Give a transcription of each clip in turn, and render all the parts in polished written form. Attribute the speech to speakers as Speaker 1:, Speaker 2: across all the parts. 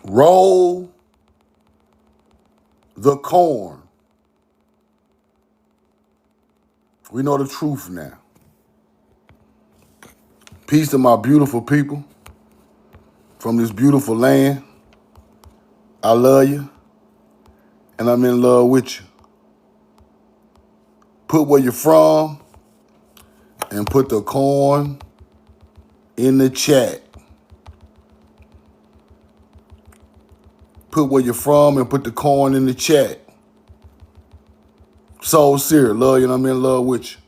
Speaker 1: Roll the corn. We know the truth now. Peace to my beautiful people from this beautiful land. I love you, and I'm in love with you. Put where you're from and put the corn in the chat. Put where you're from and put the corn in the chat. So serious, love you, and I'm in love with you.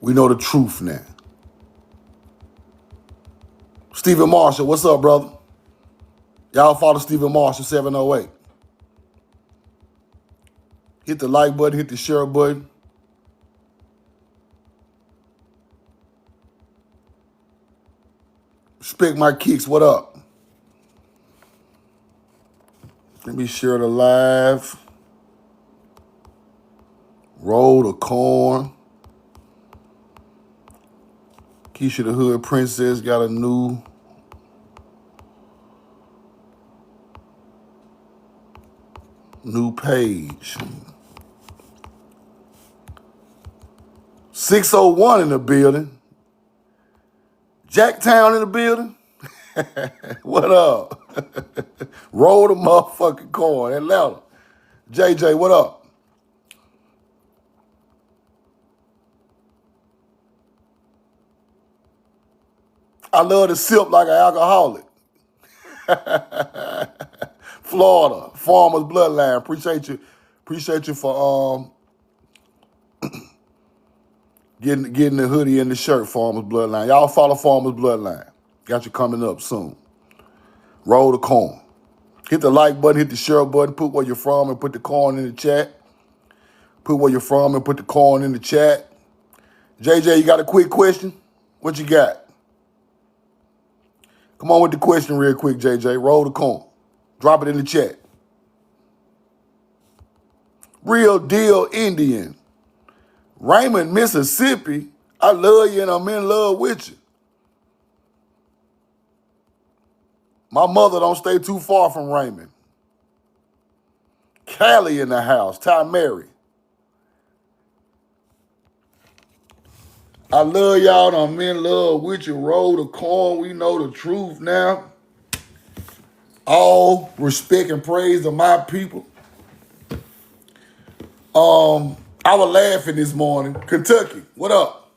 Speaker 1: We know the truth now. Stephen Marshall, what's up, brother? Y'all follow Stephen Marshall 708. Hit the like button, hit the share button. Respect my kicks, what up? Let me share the live. Roll the corn. Keisha the Hood Princess got a new page. 601 in the building. Jacktown in the building. What up? Roll the motherfucking corn. Atlanta. JJ, what up? I love to sip like an alcoholic. Florida, Farmers Bloodline. Appreciate you for getting the hoodie and the shirt, Farmers Bloodline. Y'all follow Farmers Bloodline. Got you coming up soon. Roll the corn. Hit the like button, hit the share button, put where you're from and put the corn in the chat. Put where you're from and put the corn in the chat. JJ, you got a quick question? What you got? Come on with the question real quick, JJ. Roll the corn. Drop it in the chat. Real deal Indian. Raymond, Mississippi. I love you and I'm in love with you. My mother don't stay too far from Raymond. Callie in the house. Ty Mary. I love y'all and I'm in love with you. Roll the corn. We know the truth now. All respect and praise to my people. I was laughing this morning. Kentucky, what up?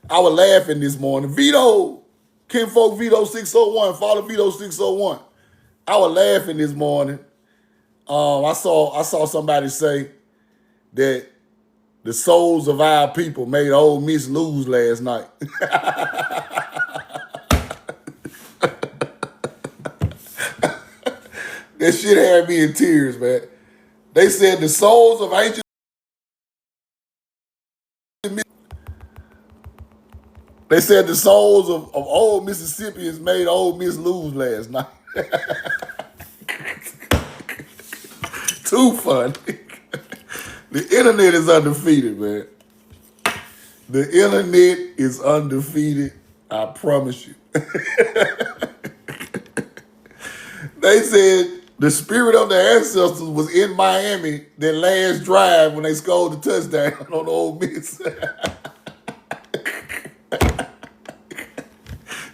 Speaker 1: I was laughing this morning. Vito, Kinfolk Vito 601. Follow Vito 601. I was laughing this morning. I saw somebody say that the souls of our people made Ole Miss lose last night. That shit had me in tears, man. They said the souls of ancient. They said the souls of old Mississippians made Ole Miss lose last night. Too funny. The internet is undefeated, man. The internet is undefeated. I promise you. They said the spirit of the ancestors was in Miami that last drive when they scored the touchdown on Ole Miss.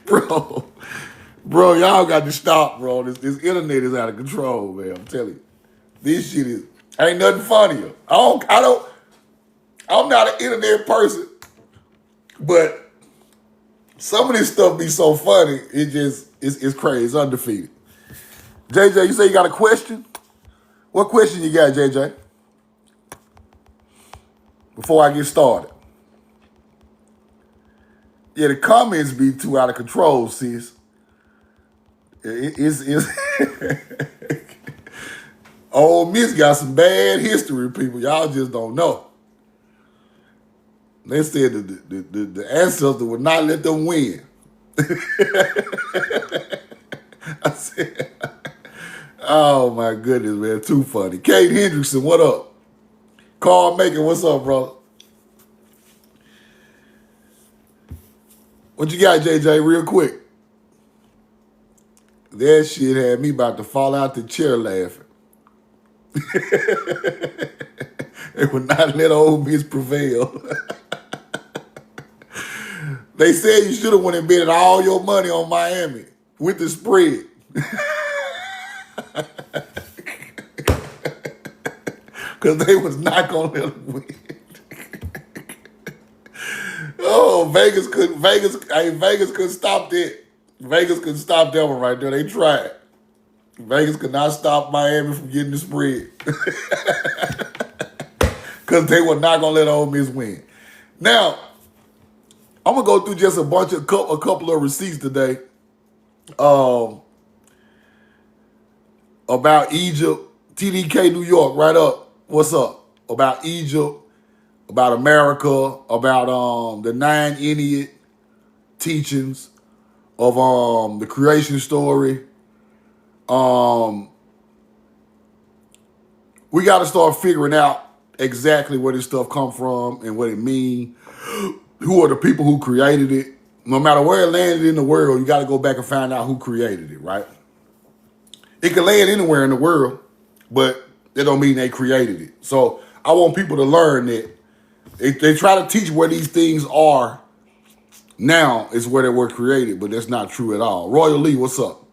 Speaker 1: Bro, y'all got to stop, bro. This internet is out of control, man. I'm telling you. This shit ain't nothing funnier. I'm not an internet person, but some of this stuff be so funny, it's crazy. It's undefeated. JJ, you say you got a question? What question you got, JJ? Before I get started. Yeah, the comments be too out of control, sis. It's Ole Miss got some bad history, people. Y'all just don't know. They said the ancestor would not let them win. I said, oh my goodness, man, too funny. Kate Hendrickson, what up? Carl Macon, what's up, brother? What you got, JJ, real quick? That shit had me about to fall out the chair laughing. They would not let old bitch prevail. They said you should have went and betted all your money on Miami with the spread. Because they was not going to let them win. Oh, Vegas couldn't stop that. Vegas couldn't stop that one right there. They tried. Vegas could not stop Miami from getting the spread. Because they were not going to let Ole Miss win. Now, I'm going to go through just a couple of receipts today. About Egypt, TDK New York, right up. What's up? About Egypt, about America, about the 9 Ennead teachings of the creation story. We got to start figuring out exactly where this stuff come from and what it mean. Who are the people who created it? No matter where it landed in the world, you got to go back and find out who created it, right? It can land anywhere in the world, but that don't mean they created it. So I want people to learn that they try to teach where these things are now is where they were created, but that's not true at all. Royal Lee, what's up?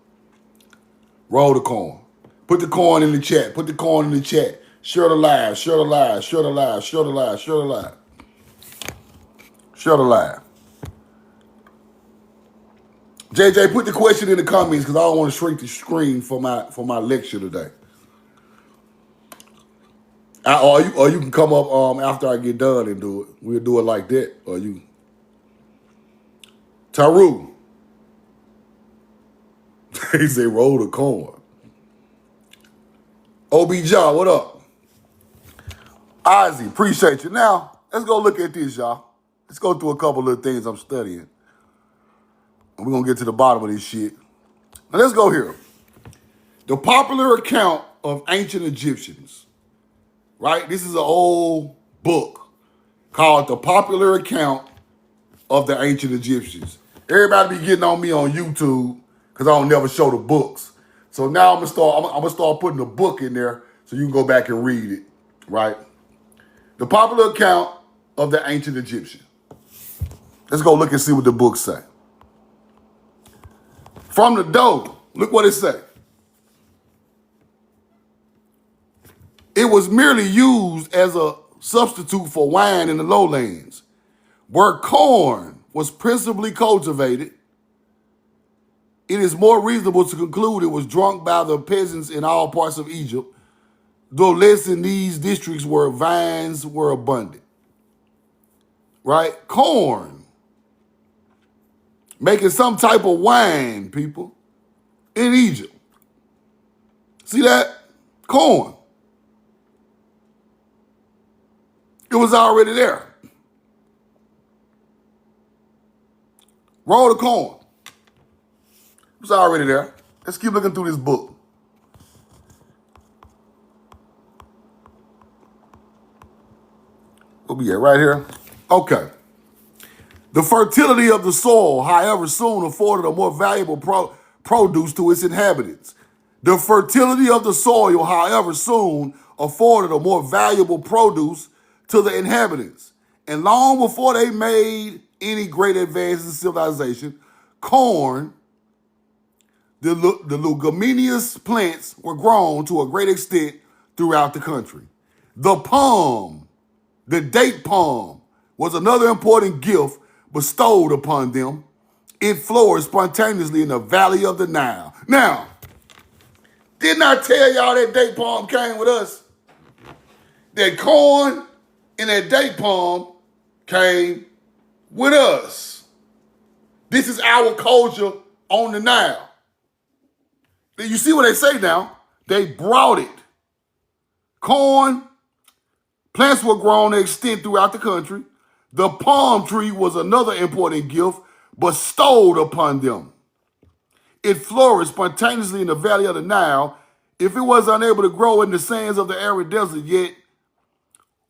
Speaker 1: Roll the coin. Put the coin in the chat. Put the coin in the chat. Share the live. Share the live. Share the live. Share the live. Share the live. Share the live. JJ, put the question in the comments because I don't want to shrink the screen for my lecture today. Or you can come up after I get done and do it. We'll do it like that. Or you, Taru. He said, roll the coin. OB John, what up? Ozzy, appreciate you. Now, let's go look at this, y'all. Let's go through a couple of things I'm studying. And we're going to get to the bottom of this shit. Now, let's go here. The popular account of ancient Egyptians, right? This is an old book called The Popular Account of the Ancient Egyptians. Everybody be getting on me on YouTube because I don't never show the books. So now I'm gonna start putting the book in there so you can go back and read it, right? The Popular Account of the Ancient Egyptians. Let's go look and see what the books say. From the dough, look what it say. It was merely used as a substitute for wine in the lowlands, where corn was principally cultivated. It is more reasonable to conclude it was drunk by the peasants in all parts of Egypt, though less in these districts where vines were abundant. Right? Corn. Making some type of wine, people, in Egypt. See that? Corn. It was already there. Roll the corn. It was already there. Let's keep looking through this book. We'll be at right here. Okay. The fertility of the soil, however, soon afforded a more valuable produce to its inhabitants. The fertility of the soil, however, soon afforded a more valuable produce to the inhabitants. And long before they made any great advances in civilization, corn, the leguminous plants were grown to a great extent throughout the country. The palm, the date palm, was another important gift bestowed upon them. It flourished spontaneously in the valley of the Nile. Now, didn't I tell y'all that date palm came with us? That corn and that date palm came with us. This is our culture on the Nile. You see what they say now? They brought it. Corn, plants were grown to extent throughout the country. The palm tree was another important gift bestowed upon them. It flourished spontaneously in the valley of the Nile. If it was unable to grow in the sands of the arid desert, yet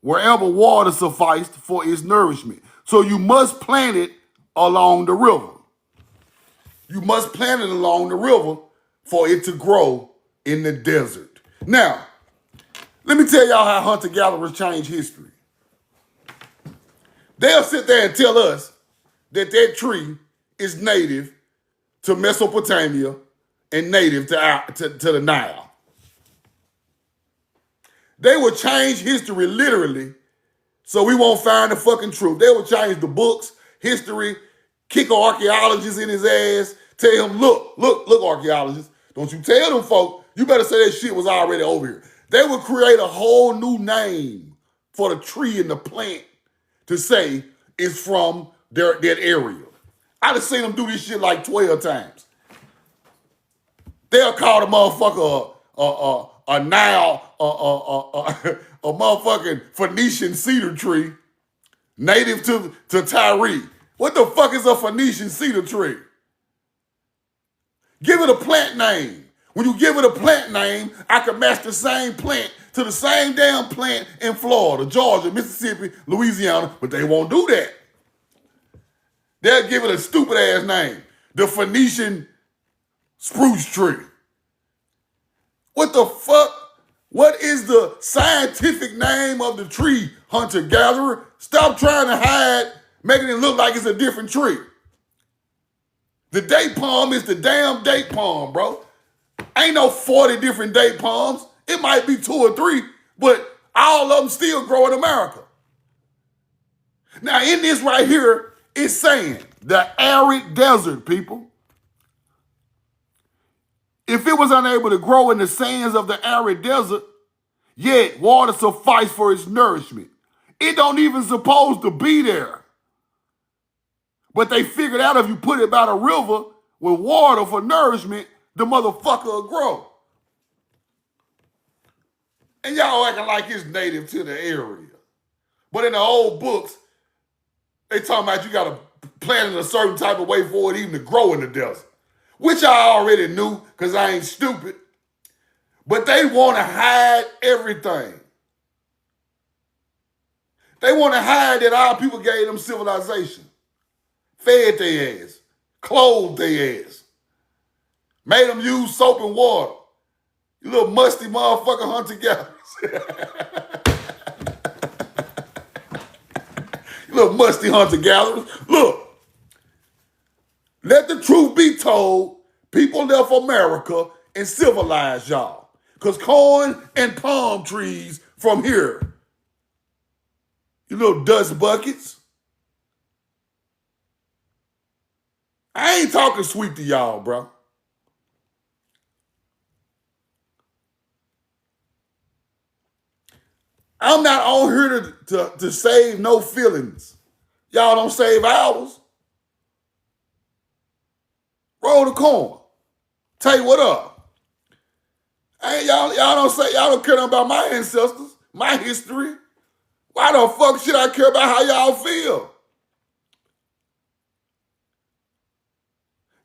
Speaker 1: wherever water sufficed for its nourishment. So you must plant it along the river. You must plant it along the river for it to grow in the desert. Now, let me tell y'all how hunter-gatherers change history. They'll sit there and tell us that that tree is native to Mesopotamia and native to the Nile. They will change history literally so we won't find the fucking truth. They will change the books, history, kick an archaeologist in his ass, tell him, look, archaeologist, don't you tell them folk, you better say that shit was already over here. They will create a whole new name for the tree and the plant to say it's from that area. I done seen them do this shit like 12 times. They'll call the motherfucker a Nile, a motherfucking Phoenician cedar tree native to Tyre. What the fuck is a Phoenician cedar tree? Give it a plant name. When you give it a plant name, I can match the same plant to the same damn plant in Florida, Georgia, Mississippi, Louisiana, but they won't do that. They'll give it a stupid ass name. The Phoenician spruce tree. What the fuck? What is the scientific name of the tree, hunter-gatherer? Stop trying to hide, making it look like it's a different tree. The date palm is the damn date palm, bro. Ain't no 40 different date palms. It might be 2 or 3, but all of them still grow in America. Now, in this right here, it's saying the arid desert, people. If it was unable to grow in the sands of the arid desert, yet water suffice for its nourishment. It don't even supposed to be there. But they figured out if you put it by the river with water for nourishment, the motherfucker will grow. And y'all acting like it's native to the area. But in the old books, they talking about you got to plant it a certain type of way for it even to grow in the desert. Which I already knew because I ain't stupid. But they want to hide everything. They want to hide that our people gave them civilization. Fed their ass. Clothed their ass. Made them use soap and water. You little musty motherfucker hunter-gatherers. You little musty hunter-gatherers. Look. Let the truth be told. People left America and civilized y'all. Because corn and palm trees from here. You little dust buckets. I ain't talking sweet to y'all, bro. I'm not on here to save no feelings. Y'all don't save ours. Roll the corn. Tell you what up. Y'all don't care about my ancestors, my history. Why the fuck should I care about how y'all feel?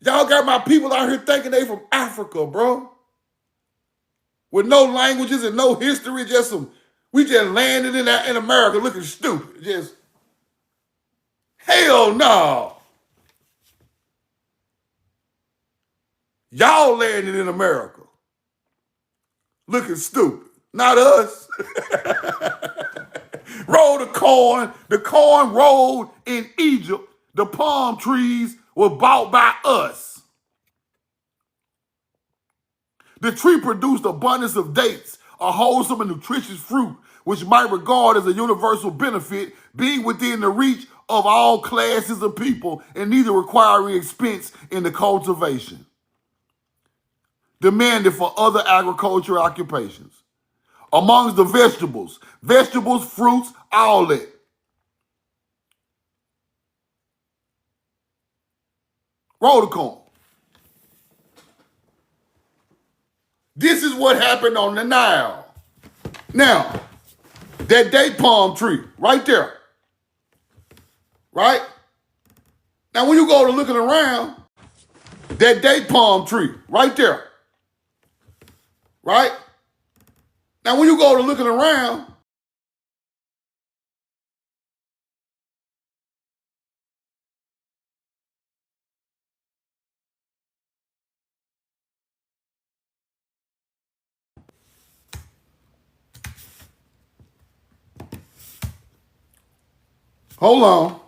Speaker 1: Y'all got my people out here thinking they from Africa, bro. With no languages and no history, we just landed in America looking stupid. Just, hell no. Y'all landed in America looking stupid. Not us. Roll the corn. The corn rolled in Egypt. The palm trees were bought by us. The tree produced abundance of dates, a wholesome and nutritious fruit, which might regard as a universal benefit, being within the reach of all classes of people and neither requiring expense in the cultivation. Demanded for other agricultural occupations. Amongst the vegetables, fruits, all that. Roll the corn. This is what happened on the Nile. Now, that date palm tree, right there. Right? Now, when you go to looking around, that date palm tree, right there. Right? Now, when you go to looking around, Hold on.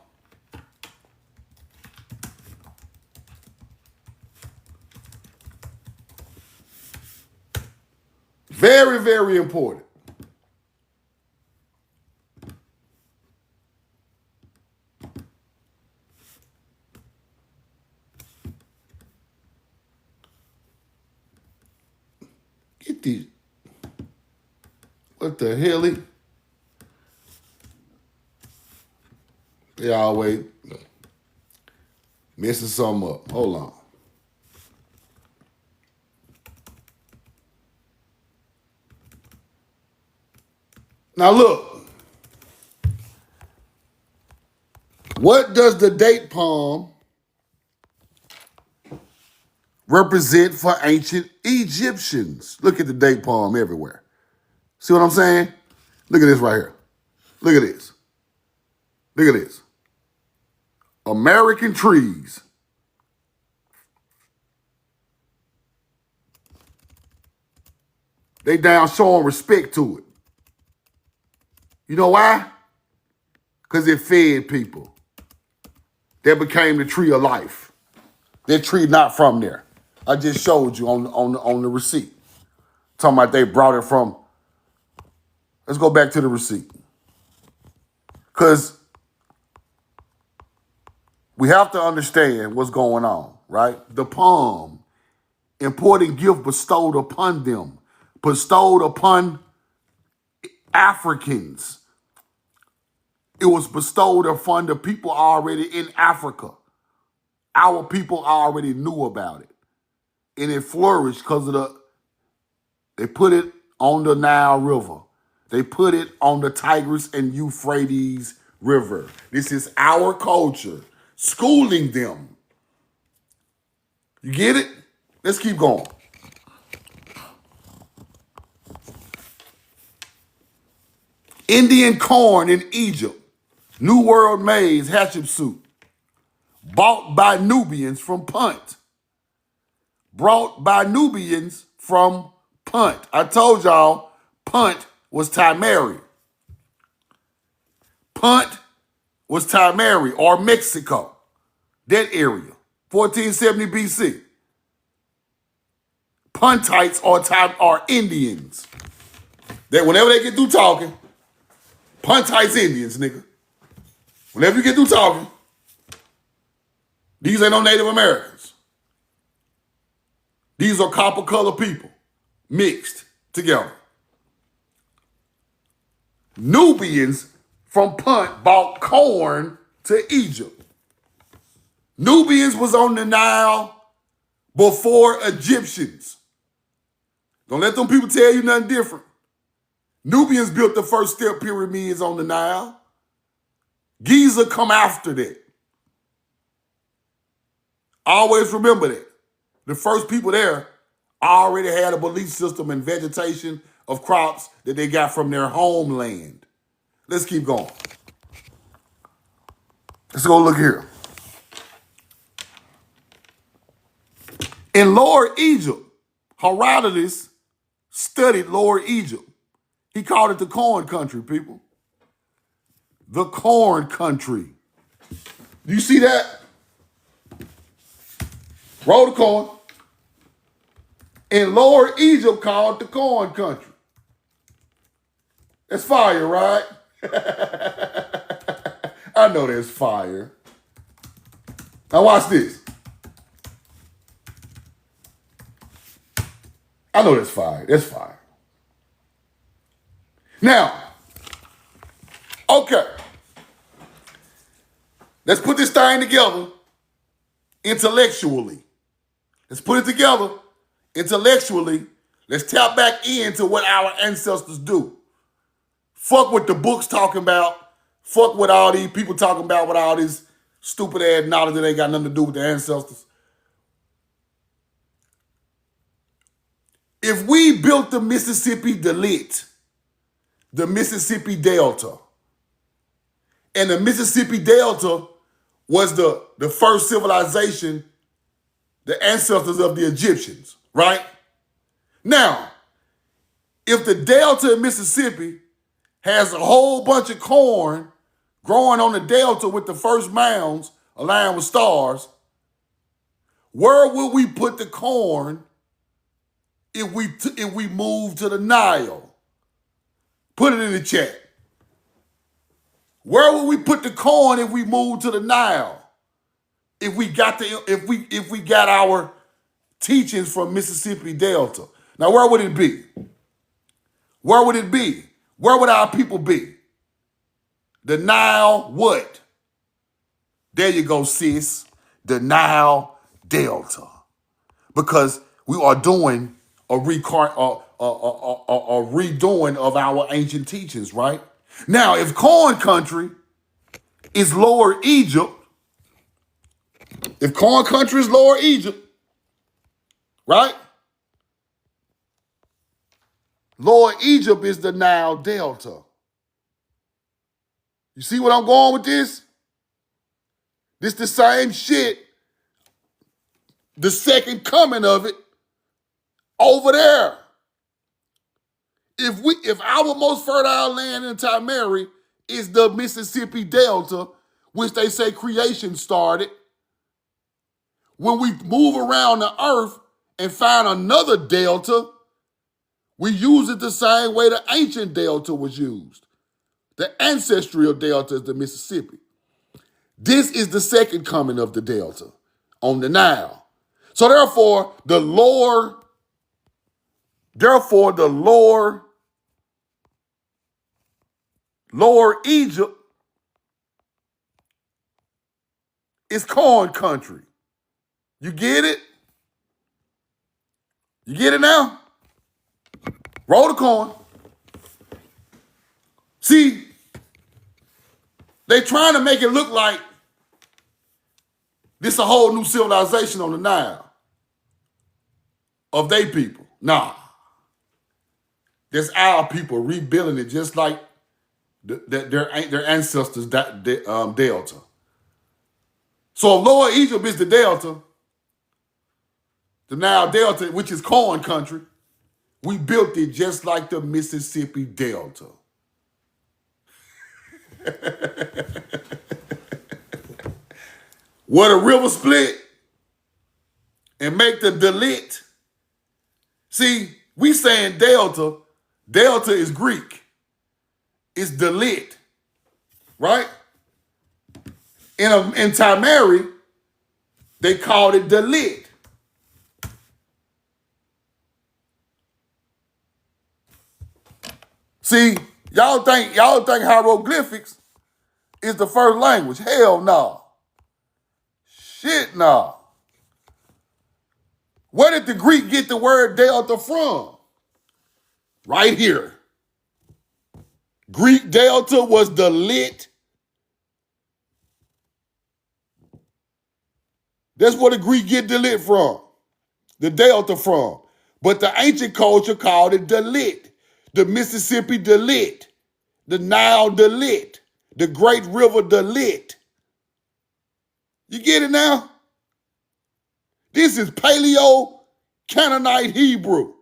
Speaker 1: Very, very important. Get these. What the hell? They always messing something up. Hold on. Now look. What does the date palm represent for ancient Egyptians? Look at the date palm everywhere. See what I'm saying? Look at this right here. Look at this. Look at this. American trees. They down showing respect to it. You know why? Because it fed people. That became the tree of life. That tree not from there. I just showed you on the receipt. Talking about they brought it from. Let's go back to the receipt. Because we have to understand what's going on, right? The palm, important gift bestowed upon them, bestowed upon Africans. It was bestowed upon the people already in Africa. Our people already knew about it. And it flourished because of they put it on the Nile River. They put it on the Tigris and Euphrates River. This is our culture, schooling them. You get it? Let's keep going. Indian corn in Egypt. New World maize, Hatshepsut. Bought by Nubians from Punt. Brought by Nubians from Punt. I told y'all Punt was Timeri. Punt was Timeri or Mexico. That area. 1470 BC. Puntites are Indians. That whenever they get through talking, Puntites Indians, nigga. Whenever you get through talking, these ain't no Native Americans. These are copper colored people mixed together. Nubians from Punt bought corn to Egypt. Nubians was on the Nile before Egyptians. Don't let them people tell you nothing different. Nubians built the first step pyramids on the Nile. Giza come after that. Always remember that. The first people there already had a belief system and vegetation of crops that they got from their homeland. Let's keep going. Let's go look here. In Lower Egypt, Herodotus studied Lower Egypt. He called it the corn country, people. The corn country. Do you see that? Roll the corn. In Lower Egypt, called the corn country. That's fire, right? I know that's fire. Now watch this. I know that's fire. That's fire. Now, okay. Let's put this thing together intellectually. Let's put it together intellectually. Let's tap back into what our ancestors do. Fuck what the books talking about. Fuck what all these people talking about with all this stupid ass knowledge that ain't got nothing to do with the ancestors. If we built the Mississippi Delta, the Mississippi Delta, and the Mississippi Delta was the first civilization, the ancestors of the Egyptians, right? Now, if the Delta of Mississippi has a whole bunch of corn growing on the delta with the first mounds aligned with stars, where would we put the corn if we move to the Nile? Put it in the chat. Where would we put the corn if we move to the Nile? If we got our teachings from Mississippi Delta. Now, where would it be? Where would it be? Where would our people be? The Nile what? There you go, sis. The Nile Delta. Because we are doing a redoing of our ancient teachings, right? Now, if corn country is Lower Egypt, if corn country is Lower Egypt, right? Lower Egypt is the Nile Delta. You see what I'm going with this? This the same shit, the second coming of it over there. If our most fertile land in Timeri is the Mississippi Delta, which they say creation started, when we move around the earth and find another delta, we use it the same way the ancient delta was used. The ancestral delta is the Mississippi. This is the second coming of the delta on the Nile. So therefore, the lower Egypt is corn country. You get it? You get it now? Roll the corn. See, they trying to make it look like this a whole new civilization on the Nile of they people. Nah. That's our people rebuilding it just like their ancestors, Delta. So if Lower Egypt is the Delta, the Nile Delta, which is corn country, we built it just like the Mississippi Delta. Where the river split and make the delit. See, we saying Delta. Delta is Greek. It's delit, right? In Timeri, they called it delit. See, y'all think hieroglyphics is the first language. Hell no. Shit no. Where did the Greek get the word delta from? Right here. Greek delta was the lit. That's where the Greek get the lit from. The delta from. But the ancient culture called it the lit. The Mississippi the lit. The Nile the lit. The Great River the lit. You get it now? This is Paleo-Canaanite Hebrew.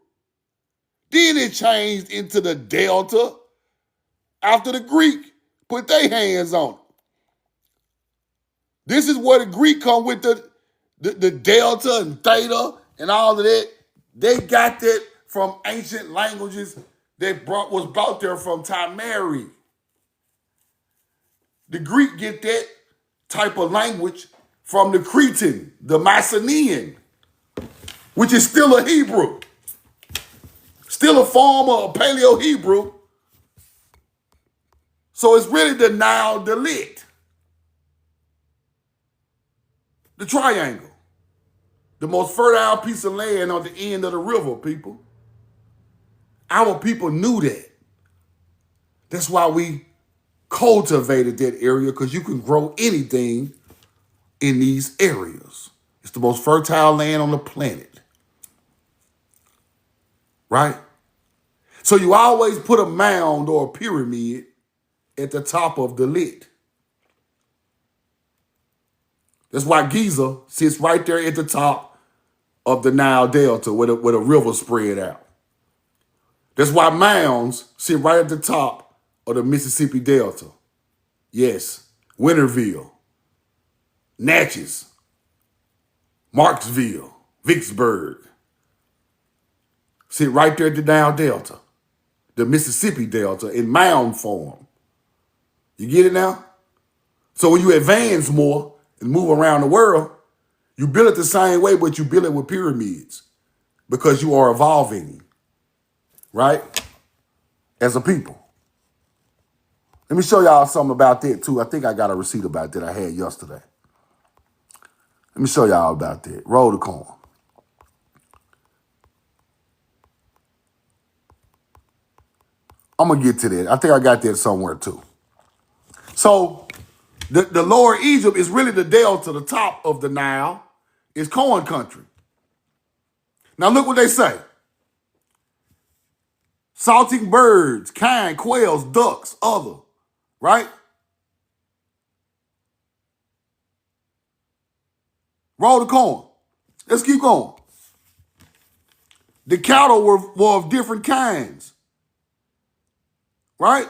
Speaker 1: Then it changed into the Delta after the Greek put their hands on it. This is where the Greek come with the Delta and Theta and all of that. They got that from ancient languages that was brought there from Timeri. The Greek get that type of language from the Cretan, the Mycenaean, which is still a Hebrew. Still a form of Paleo-Hebrew. So it's really the Nile Delit. The triangle. The most fertile piece of land on the end of the river, people. Our people knew that. That's why we cultivated that area, because you can grow anything in these areas. It's the most fertile land on the planet. Right? So you always put a mound or a pyramid at the top of the lit. That's why Giza sits right there at the top of the Nile Delta where the river spread out. That's why mounds sit right at the top of the Mississippi Delta. Yes. Winterville, Natchez, Marksville, Vicksburg. Sit right there at the down delta, the Mississippi Delta in mound form. You get it now? So when you advance more and move around the world, you build it the same way, but you build it with pyramids because you are evolving, right? As a people. Let me show y'all something about that too. I think I got a receipt about that I had yesterday. Let me show y'all about that. Roll the coin. I'm going to get to that. I think I got that somewhere too. So the lower Egypt is really the delta, the top of the Nile is corn country. Now look what they say. Salting birds, kine, quails, ducks, other, right? Roll the corn. Let's keep going. The cattle were of different kinds, right?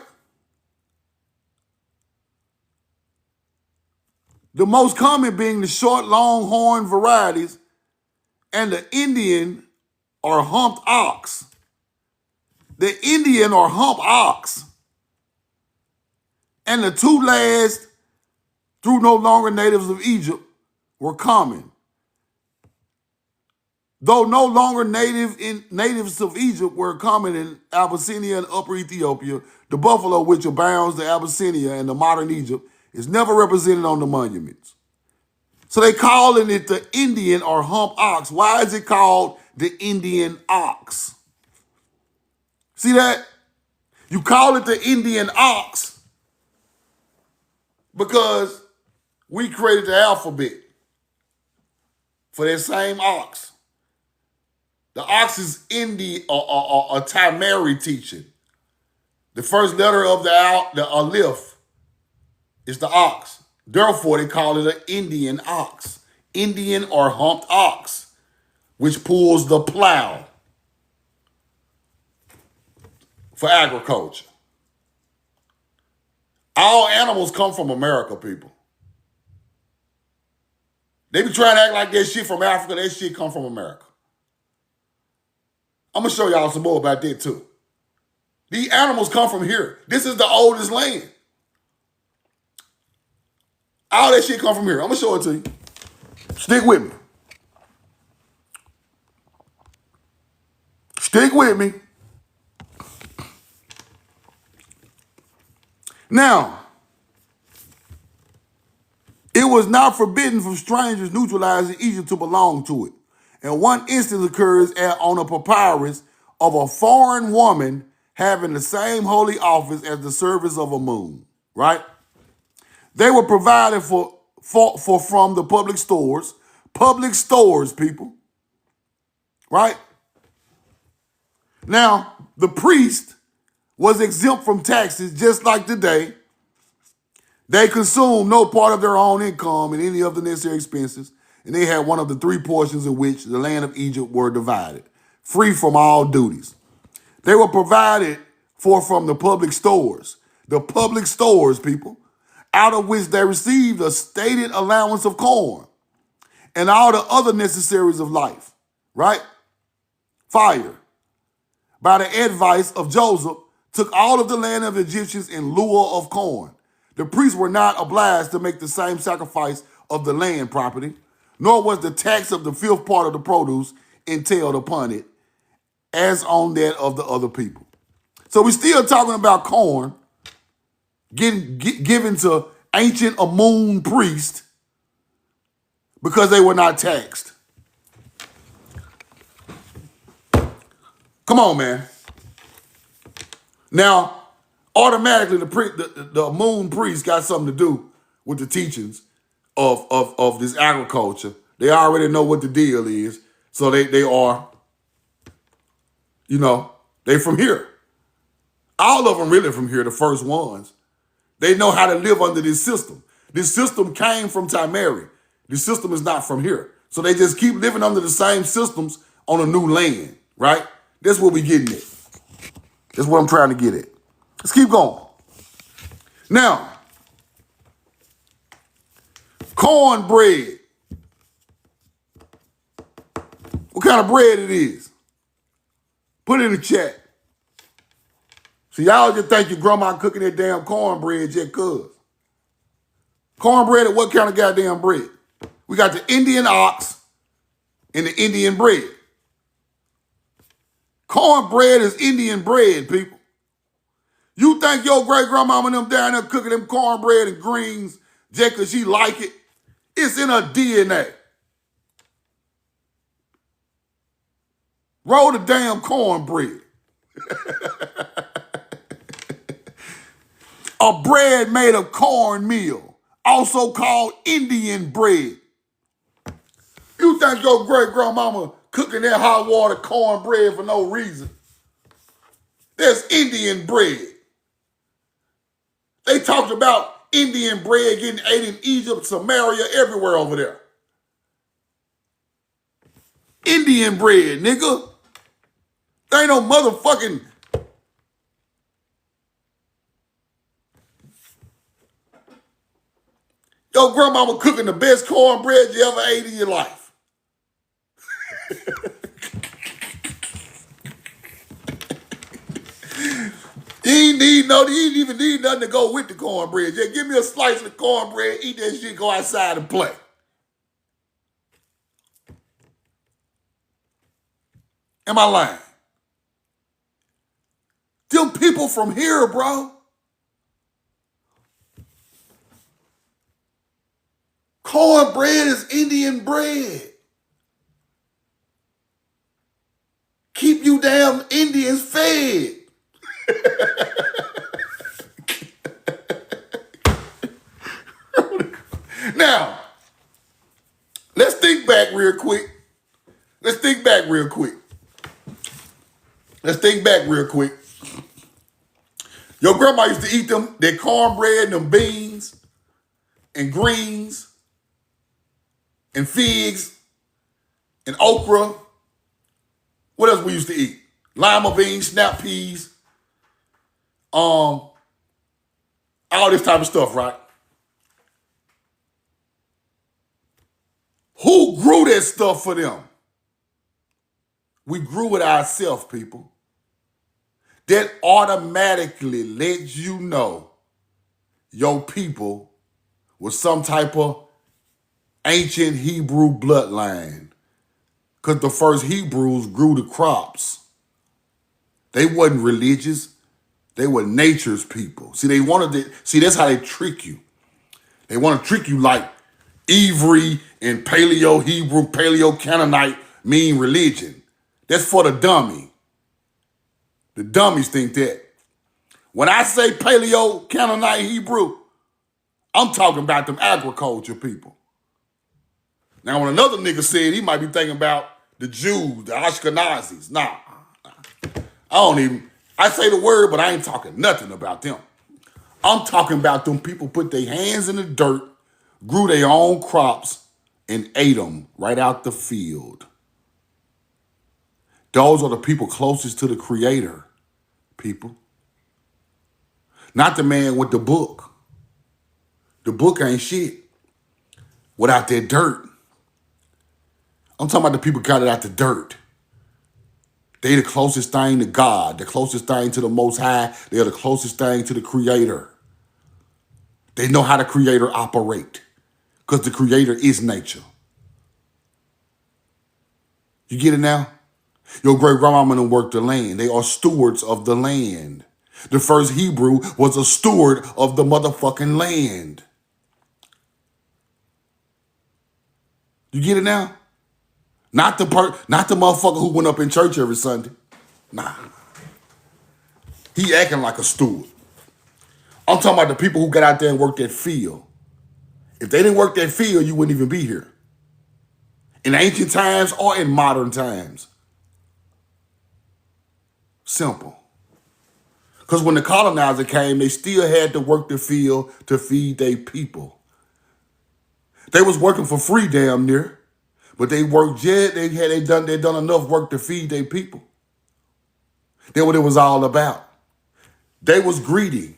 Speaker 1: The most common being the short, longhorn varieties and the Indian or humped ox. The Indian or hump ox and the two last, through no longer natives of Egypt, were common. Though no longer natives of Egypt were common in Abyssinia and Upper Ethiopia, the buffalo which abounds in Abyssinia and the modern Egypt is never represented on the monuments. So they calling it the Indian or hump ox. Why is it called the Indian ox? See that? You call it the Indian ox because we created the alphabet for that same ox. The ox is Indi or a Tamari teaching. The first letter of the aleph is the ox. Therefore, they call it an Indian ox. Indian or humped ox, which pulls the plow for agriculture. All animals come from America, people. They be trying to act like that shit from Africa. That shit come from America. I'm going to show y'all some more about that too. These animals come from here. This is the oldest land. All that shit come from here. I'm going to show it to you. Stick with me. Stick with me. Now, it was not forbidden for strangers neutralizing Egypt to belong to it. And one instance occurs on a papyrus of a foreign woman having the same holy office as the service of a moon, right? They were provided for from the public stores, people, right? Now, the priest was exempt from taxes just like today. They consumed no part of their own income in any of the necessary expenses, and they had one of the three portions in which the land of Egypt were divided, free from all duties. They were provided for from the public stores, people, out of which they received a stated allowance of corn and all the other necessaries of life, right? Fire, by the advice of Joseph, took all of the land of the Egyptians in lieu of corn. The priests were not obliged to make the same sacrifice of the land property, nor was the tax of the fifth part of the produce entailed upon it, as on that of the other people. So we're still talking about corn given to ancient Amun priests because they were not taxed. Come on, man. Now, automatically, the Amun priest got something to do with the teachings of this agriculture. They already know what the deal is. So they are, they from here. All of them really from here, the first ones. They know how to live under this system. This system came from Tamari. This system is not from here. So they just keep living under the same systems on a new land, right? That's what we're getting at. That's what I'm trying to get at. Let's keep going. Now, Cornbread. What kind of bread it is? Put it in the chat. So y'all just think your grandma cooking that damn cornbread just cuz. Cornbread is what kind of goddamn bread? We got the Indian ox and the Indian bread. Cornbread is Indian bread, people. You think your great-grandmama and them down there cooking them cornbread and greens just because she like it? It's in her DNA. Roll the damn cornbread. A bread made of cornmeal, also called Indian bread. You think your great-grandmama cooking that hot water cornbread for no reason? There's Indian bread. They talked about Indian bread getting ate in Egypt, Samaria, everywhere over there. Indian bread, nigga. There ain't no motherfucking... Your grandmama cooking the best cornbread you ever ate in your life. You ain't even need nothing to go with the cornbread. Just give me a slice of the cornbread, eat that shit, go outside and play. Am I lying? Them people from here, bro. Cornbread is Indian bread. Keep you damn Indians fed. Now, let's think back real quick. Your grandma used to eat that cornbread and them beans and greens and figs and okra. What else we used to eat? Lima beans, snap peas, all this type of stuff, right? Who grew that stuff for them? We grew it ourselves, people. That automatically lets you know your people was some type of ancient Hebrew bloodline. Because the first Hebrews grew the crops. They wasn't religious. They were nature's people. See, that's how they trick you. They want to trick you like Ivri and Paleo-Hebrew, Paleo-Canaanite mean religion. That's for the dummy. The dummies think that. When I say Paleo-Canaanite Hebrew, I'm talking about them agriculture people. Now, when another nigga said he might be thinking about the Jews, the Ashkenazis. Nah. I say the word, but I ain't talking nothing about them. I'm talking about them people put their hands in the dirt, grew their own crops, and ate them right out the field. Those are the people closest to the Creator, people. Not the man with the book. The book ain't shit without that dirt. I'm talking about the people got it out the dirt. They the closest thing to God, the closest thing to the Most High. They're the closest thing to the Creator. They know how the Creator operate because the Creator is nature. You get it now? Your great-grandmama done worked the land. They are stewards of the land. The first Hebrew was a steward of the motherfucking land. You get it now? Not the motherfucker who went up in church every Sunday. Nah. He acting like a steward. I'm talking about the people who got out there and worked that field. If they didn't work that field, you wouldn't even be here. In ancient times or in modern times. Simple. Because when the colonizer came, they still had to work the field to feed their people. They was working for free damn near. But they worked they done enough work to feed their people. That's what it was all about. They was greedy.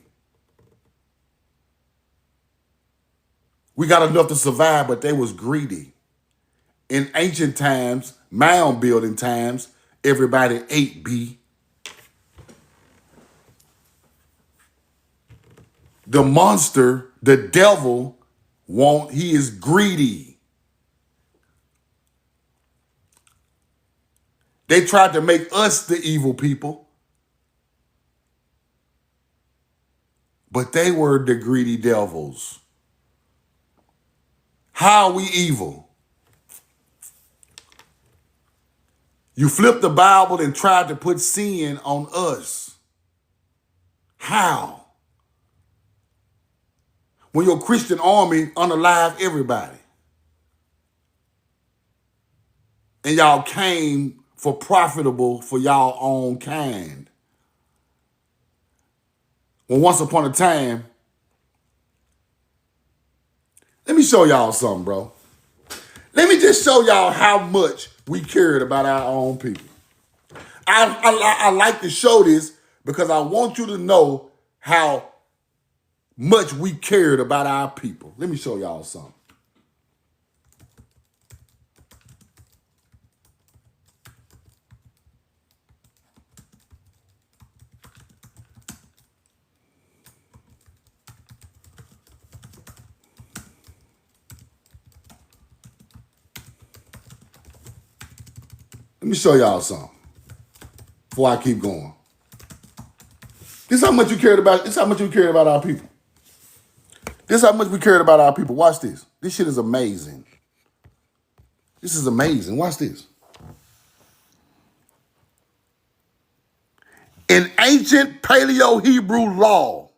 Speaker 1: We got enough to survive, but they was greedy. In ancient times, mound building times, everybody ate, B. The monster, the devil, he is greedy. They tried to make us the evil people, but they were the greedy devils. How are we evil? You flipped the Bible and tried to put sin on us. How? When your Christian army unalive everybody. And y'all came for profitable for y'all own kind. Well, once upon a time, let me show y'all something, bro. Let me just show y'all how much we cared about our own people. I like to show this because I want you to know how much we cared about our people. Let me show y'all something. Let me show y'all something before I keep going. This is how much you cared about. This is how much we cared about our people. This is how much we cared about our people. Watch this. This shit is amazing. This is amazing. Watch this. In ancient Paleo-Hebrew law,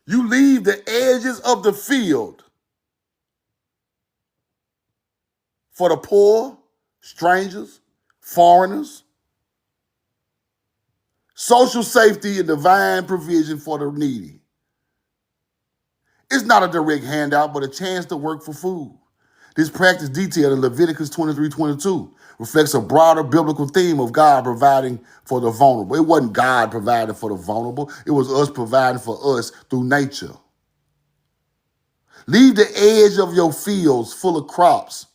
Speaker 1: you leave the edges of the field for the poor, strangers, foreigners, social safety and divine provision for the needy. It's not a direct handout, but a chance to work for food. This practice detailed in Leviticus 23:22 reflects a broader biblical theme of God providing for the vulnerable. It wasn't God providing for the vulnerable. It was us providing for us through nature. Leave the edge of your fields full of crops.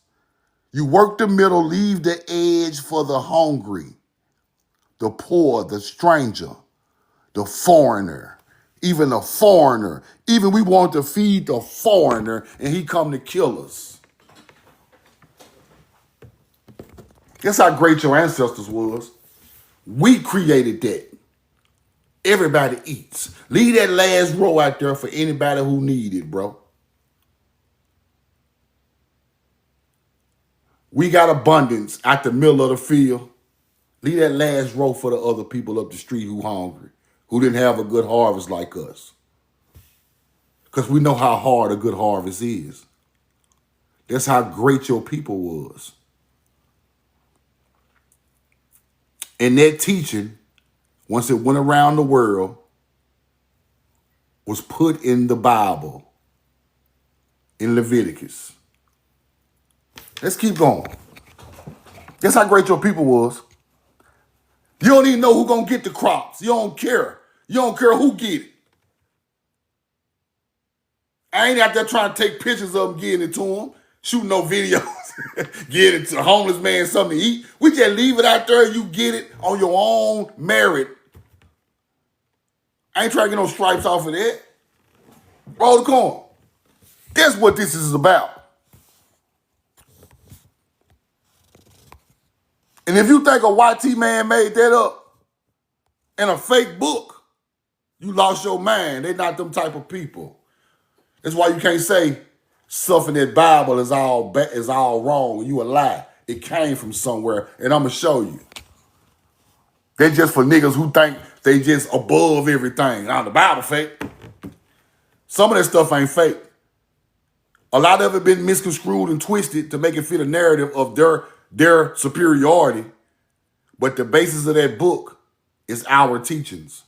Speaker 1: You work the middle, leave the edge for the hungry, the poor, the stranger, the foreigner, even the foreigner. Even we want to feed the foreigner and he come to kill us. Guess how great your ancestors was. We created that. Everybody eats. Leave that last row out there for anybody who need it, bro. We got abundance out the middle of the field. Leave that last row for the other people up the street who hungry, who didn't have a good harvest like us. Because we know how hard a good harvest is. That's how great your people was. And that teaching, once it went around the world, was put in the Bible, in Leviticus. Let's keep going. That's how great your people was. You don't even know who gonna get the crops. You don't care. You don't care who get it. I ain't out there trying to take pictures of them, getting it to them, shooting no videos, getting it to the homeless man something to eat. We just leave it out there and you get it on your own merit. I ain't trying to get no stripes off of that. Roll the corn. That's what this is about. And if you think a YT man made that up in a fake book, you lost your mind. They not them type of people. That's why you can't say stuff in that Bible is all wrong. You a lie. It came from somewhere, and I'm gonna show you. They're just for niggas who think they just above everything. Now the Bible fake. Some of that stuff ain't fake. A lot of it been misconstrued and twisted to make it fit a narrative of their superiority. But the basis of that book is our teachings.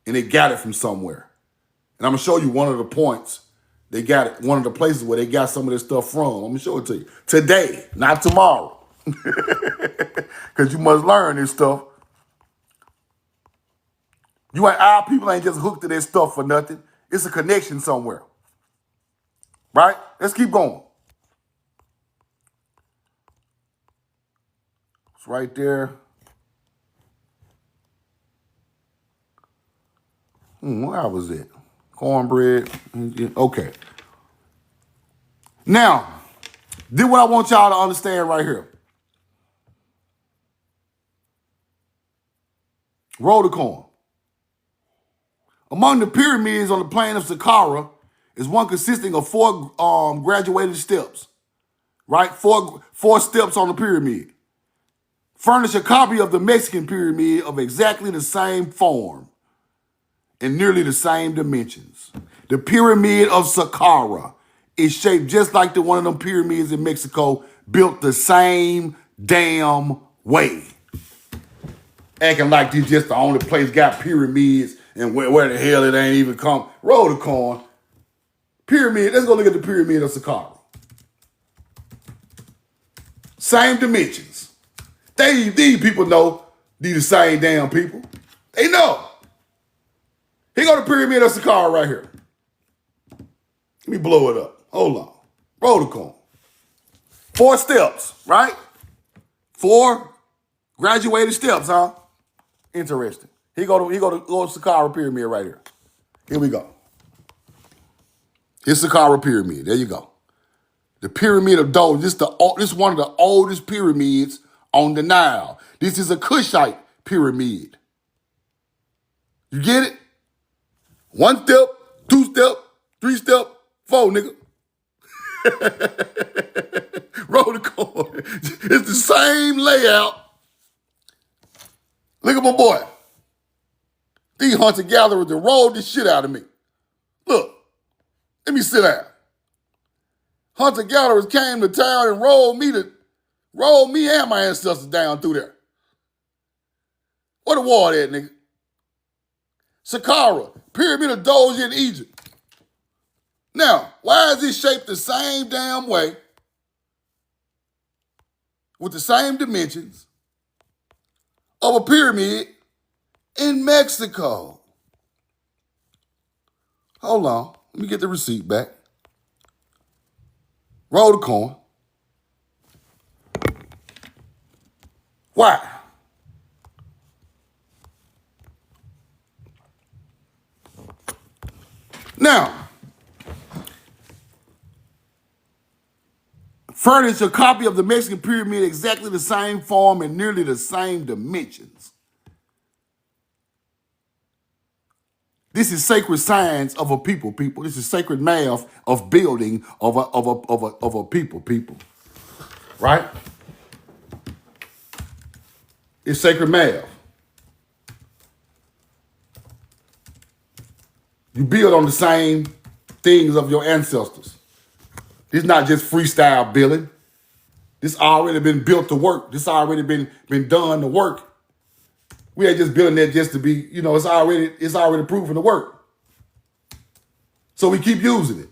Speaker 1: And they got it from somewhere. And I'm going to show you one of the points. They got it, one of the places where they got some of this stuff from. I'm going to show it to you. Today, not tomorrow. Because you must learn this stuff. Our people ain't just hooked to this stuff for nothing. It's a connection somewhere. right? Let's keep going. It's right there. Where was it? Cornbread. Okay. Now, this is what I want y'all to understand right here. Roll the corn. Among the pyramids on the plain of Saqqara is one consisting of four graduated steps, right? Four steps on the pyramid. Furnish a copy of the Mexican pyramid of exactly the same form and nearly the same dimensions. The pyramid of Saqqara is shaped just like the one of them pyramids in Mexico, built the same damn way. Acting like this just the only place got pyramids and where the hell it ain't even come. Roll the corn. Pyramid, let's go look at the pyramid of Saqqara. Same dimensions. These people know these the same damn people. They know. Here go the pyramid of Saqqara right here. Let me blow it up. Hold on. Roll the corn. 4 steps, right? 4 graduated steps, huh? Interesting. Here go the Saqqara pyramid right here. Here we go. It's Saqqara pyramid. There you go. The pyramid of Dole. This is one of the oldest pyramids on the Nile. This is a Kushite pyramid. You get it? 1 step, 2 step, 3 step, 4, nigga. Roll the corn. It's the same layout. Look at my boy. These hunter-gatherers that rolled this shit out of me. Look, let me sit down. Hunter-gatherers came to town and rolled me and my ancestors down through there. What a war at, nigga? Saqqara, pyramid of Doja in Egypt. Now, why is it shaped the same damn way, with the same dimensions, of a pyramid in Mexico? Hold on. Let me get the receipt back. Roll the coin. Why? Now, furnish a copy of the Mexican pyramid exactly the same form and nearly the same dimensions. This is sacred science of a people. This is sacred math of building of a people. Right? It's sacred math. You build on the same things of your ancestors. This is not just freestyle building. This already been built to work. This already been done to work. We ain't just building that just to be, it's already proven to work. So we keep using it.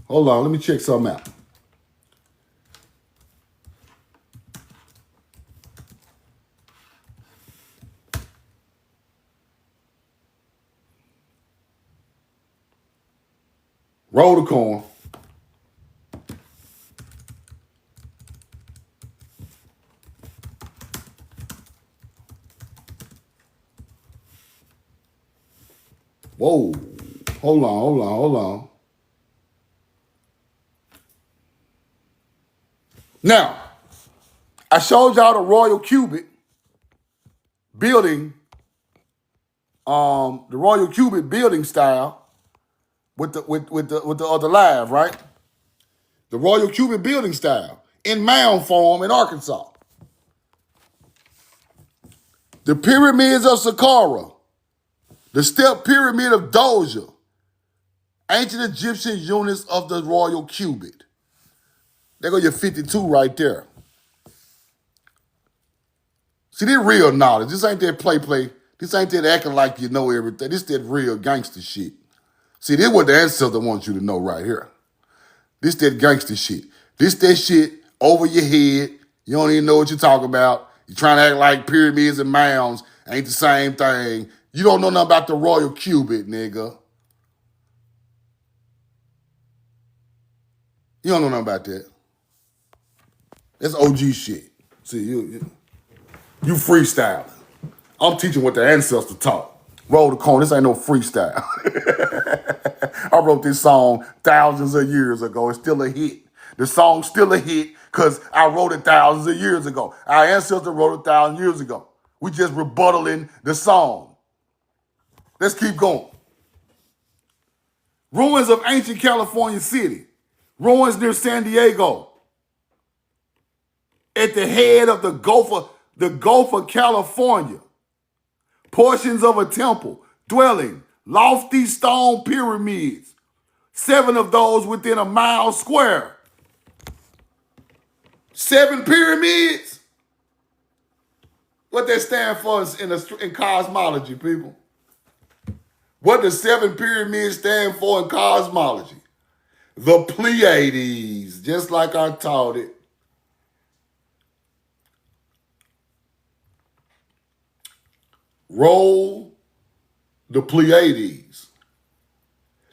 Speaker 1: Hold on, let me check something out. Roll the corn. Whoa. Hold on. Now, I showed y'all the royal cubit building, the royal cubit building style with the other live, right? The royal cubit building style in mound form in Arkansas. The pyramids of Saqqara, the step pyramid of Doja, ancient Egyptian units of the royal cubit. There go your 52 right there. See, this real knowledge. This ain't that play. This ain't that acting like you know everything. This that real gangster shit. See, this is what the ancestor wants you to know right here. This that gangster shit. This that shit over your head. You don't even know what you're talking about. You're trying to act like pyramids and mounds Ain't the same thing. You don't know nothing about the royal cubit, nigga. You don't know nothing about that. That's OG shit. See, you freestyling. I'm teaching what the ancestors taught. Roll the corn. This ain't no freestyle. I wrote this song thousands of years ago. It's still a hit. The song's still a hit because I wrote it thousands of years ago. Our ancestors wrote it 1,000 years ago. We just rebuttaling the song. Let's keep going. Ruins of ancient California city. Ruins near San Diego. At the head of the Gulf of California. Portions of a temple, dwelling, lofty stone pyramids. 7 of those within a mile square. 7 pyramids? What that stand for in cosmology, people? What does 7 pyramids stand for in cosmology? The Pleiades, just like I taught it. Roll the Pleiades.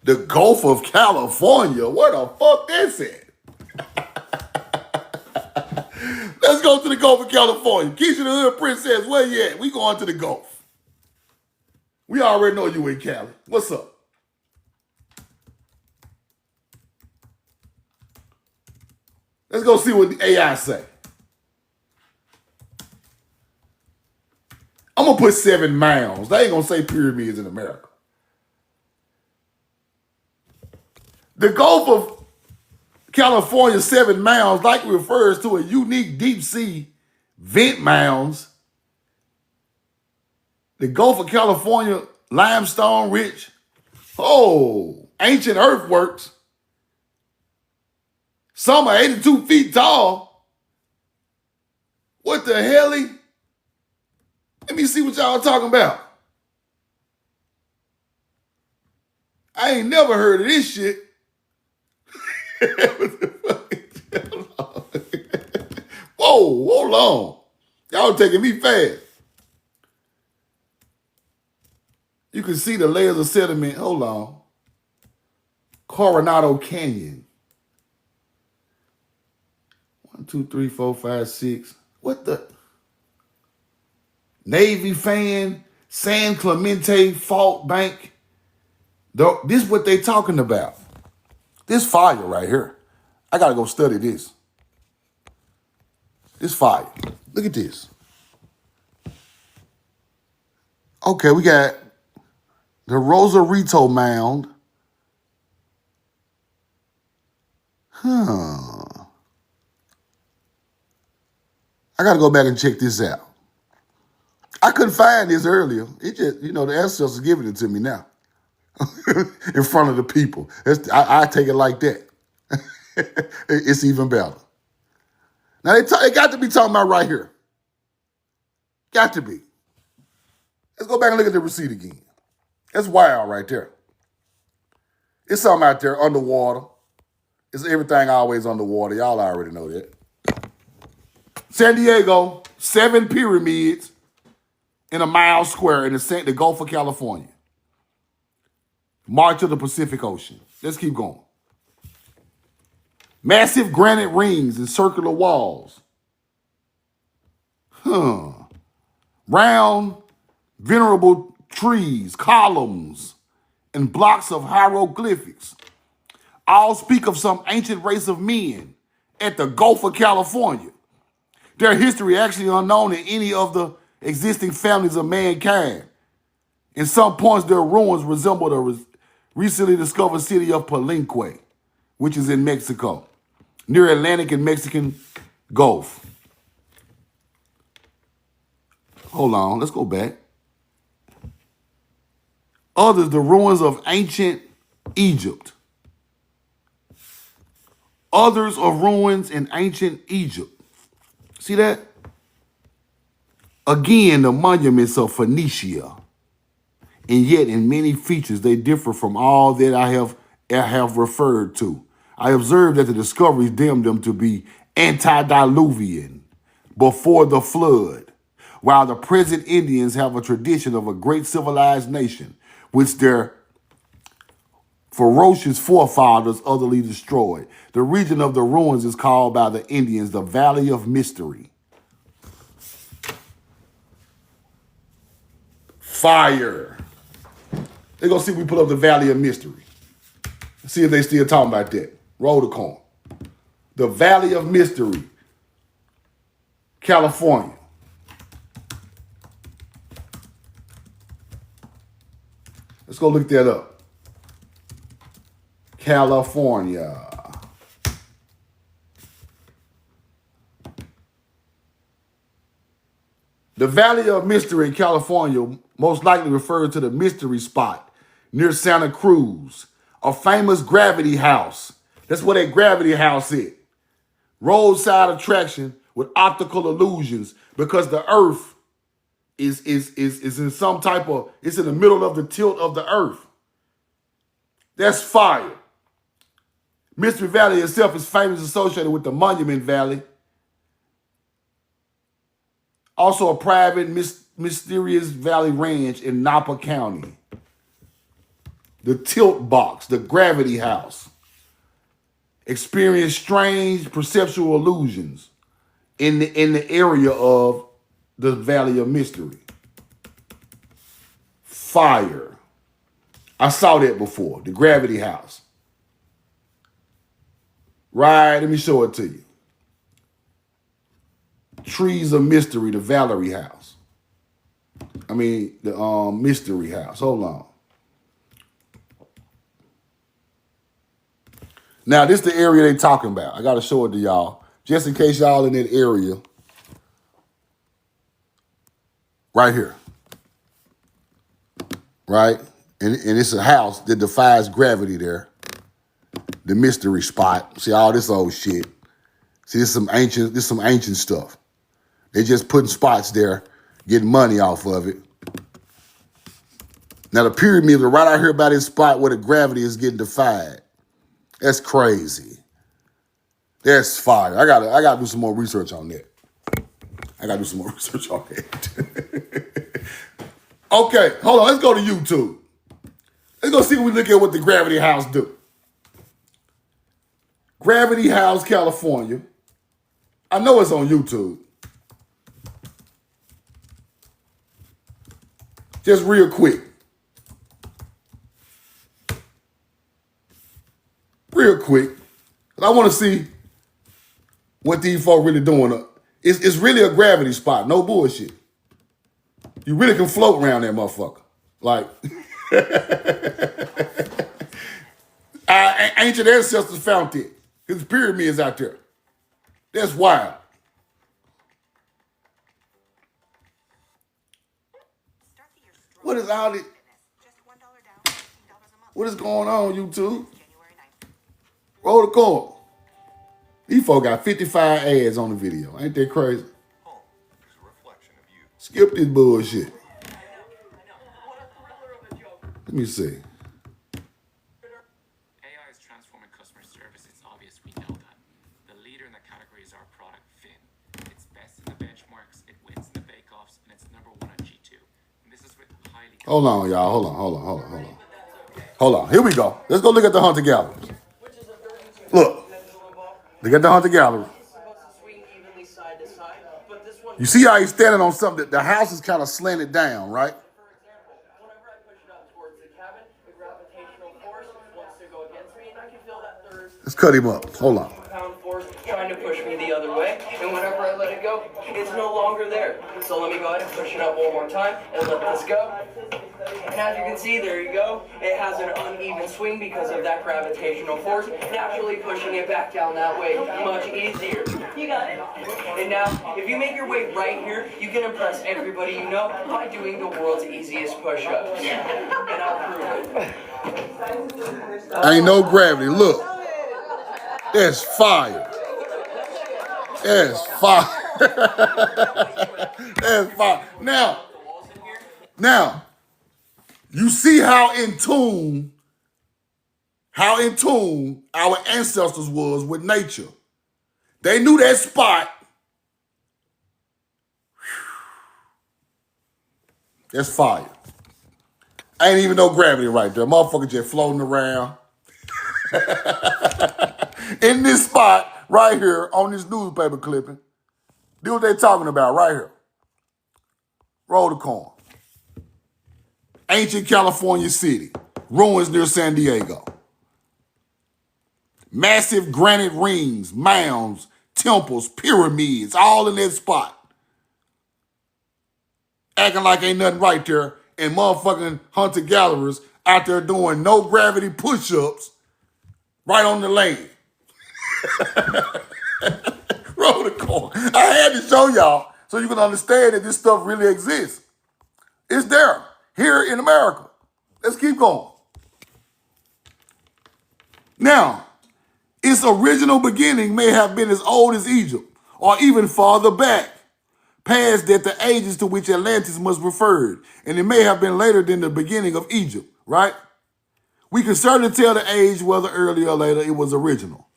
Speaker 1: The Gulf of California. Where the fuck that's at? Let's go to the Gulf of California. Keisha the Hood Princess, where you at? We going to the Gulf. We already know you in Cali. What's up? Let's go see what the AI say. I'm going to put 7 mounds. They ain't going to say pyramids in America. The Gulf of California 7 mounds likely refers to a unique deep sea vent mounds. The Gulf of California limestone rich. Oh, ancient earthworks. Some are 82 feet tall. What the hell? Let me see what y'all talking about. I ain't never heard of this shit. Whoa, hold on. Y'all taking me fast. You can see the layers of sediment. Hold on. Coronado Canyon. 1, 2, 3, 4, 5, 6. What the? Navy Fan, San Clemente Fault Bank. This is what they talking about. This fire right here. I got to go study this. This fire. Look at this. Okay, we got the Rosarito Mound. I got to go back and check this out. I couldn't find this earlier. It just, the ancestors are giving it to me now. In front of the people. I take it like that. It's even better. Now, they got to be talking about right here. Got to be. Let's go back and look at the receipt again. That's wild right there. It's something out there underwater. It's everything always underwater. Y'all already know that. San Diego, 7 pyramids in a mile square in the Gulf of California. March of the Pacific Ocean. Let's keep going. Massive granite rings and circular walls. Round, venerable trees, columns, and blocks of hieroglyphics. All speak of some ancient race of men at the Gulf of California. Their history actually unknown in any of the existing families of mankind. In some points, their ruins resemble the recently discovered city of Palenque, which is in Mexico, near Atlantic and Mexican Gulf. Hold on, let's go back. Others, the ruins of ancient Egypt. Others of ruins in ancient Egypt. See that? Again, the monuments of Phoenicia. And yet, in many features, they differ from all that I have referred to. I observed that the discoveries deemed them to be antediluvian, before the flood. while the present Indians have a tradition of a great civilized nation, which their ferocious forefathers utterly destroyed. The region of the ruins is called by the Indians the Valley of Mystery. Fire. They're going to see if we put up the Valley of Mystery. See if they still talking about that. Roll the coin. The Valley of Mystery, California. Let's go look that up. California. The Valley of Mystery in California most likely refers to the Mystery Spot near Santa Cruz, a famous gravity house. That's where that gravity house is. Roadside attraction with optical illusions because the earth is in some type of, it's in the middle of the tilt of the earth. That's fire. Mystery Valley itself is famously associated with the Monument Valley. Also a private mysterious valley range in Napa County. The Tilt Box, the Gravity House. Experience strange perceptual illusions in the area of the Valley of Mystery. Fire. I saw that before, the Gravity House. Right, let me show it to you. Trees of Mystery, the Valerie House. I mean, the Mystery House. Hold on. Now, this is the area they talking about. I got to show it to y'all. Just in case y'all in that area. Right here. Right? And it's a house that defies gravity there. The Mystery Spot. See all this old shit. See, this some ancient stuff. They just putting spots there, getting money off of it. Now, the pyramids are right out here by this spot where the gravity is getting defied. That's crazy. That's fire. I gotta do some more research on that. Okay, hold on. Let's go to YouTube. Let's go see if we look at what the Gravity House do. Gravity House, California. I know it's on YouTube. Just real quick. Real quick. I want to see what these folk really doing. It's really a gravity spot. No bullshit. You really can float around that motherfucker. Like, our ancient ancestors found it. His pyramids out there. That's wild. What is all this? What is going on, YouTube? Roll the call. These folks got 55 ads on the video. Ain't that crazy? Skip this bullshit. Let me see.
Speaker 2: AI is transforming customer service. It's obvious we know that. The leader in the category is our product, Fin. It's best in the benchmarks, it wins in the bake-offs, and it's number 1 on G2. And this is with highly...
Speaker 1: Hold on, y'all. Hold on. Here we go. Let's go look at the Hunter Gallery. Look. Look at the Hunter Gallery. You see how he's standing on something? The house is kind of slanted down, right? Let's cut him up. Hold on.
Speaker 3: Trying to push me the other way, and whenever I let it go, it's no longer there. So let me go ahead and push it up one more time and let this go. And as you can see, there you go. It has an uneven swing because of that gravitational force, naturally pushing it back down that way much easier. You got it. And now, if you make your way right here, you can impress everybody you know by doing the world's easiest push-ups. And I'll prove it.
Speaker 1: Ain't no gravity. Look. That's fire. That's fire. That's fire. Now, you see how in tune our ancestors was with nature. They knew that spot That's fire. Ain't even no gravity right there. Motherfucker just floating around. In this spot right here on this newspaper clipping. Do what they talking about right here. Roll the corn. Ancient California city. Ruins near San Diego. Massive granite rings, mounds, temples, pyramids, all in that spot. Acting like ain't nothing right there, and motherfucking hunter-gatherers out there doing no gravity push-ups right on the land. Roll the corn. I had to show y'all so you can understand that this stuff really exists. It's there, here in America. Let's keep going. Now, its original beginning may have been as old as Egypt, or even farther back, past that the ages to which Atlantis was referred, and it may have been later than the beginning of Egypt, right? We can certainly tell the age whether earlier or later it was original.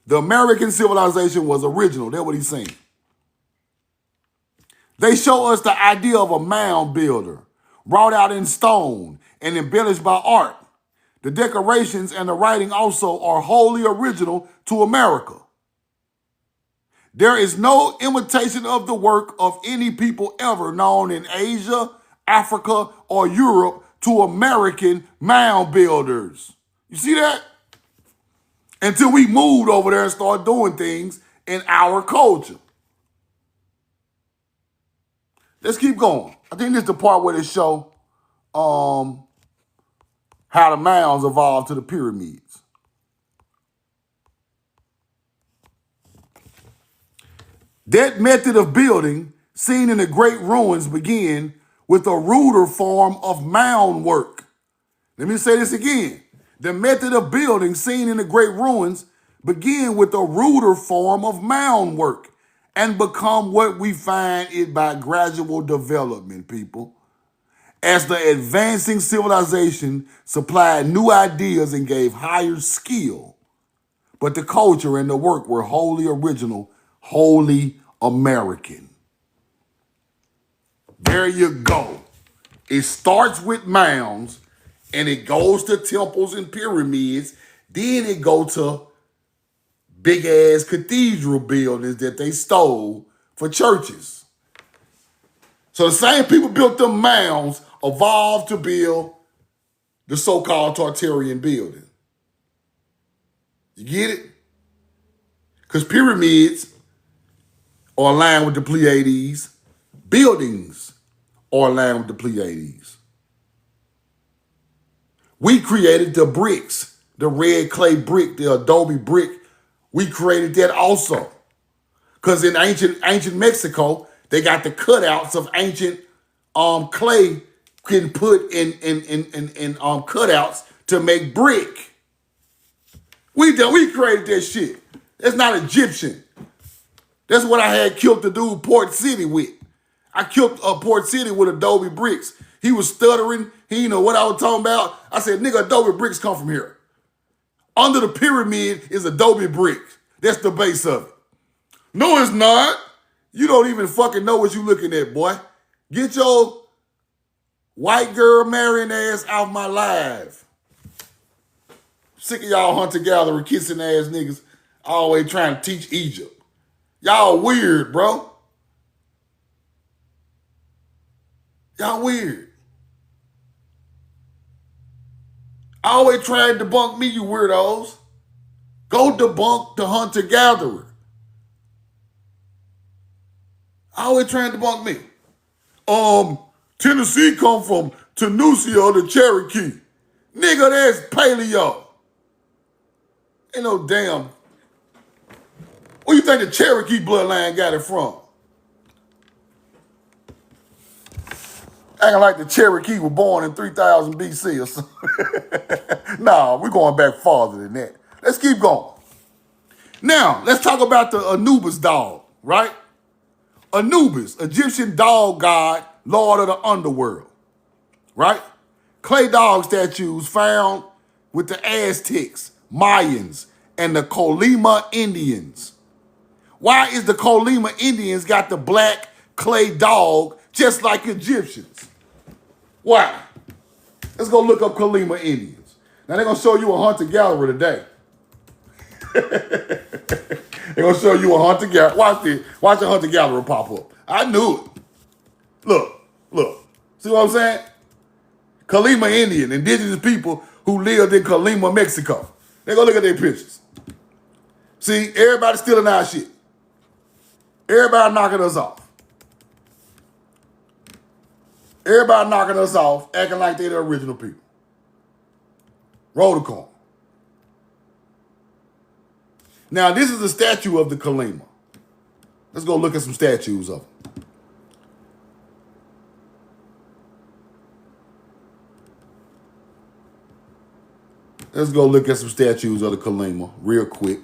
Speaker 1: The American civilization was original. That's what he's saying. They show us the idea of a mound builder, wrought out in stone and embellished by art. The decorations and the writing also are wholly original to America. There is no imitation of the work of any people ever known in Asia, Africa, or Europe to American mound builders. You see that? Until we moved over there and started doing things in our culture. Let's keep going. I think this is the part where they show how the mounds evolved to the pyramids. That method of building seen in the great ruins began with a ruder form of mound work. Let me say this again. The method of building seen in the great ruins began with a ruder form of mound work and become what we find it by gradual development, people. As the advancing civilization supplied new ideas and gave higher skill, but the culture and the work were wholly original, wholly American. There you go. It starts with mounds, and it goes to temples and pyramids. Then it goes to big-ass cathedral buildings that they stole for churches. So the same people built them mounds evolved to build the so-called Tartarian building. You get it? Because pyramids are aligned with the Pleiades. Buildings are aligned with the Pleiades. We created the bricks, the red clay brick, the adobe brick. We created that also. Because in ancient Mexico, they got the cutouts of ancient clay can put in cutouts to make brick. We created that shit. That's not Egyptian. That's what I had killed the dude Port City with. I killed Port City with adobe bricks. He was stuttering. He didn't know what I was talking about. I said, nigga, adobe bricks come from here. Under the pyramid is adobe bricks. That's the base of it. No, it's not. You don't even fucking know what you looking at, boy. Get your white girl marrying ass out my live. Sick of y'all hunter-gatherer kissing ass niggas always trying to teach Egypt. Y'all weird, bro. Y'all weird. Always trying to debunk me, you weirdos. Go debunk the hunter-gatherer. Always trying to debunk me. Tennessee come from Tenusia, the Cherokee. Nigga, that's paleo. Ain't no damn. Where you think the Cherokee bloodline got it from? Acting like the Cherokee were born in 3000 BC or something. Nah, we're going back farther than that. Let's keep going. Now, let's talk about the Anubis dog, right? Anubis, Egyptian dog god, lord of the underworld, right? Clay dog statues found with the Aztecs, Mayans, and the Colima Indians. Why is the Colima Indians got the black clay dog just like Egyptians? Why? Let's go look up Colima Indians. Now they're gonna show you a hunter-gatherer today. They're gonna show you a hunter-gatherer. Watch this. Watch a hunter-gatherer pop up. I knew it. Look. See what I'm saying? Colima Indian, indigenous people who lived in Colima, Mexico. They're gonna look at their pictures. See, everybody's stealing our shit. Everybody knocking us off. Everybody knocking us off, acting like they're the original people. Roll the corn. Now, this is a statue of the Colima. Let's go look at some statues of them. Let's go look at some statues of the Colima real quick.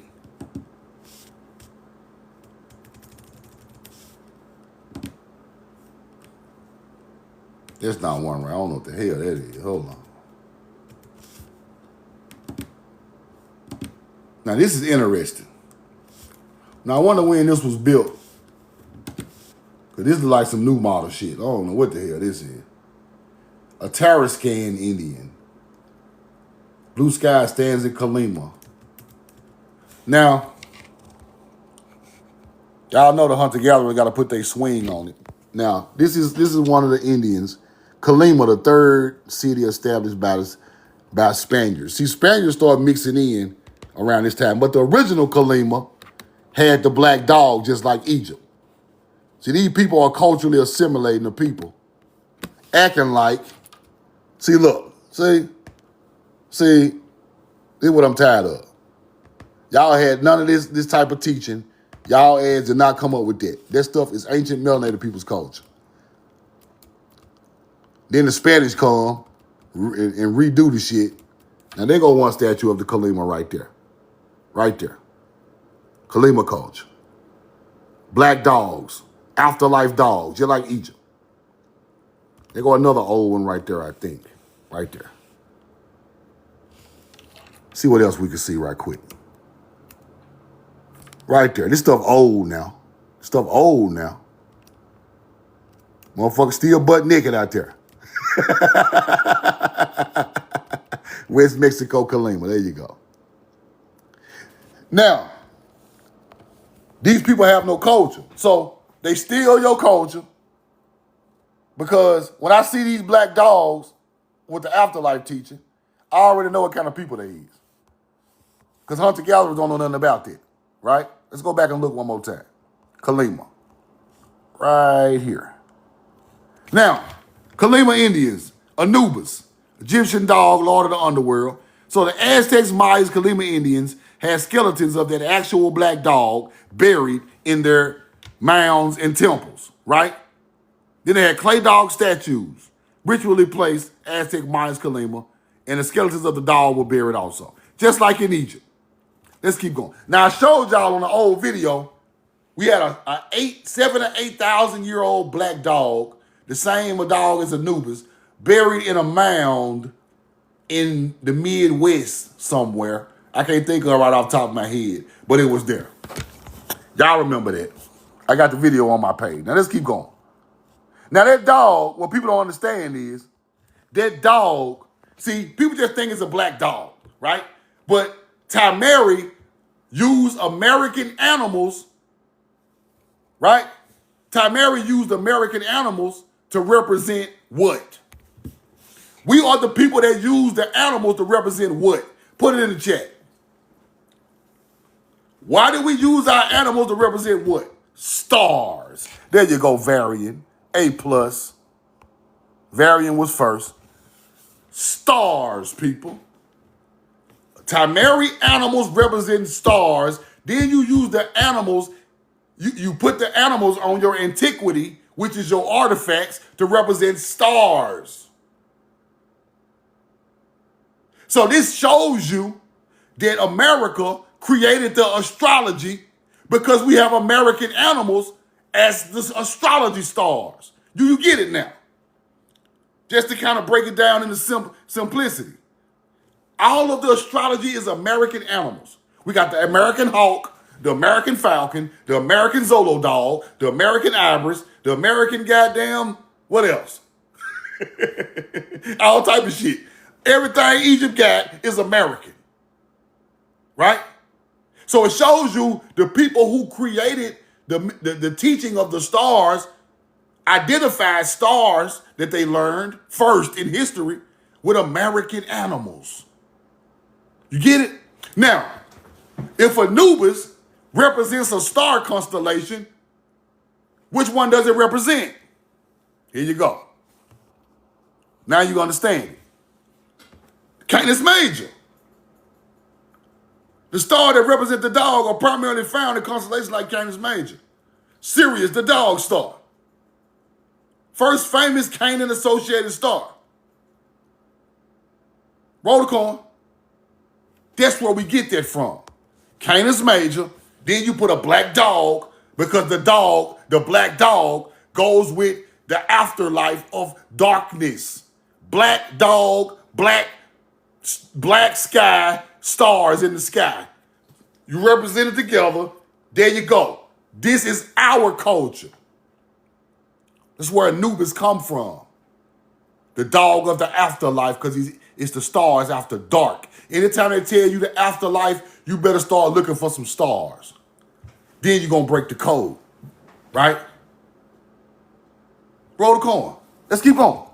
Speaker 1: That's not one right. I don't know what the hell that is. Hold on. Now, this is interesting. Now, I wonder when this was built. Because this is like some new model shit. I don't know what the hell this is. A Tarascan Indian. Blue sky stands in Colima. Now, y'all know the hunter-gatherer got to put their swing on it. Now, this is one of the Indians. Colima, the third city established by Spaniards. See, Spaniards started mixing in around this time. But the original Colima had the black dog just like Egypt. See, these people are culturally assimilating the people. Acting like, see, look, see, this is what I'm tired of. Y'all had none of this type of teaching. Y'all ads did not come up with that. That stuff is ancient melanated people's culture. Then the Spanish come and redo the shit. Now they go one statue of the Colima right there. Right there. Colima culture. Black dogs. Afterlife dogs, just like Egypt. They go another old one right there, I think. Right there. See what else we can see right quick. Right there. This stuff old now. Motherfuckers still butt naked out there. West Mexico, Colima. There you go. Now, these people have no culture. So they steal your culture because when I see these black dogs with the afterlife teaching, I already know what kind of people they is. Because hunter-gatherers don't know nothing about that, right? Let's go back and look one more time. Colima. Right here. Now, Colima Indians, Anubis, Egyptian dog, lord of the underworld. So the Aztecs, Mayas, Colima Indians had skeletons of that actual black dog buried in their mounds and temples, right? Then they had clay dog statues, ritually placed Aztec, Mayas, Colima, and the skeletons of the dog were buried also, just like in Egypt. Let's keep going. Now, I showed y'all on the old video, we had a 7,000 to 8,000 year old black dog, the same dog as Anubis, buried in a mound in the Midwest somewhere. I can't think of it right off the top of my head, but it was there. Y'all remember that. I got the video on my page. Now, let's keep going. Now, that dog, what people don't understand is, that dog, see, people just think it's a black dog, right? But Tamari used American animals, right? Tamari used American animals to represent what? We are the people that use the animals to represent what? Put it in the chat. Why do we use our animals to represent what? Stars. There you go, Varian. A+. Varian was first. Stars, people. Tamari animals represent stars. Then you use the animals, you put the animals on your antiquity, which is your artifacts, to represent stars. So this shows you that America created the astrology because we have American animals as the astrology stars. Do you get it now? Just to kind of break it down into simplicity. All of the astrology is American animals. We got the American hawk, the American falcon, the American Zolo dog, the American ibis, the American goddamn, what else? All type of shit. Everything Egypt got is American, right? So it shows you the people who created the teaching of the stars identified stars that they learned first in history with American animals. You get it? Now, if Anubis represents a star constellation, which one does it represent? Here you go. Now you understand it. Canis Major. The star that represents the dog are primarily found in constellations like Canis Major. Sirius, the dog star. First famous Canaan-associated star. Roll the coin. That's where we get that from. Canis Major. Then you put a black dog because the black dog, goes with the afterlife of darkness. Black dog, black sky, stars in the sky. You represent it together. There you go. This is our culture. That's where Anubis come from. The dog of the afterlife, because it's the stars after dark. Anytime they tell you the afterlife, you better start looking for some stars. Then you're going to break the code, right? Roll the coin. Let's keep on.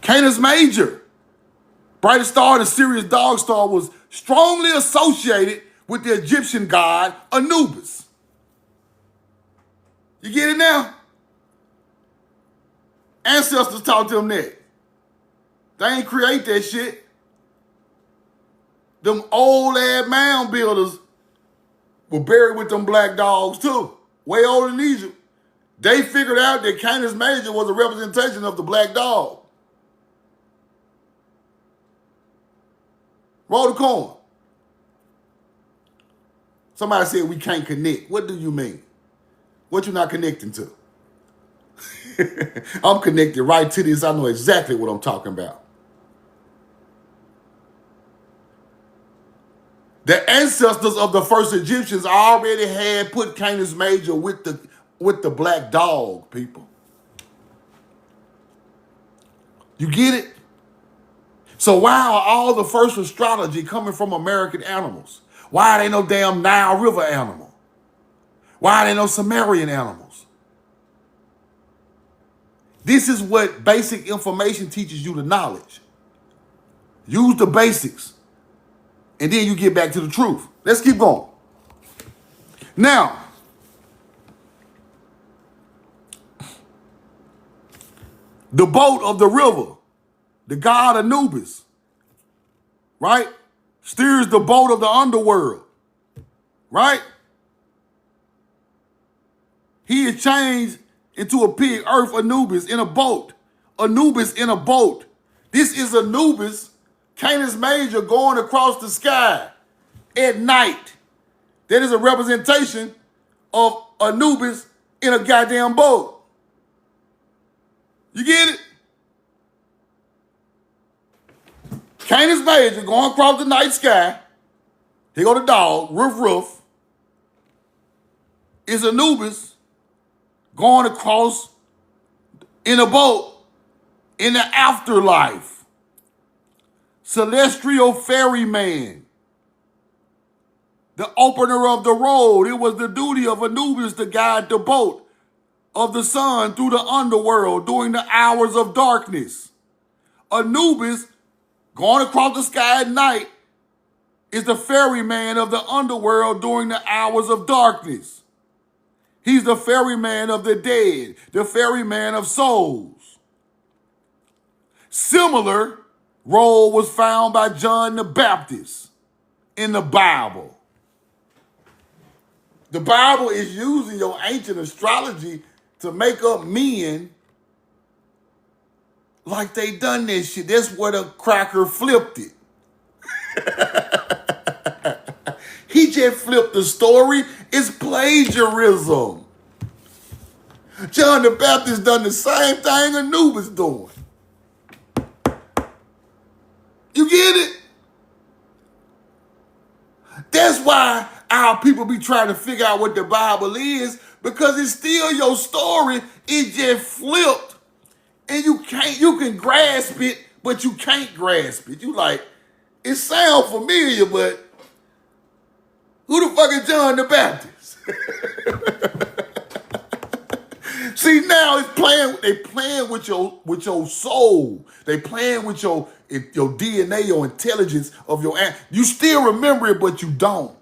Speaker 1: Canis Major, brightest star, the Sirius dog star, was strongly associated with the Egyptian god Anubis. You get it now? Ancestors taught them that. They ain't create that shit. Them old ass mound builders were buried with them black dogs too. Way older than Egypt. They figured out that Canis Major was a representation of the black dog. Roll the coin. Somebody said we can't connect. What do you mean? What you not connecting to? I'm connected right to this. I know exactly what I'm talking about. The ancestors of the first Egyptians already had put Canis Major with the black dog, people. You get it? So why are all the first astrology coming from American animals? Why ain't no damn Nile River animal? Why ain't no Sumerian animals? This is what basic information teaches you the knowledge. Use the basics. And then you get back to the truth. Let's keep going. Now, the boat of the river, the god Anubis, right? Steers the boat of the underworld, right? He is changed into a pig, Earth Anubis, in a boat. Anubis in a boat. This is Anubis, Canis Major, going across the sky at night. That is a representation of Anubis in a goddamn boat. You get it? Canis Major going across the night sky. Here go the dog, roof. Is Anubis going across in a boat in the afterlife. Celestial ferryman. The opener of the road. It was the duty of Anubis to guide the boat of the sun through the underworld during the hours of darkness. Anubis, going across the sky at night, is the ferryman of the underworld during the hours of darkness. He's the ferryman of the dead, the ferryman of souls. Similar role was found by John the Baptist in the Bible. The Bible is using your ancient astrology to make up men like they done this shit. That's where the cracker flipped it. He just flipped the story. It's plagiarism. John the Baptist done the same thing Anubis doing. You get it? That's why our people be trying to figure out what the Bible is, because it's still your story. It just flipped And you can grasp it, but you can't grasp it. You like, it sounds familiar, but who the fuck is John the Baptist? See, now they playing with your soul. They playing with your DNA, your intelligence of your you still remember it, but you don't.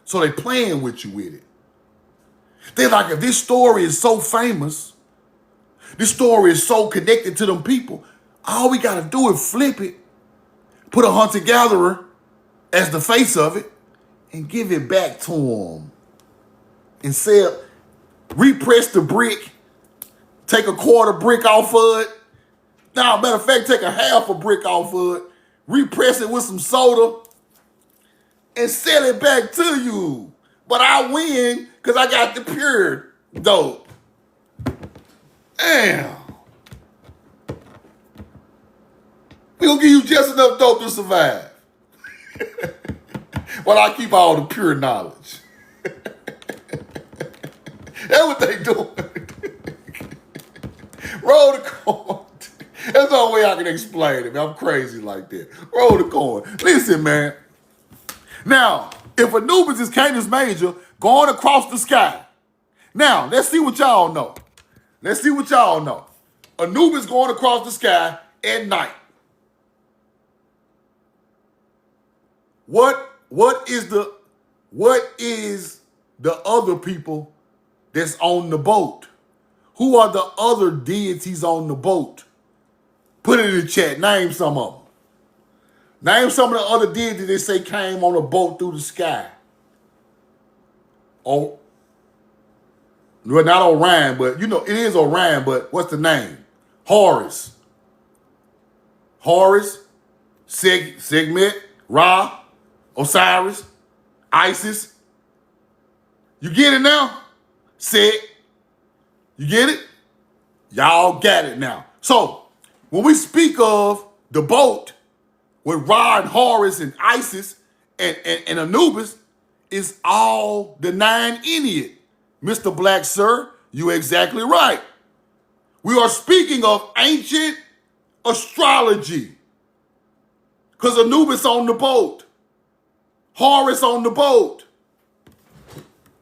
Speaker 1: So they playing with you with it. They're like, if this story is so famous, this story is so connected to them people, all we gotta do is flip it, put a hunter-gatherer as the face of it, and give it back to them. And sell, repress the brick, take a quarter brick off of it. Now, matter of fact, take a half a brick off of it, repress it with some soda, and sell it back to you. But I win because I got the pure dope. Damn. We gonna give you just enough dope to survive. But I keep all the pure knowledge. That's what they doing. Roll the coin. That's the only way I can explain it. I'm crazy like that. Roll the coin. Listen, man. Now, if Anubis is Canis Major going across the sky, now let's see what y'all know. Let's see what y'all know. Anubis going across the sky at night. What is the other people that's on the boat? Who are the other deities on the boat? Put it in the chat. Name some of them. Name some of the other deities they say came on a boat through the sky. Oh, well, not Orion, but you know, it is Orion, but what's the name? Horus. Horus, Sekhmet, Ra, Osiris, Isis. You get it now? Set. You get it? Y'all got it now. So, when we speak of the boat with Ra and Horus and Isis and Anubis, it's all the 9 Ennead. Mr. Black, sir, you're exactly right. We are speaking of ancient astrology. Because Anubis on the boat. Horus on the boat.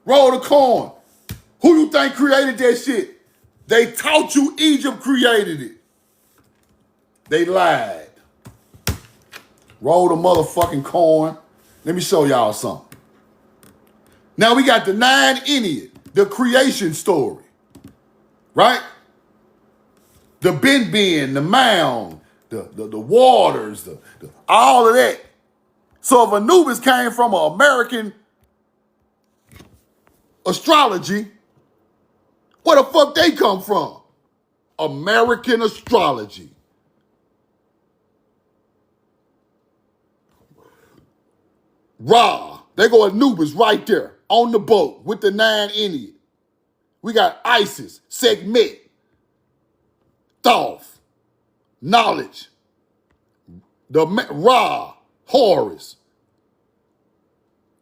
Speaker 1: Roll the coin. Who you think created that shit? They taught you Egypt created it. They lied. Roll the motherfucking coin. Let me show y'all something. Now we got the 9 Ennead, the creation story. Right? The Ben, the mound, the waters, all of that. So if Anubis came from an American astrology, where the fuck they come from? American astrology. Ra, they go Anubis right there on the boat with the 9 Ennead. We got Isis, Sekhmet, Thoth, knowledge, the Ra, Horus.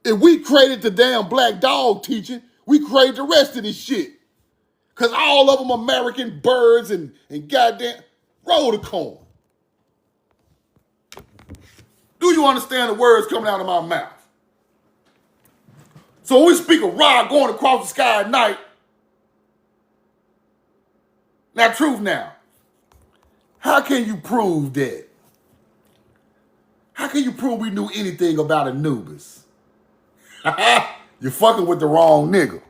Speaker 1: If we created the damn black dog teaching, we create the rest of this shit. Because all of them American birds and goddamn, roll the coin. Do you understand the words coming out of my mouth? So when we speak of Ra going across the sky at night, now truth now, how can you prove that? How can you prove we knew anything about Anubis? You're fucking with the wrong nigga.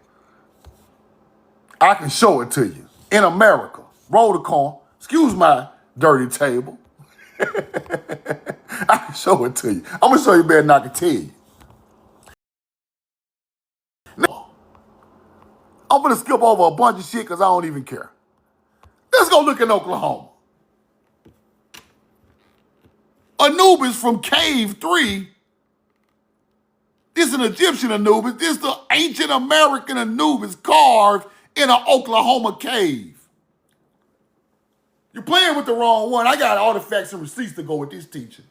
Speaker 1: I can show it to you. In America, roll the coin. Excuse my dirty table. I can show it to you. I'm gonna show you better than I can tell you. No. I'm gonna skip over a bunch of shit because I don't even care. Let's go look in Oklahoma. Anubis from Cave 3. This is an Egyptian Anubis. This is the ancient American Anubis carved in an Oklahoma cave. You're playing with the wrong one. I got artifacts and receipts to go with this teaching.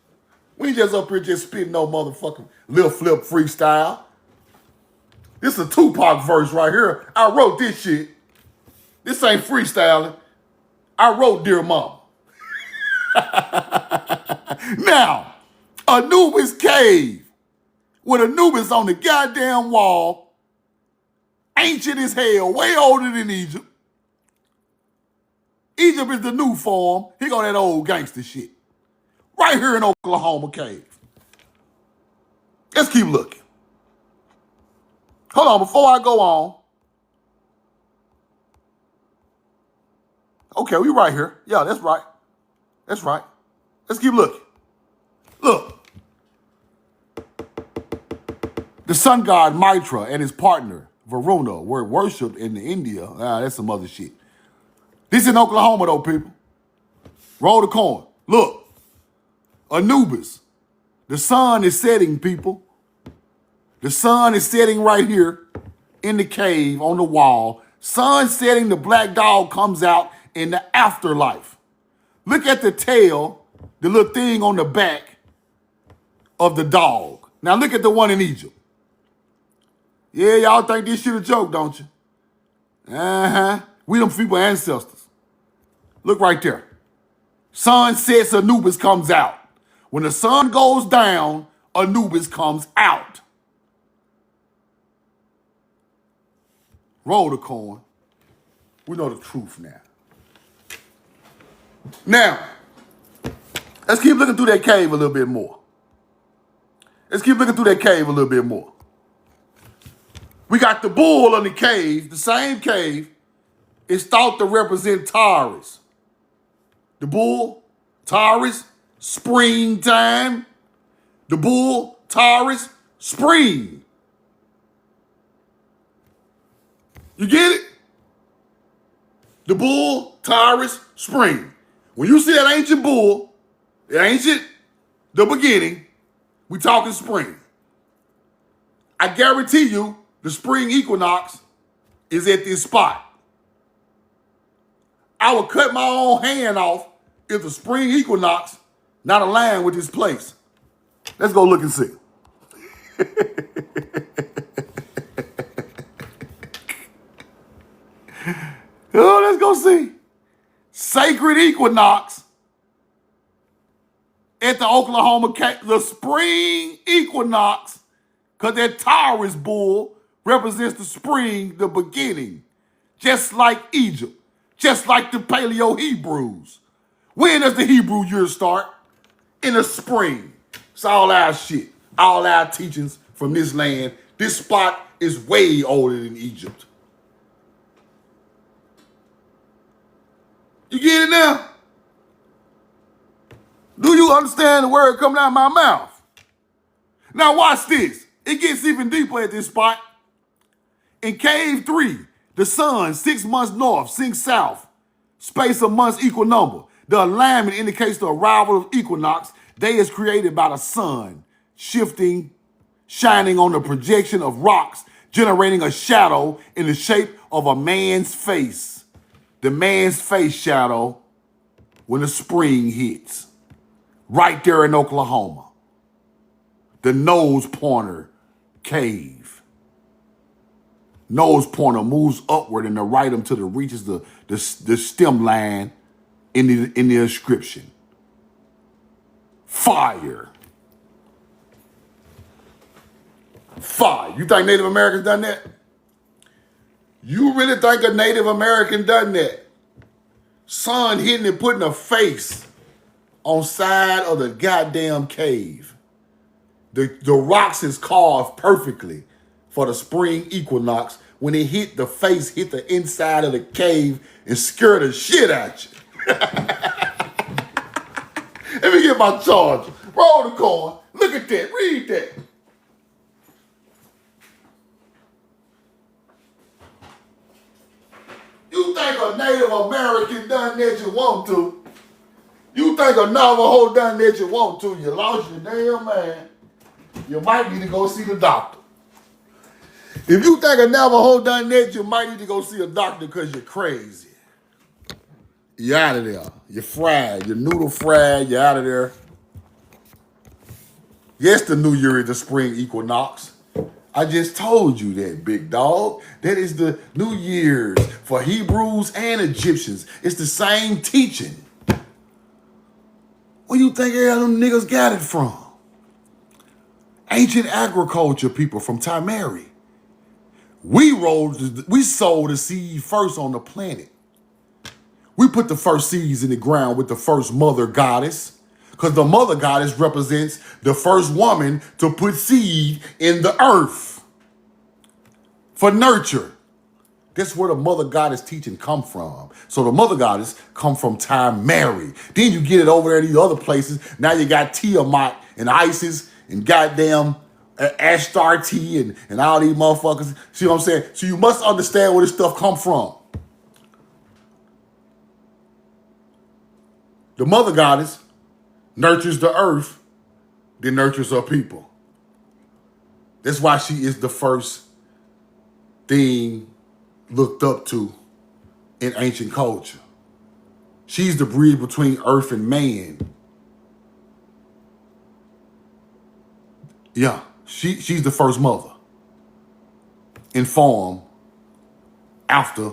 Speaker 1: We ain't just up here just spitting no motherfucking lil flip freestyle. This is a Tupac verse right here. I wrote this shit. This ain't freestyling. I wrote Dear Mama. Now, Anubis Cave, with Anubis on the goddamn wall, ancient as hell, way older than Egypt. Egypt is the new form. Here go that old gangster shit. Right here in Oklahoma Cave. Let's keep looking. Hold on, before I go on. Okay, we right here. Yeah, that's right. That's right. Let's keep looking. Look. The sun god Mitra and his partner, Varuna, were worshipped in India. That's some other shit. This in Oklahoma, though, people. Roll the coin. Look. Anubis. The sun is setting, people. The sun is setting right here in the cave on the wall. Sun setting, the black dog comes out in the afterlife. Look at the tail, the little thing on the back of the dog. Now look at the one in Egypt. Yeah, y'all think this shit a joke, don't you? Uh-huh. We them people ancestors. Look right there. Sun sets, Anubis comes out. When the sun goes down, Anubis comes out. Roll the coin. We know the truth now. Now, let's keep looking through that cave a little bit more. Let's keep looking through that cave a little bit more. We got the bull in the cave, the same cave, is thought to represent Taurus. The bull, Taurus, springtime. The bull, Taurus, spring. You get it? The bull, Taurus, spring. When you see that ancient bull, the ancient, the beginning, we talking spring. I guarantee you the spring equinox is at this spot. I would cut my own hand off if the spring equinox not aligned with this place. Let's go look and see. Oh, let's go see. Sacred equinox at the Oklahoma Cave, the spring equinox, because that Taurus bull represents the spring, the beginning, just like Egypt, just like the Paleo Hebrews. When does the Hebrew year start? In the spring. It's all our shit, all our teachings from this land. This spot is way older than Egypt. You get it now? Do you understand the word coming out of my mouth? Now watch this. It gets even deeper at this spot. In Cave 3, the sun, 6 months north, sinks south. Space of months equal number. The alignment indicates the arrival of equinox. Day is created by the sun, shifting, shining on the projection of rocks, generating a shadow in the shape of a man's face. The man's face shadow when the spring hits. Right there in Oklahoma. The nose pointer cave. Nose pointer moves upward in the right until it reaches the stem line in the inscription. Fire. Fire. You think Native Americans done that? You really think a Native American done that? Sun hitting and putting a face on side of the goddamn cave. The rocks is carved perfectly for the spring equinox. When it hit, the face hit the inside of the cave and scared the shit out you. Let me get my charger. Roll the coin. Look at that. Read that. You think a Native American done that you want to? You think a Navajo done that you want to? You lost your damn man. You might need to go see the doctor. If you think a Navajo done that, you might need to go see a doctor because you're crazy. You're out of there. You're fried. You're noodle fried. You're out of there. Yes, the new year is the spring equinox. I just told you that, big dog. That is the New Year's for Hebrews and Egyptians. It's the same teaching. Where you think all them niggas got it from? Ancient agriculture people from Timeri. We sowed the seed first on the planet. We put the first seeds in the ground with the first mother goddess, because the mother goddess represents the first woman to put seed in the earth for nurture. That's where the mother goddess teaching come from. So the mother goddess come from Timeri. Then you get it over there in these other places. Now you got Tiamat and Isis and goddamn Astarte and all these motherfuckers. See what I'm saying? So you must understand where this stuff come from. The mother goddess nurtures the earth, then nurtures her people. That's why she is the first thing looked up to in ancient culture. She's the bridge between earth and man. Yeah, she's the first mother. In form, after,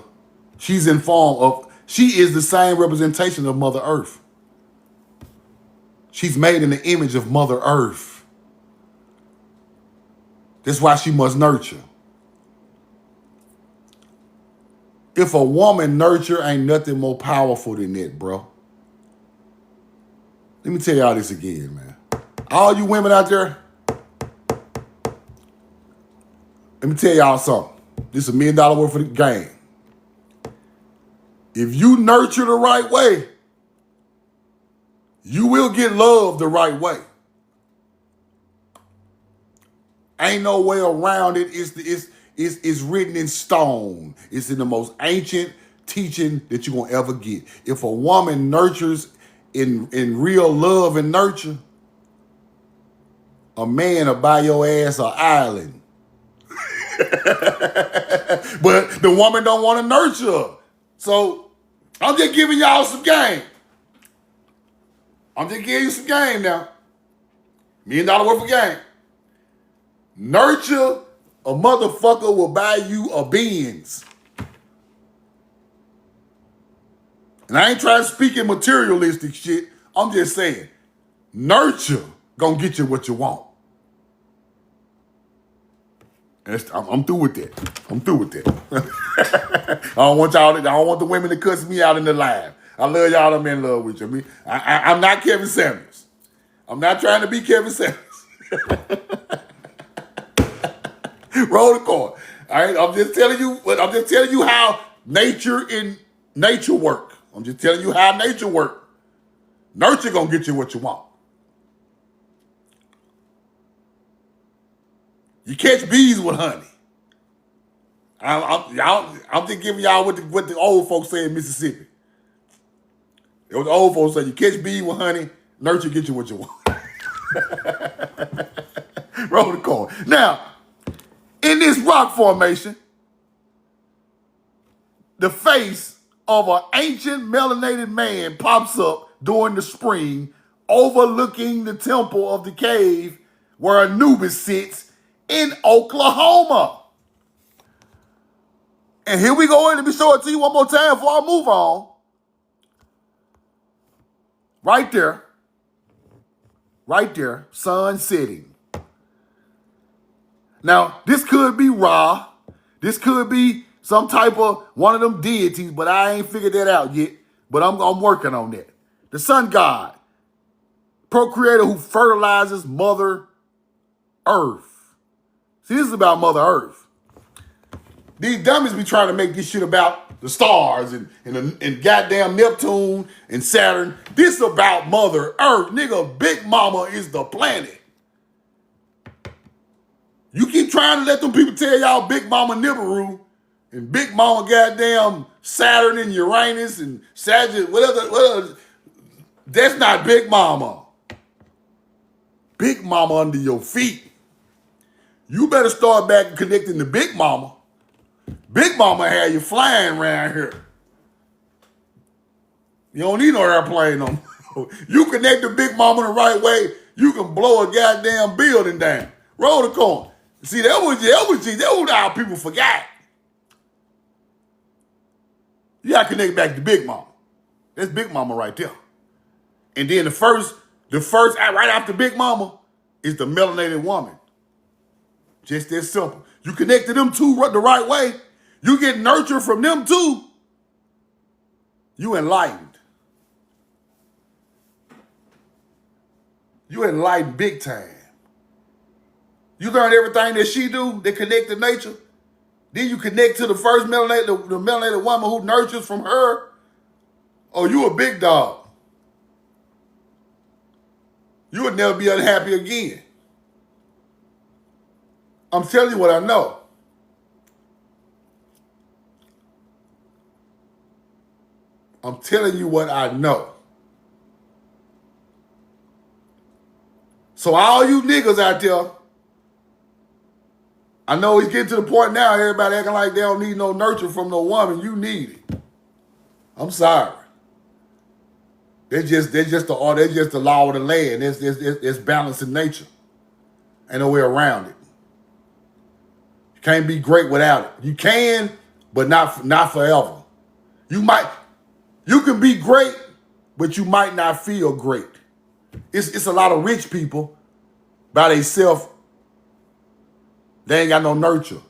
Speaker 1: she's in form of, she is the same representation of Mother Earth. She's made in the image of Mother Earth. That's why she must nurture. If a woman nurture, ain't nothing more powerful than that, bro. Let me tell y'all this again, man. All you women out there, let me tell y'all something. This is $1 million worth of the game. If you nurture the right way, you will get love the right way. Ain't no way around it. It's written in stone. It's in the most ancient teaching that you're going to ever get. If a woman nurtures in real love and nurture, a man will buy your ass an island. But the woman don't want to nurture. So I'm just giving y'all some game. I'm just giving you some game now. $1 million worth of game. Nurture, a motherfucker will buy you a Benz. And I ain't trying to speak in materialistic shit. I'm just saying, nurture gonna get you what you want. I'm through with that. I'm through with that. I don't want the women to cuss me out in the live. I love y'all. I'm in love with you. I'm not Kevin Samuels. I'm not trying to be Kevin Samuels. Roll the coin. All right. I'm just telling you how nature work. I'm just telling you how nature work. Nurture gonna get you what you want. You catch bees with honey. I'm just giving y'all what the old folks say in Mississippi. It was the old folks say, you catch bees with honey, nurture get you what you want. Roll the coin. Now, in this rock formation, the face of an ancient melanated man pops up during the spring, overlooking the temple of the cave where Anubis sits in Oklahoma. And here we go. Let me show it to you one more time before I move on. Right there, sun setting. Now, this could be Ra. This could be some type of one of them deities, but I ain't figured that out yet. But I'm working on that. The sun god, procreator who fertilizes Mother Earth. See, this is about Mother Earth. These dummies be trying to make this shit about the stars and goddamn Neptune and Saturn. This about Mother Earth. Nigga, Big Mama is the planet. You keep trying to let them people tell y'all Big Mama Nibiru and Big Mama goddamn Saturn and Uranus and Sagittarius, whatever. That's not Big Mama. Big Mama under your feet. You better start back connecting to Big Mama. Big Mama had you flying around here. You don't need no airplane no more. You connect to Big Mama the right way, you can blow a goddamn building down. Roll the coin. See, that was how people forgot. You gotta connect back to Big Mama. That's Big Mama right there. And then the first right after Big Mama is the melanated woman. Just that simple. You connect to them two the right way, you get nurture from them too. You enlightened. You enlightened big time. You learn everything that she do that connect to nature. Then you connect to the first melanated, the melanated woman who nurtures from her. Oh, you a big dog. You would never be unhappy again. I'm telling you what I know. I'm telling you what I know. So all you niggas out there, I know it's getting to the point now, everybody acting like they don't need no nurture from no woman. You need it. I'm sorry. They're just the law of the land. It's balance in nature. Ain't no way around it. You can't be great without it. You can, but not forever. You can be great, but you might not feel great. It's a lot of rich people by themselves. They ain't got no nurture.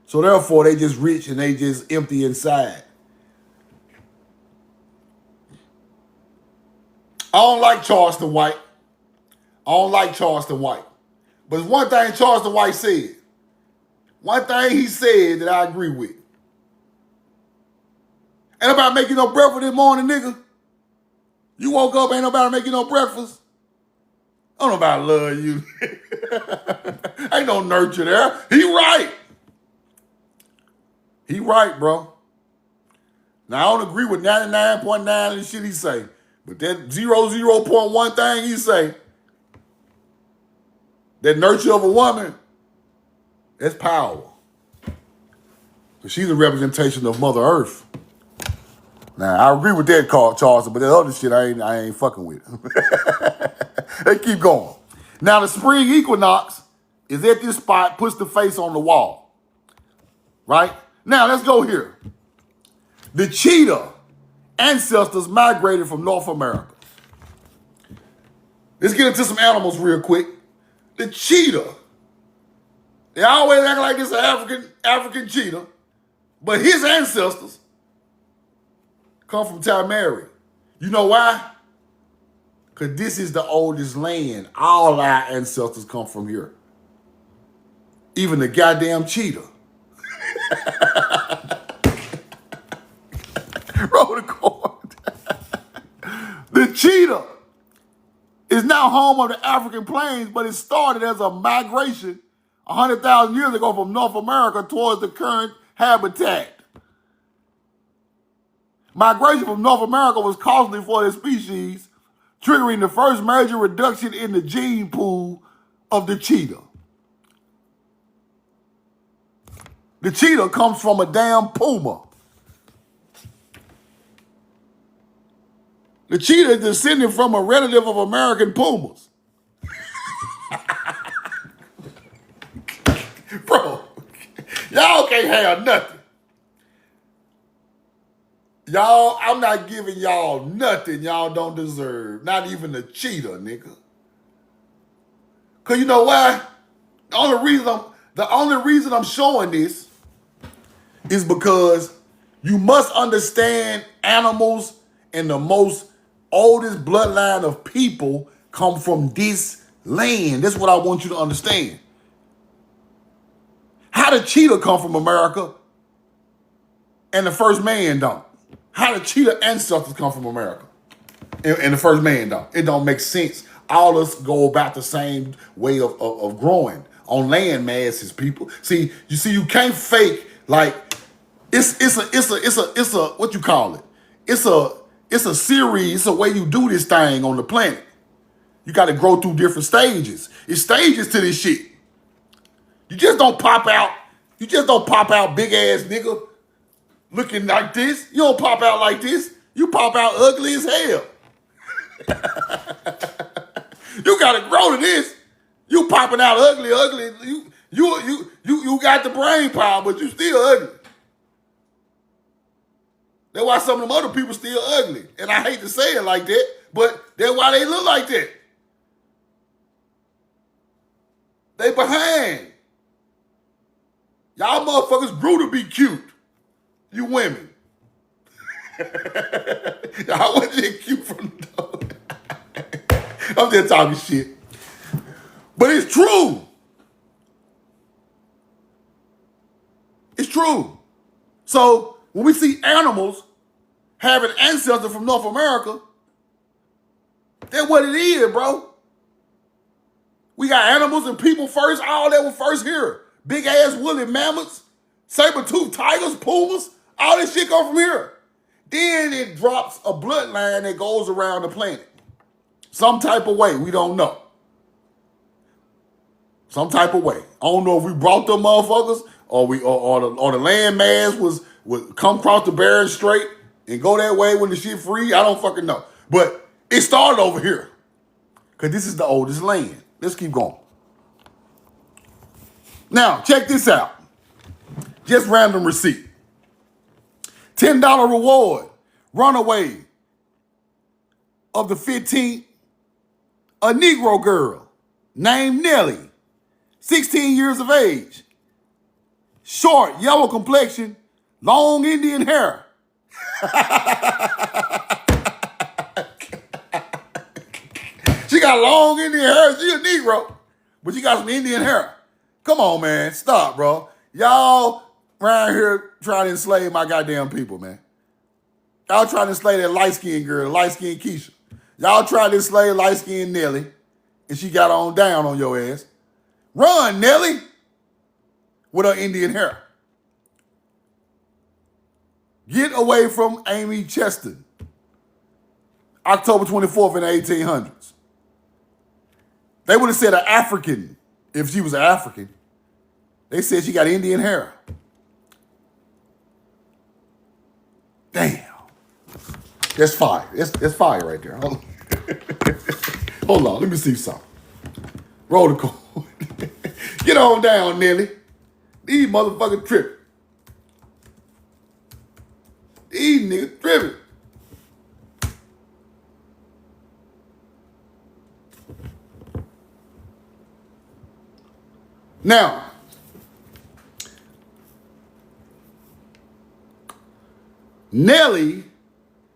Speaker 1: So therefore, they just rich and they just empty inside. I don't like Charleston White. But it's one thing Charleston White said. One thing he said that I agree with. Ain't nobody making no breakfast this morning, nigga. You woke up, ain't nobody making no breakfast. Don't nobody love you. Ain't no nurture there. He right. He right, bro. Now, I don't agree with 99.9 of the shit he say. But that 0.1 thing he say, that nurture of a woman, that's power. Because she's a representation of Mother Earth. Now, I agree with that, Charleston, but that other shit I ain't fucking with. They keep going. Now, the spring equinox is at this spot, puts the face on the wall. Right? Now, let's go here. The cheetah ancestors migrated from North America. Let's get into some animals real quick. The cheetah. They always act like it's an African cheetah, but his ancestors come from Tamari. You know why? Because this is the oldest land. All our ancestors come from here. Even the goddamn cheetah. Roll the cord. The cheetah is now home of the African plains, but it started as a migration 100,000 years ago from North America towards the current habitat. Migration from North America was costly for the species, triggering the first major reduction in the gene pool of the cheetah. The cheetah comes from a damn puma. The cheetah is descended from a relative of American pumas. Bro, y'all can't have nothing. Y'all, I'm not giving y'all nothing y'all don't deserve. Not even a cheetah, nigga. Cause you know why? The only reason I'm showing this is because you must understand animals and the most oldest bloodline of people come from this land. That's what I want you to understand. How did cheetah come from America and the first man don't? How did cheetah ancestors come from America and the first man don't? It don't make sense. All us go about the same way of growing on land masses, people. See, you can't fake like it's a what you call it? It's a series, it's a way you do this thing on the planet. You got to grow through different stages. It's stages to this shit. You just don't pop out big ass nigga looking like this. You don't pop out like this. You pop out ugly as hell. You gotta grow to this. You popping out ugly. You got the brain power, but you still ugly. That's why some of them other people still ugly. And I hate to say it like that, but that's why they look like that. They behind. Y'all motherfuckers grew to be cute. You women. Y'all wasn't just cute from the door. I'm just talking shit. But it's true. It's true. So when we see animals having ancestors from North America, that's what it is, bro. We got animals and people first, all that were first here. Big ass woolly mammoths, saber-toothed tigers, pumas, all this shit come from here. Then it drops a bloodline that goes around the planet. Some type of way, we don't know. Some type of way. I don't know if we brought them motherfuckers or the land mass would come across the Bering Strait and go that way when the shit free. I don't fucking know. But it started over here. Because this is the oldest land. Let's keep going. Now, check this out. Just random receipt. $10 reward. Runaway of the 15th. A Negro girl named Nellie. 16 years of age. Short, yellow complexion. Long Indian hair. She got long Indian hair. She a Negro. But she got some Indian hair. Come on, man. Stop, bro. Y'all around here trying to enslave my goddamn people, man. Y'all trying to enslave that light-skinned girl, light-skinned Keisha. Y'all trying to enslave light-skinned Nelly, and she got on down on your ass. Run, Nelly, with her Indian hair. Get away from Amy Cheston. October 24th in the 1800s. They would have said an African if she was an African. They said she got Indian hair. Damn. That's fire. That's fire right there. Hold on. Let me see something. Roll the code. Get on down, Nelly. These motherfuckers tripping. These niggas tripping. Now, Nelly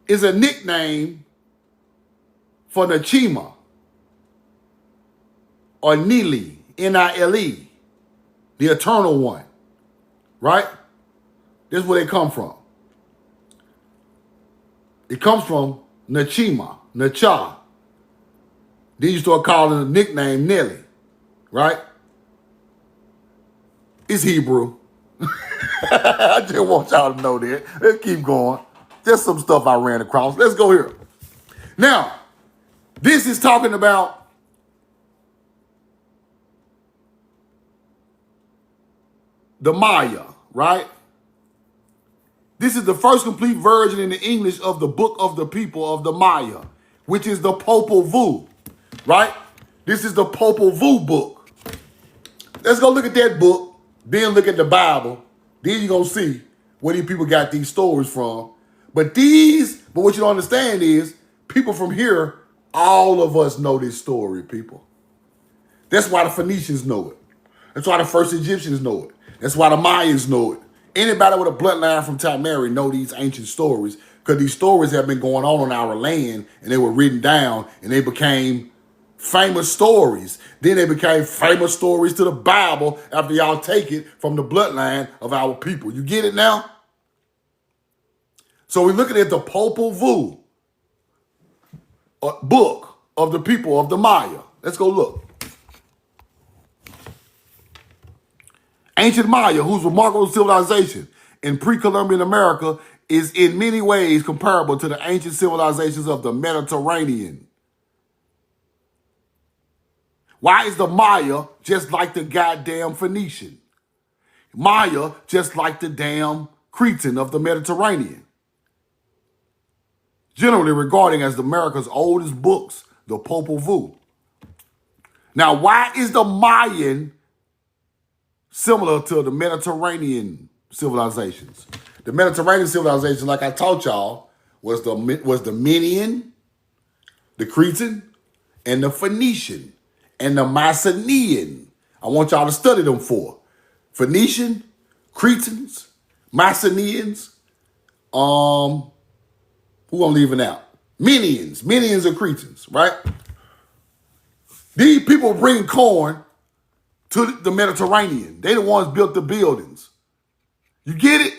Speaker 1: is a nickname for Nachima or Nili, N-I-L-E, the eternal one, right? This is where they come from. It comes from Nachima, Nacha. Then you start calling the nickname Nelly, right? It's Hebrew. I just want y'all to know that. Let's keep going. Just some stuff I ran across. Let's go here. Now, this is talking about the Maya, right? This is the first complete version in the English of the Book of the People of the Maya, which is the Popul Vuh, right? This is the Popul Vuh book. Let's go look at that book. Then look at the Bible. Then you're going to see where these people got these stories from. But what you don't understand is, people from here, all of us know this story, people. That's why the Phoenicians know it. That's why the first Egyptians know it. That's why the Mayans know it. Anybody with a bloodline from Tamari know these ancient stories, because these stories have been going on our land, and they were written down, and they became famous stories. Then they became famous stories to the Bible after y'all take it from the bloodline of our people. You get it now? So we're looking at the Popul Vuh, book of the people of the Maya. Let's go look. Ancient Maya, whose remarkable civilization in pre-Columbian America is in many ways comparable to the ancient civilizations of the Mediterranean. Why is the Maya just like the goddamn Phoenician? Maya just like the damn Cretan of the Mediterranean. Generally regarding as America's oldest books, the Popul Vuh. Now, why is the Mayan similar to the Mediterranean civilizations. The Mediterranean civilization, like I taught y'all, was the Minian, the Cretan, and the Phoenician, and the Mycenaean. I want y'all to study them for. Phoenician, Cretans, Mycenaeans, who I'm leaving out? Minians and Cretans, right? These people bring corn to the Mediterranean. They the ones built the buildings. You get it?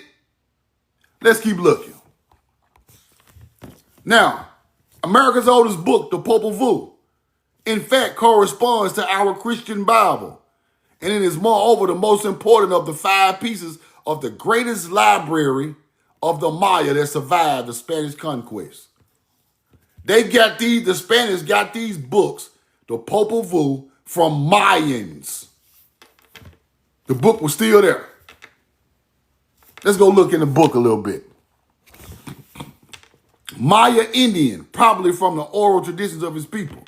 Speaker 1: Let's keep looking. Now, America's oldest book, the Popul, in fact, corresponds to our Christian Bible. And it is moreover the most important of the 5 pieces of the greatest library of the Maya that survived the Spanish conquest. The Spanish got these books, the Popul Vuh, from Mayans. The book was still there. Let's go look in the book a little bit. Maya Indian, probably from the oral traditions of his people.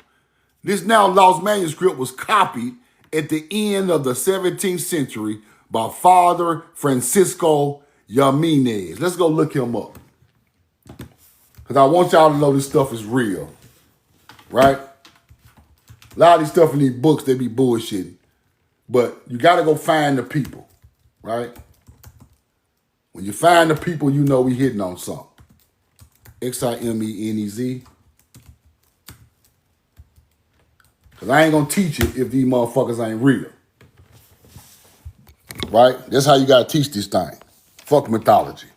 Speaker 1: This now lost manuscript was copied at the end of the 17th century by Father Francisco Jimenez. Let's go look him up. Because I want y'all to know this stuff is real. Right? A lot of these stuff in these books, they be bullshitting. But you got to go find the people. Right? When you find the people, you know we hitting on something. Ximenez. Because I ain't going to teach it if these motherfuckers ain't real. Right? That's how you got to teach this thing. Fuck mythology.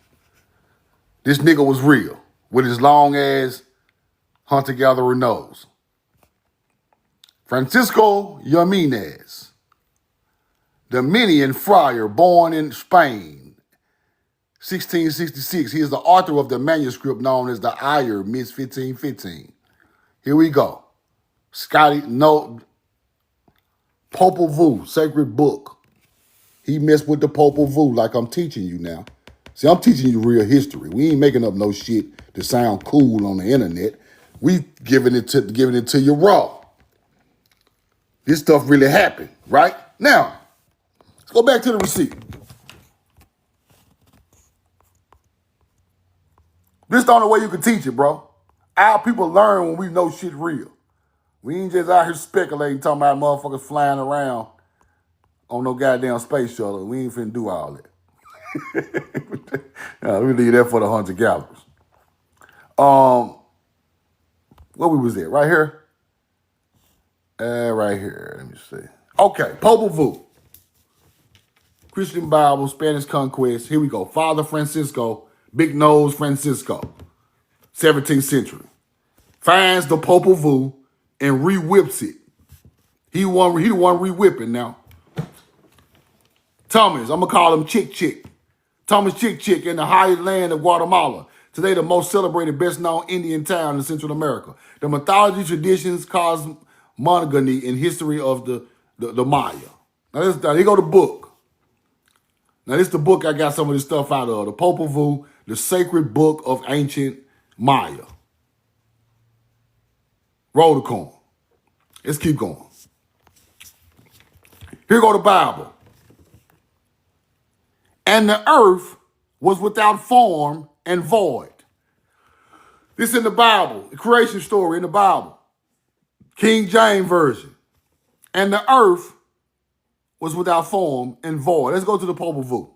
Speaker 1: This nigga was real with his long ass hunter-gatherer nose. Francisco Jimenez, the Dominican friar born in Spain, 1666. He is the author of the manuscript known as the Iyer, Miss 1515. Here we go. Popul Vuh, sacred book. He messed with the Popul Vuh like I'm teaching you now. See, I'm teaching you real history. We ain't making up no shit to sound cool on the internet. We giving it to you raw. This stuff really happened, right? Now, let's go back to the receipt. This is the only way you can teach it, bro. Our people learn when we know shit real. We ain't just out here speculating, talking about motherfuckers flying around on no goddamn space shuttle. We ain't finna do all that. We leave that for the hunter-gatherers. Where we was at? Right here? Right here. Let me see. Okay, Popul Vuh. Christian Bible, Spanish conquest. Here we go. Father Francisco, Big Nose Francisco, 17th century. Finds the Popul Vuh and re-whips it. He the one re-whipping now. Thomas, I'm going to call him Chick. Thomas Chick in the highest land of Guatemala. Today, the most celebrated, best-known Indian town in Central America. The mythology, traditions, cosmogony, and history of the Maya. Now, here go the book. Now, this is the book I got some of this stuff out of. The Popul Vuh, the sacred book of ancient Maya. Roll the coin. Let's keep going. Here go the Bible. And the earth was without form and void. This in the Bible, the creation story in the Bible. King James Version. And the earth was without form and void. Let's go to the Popul Vuh.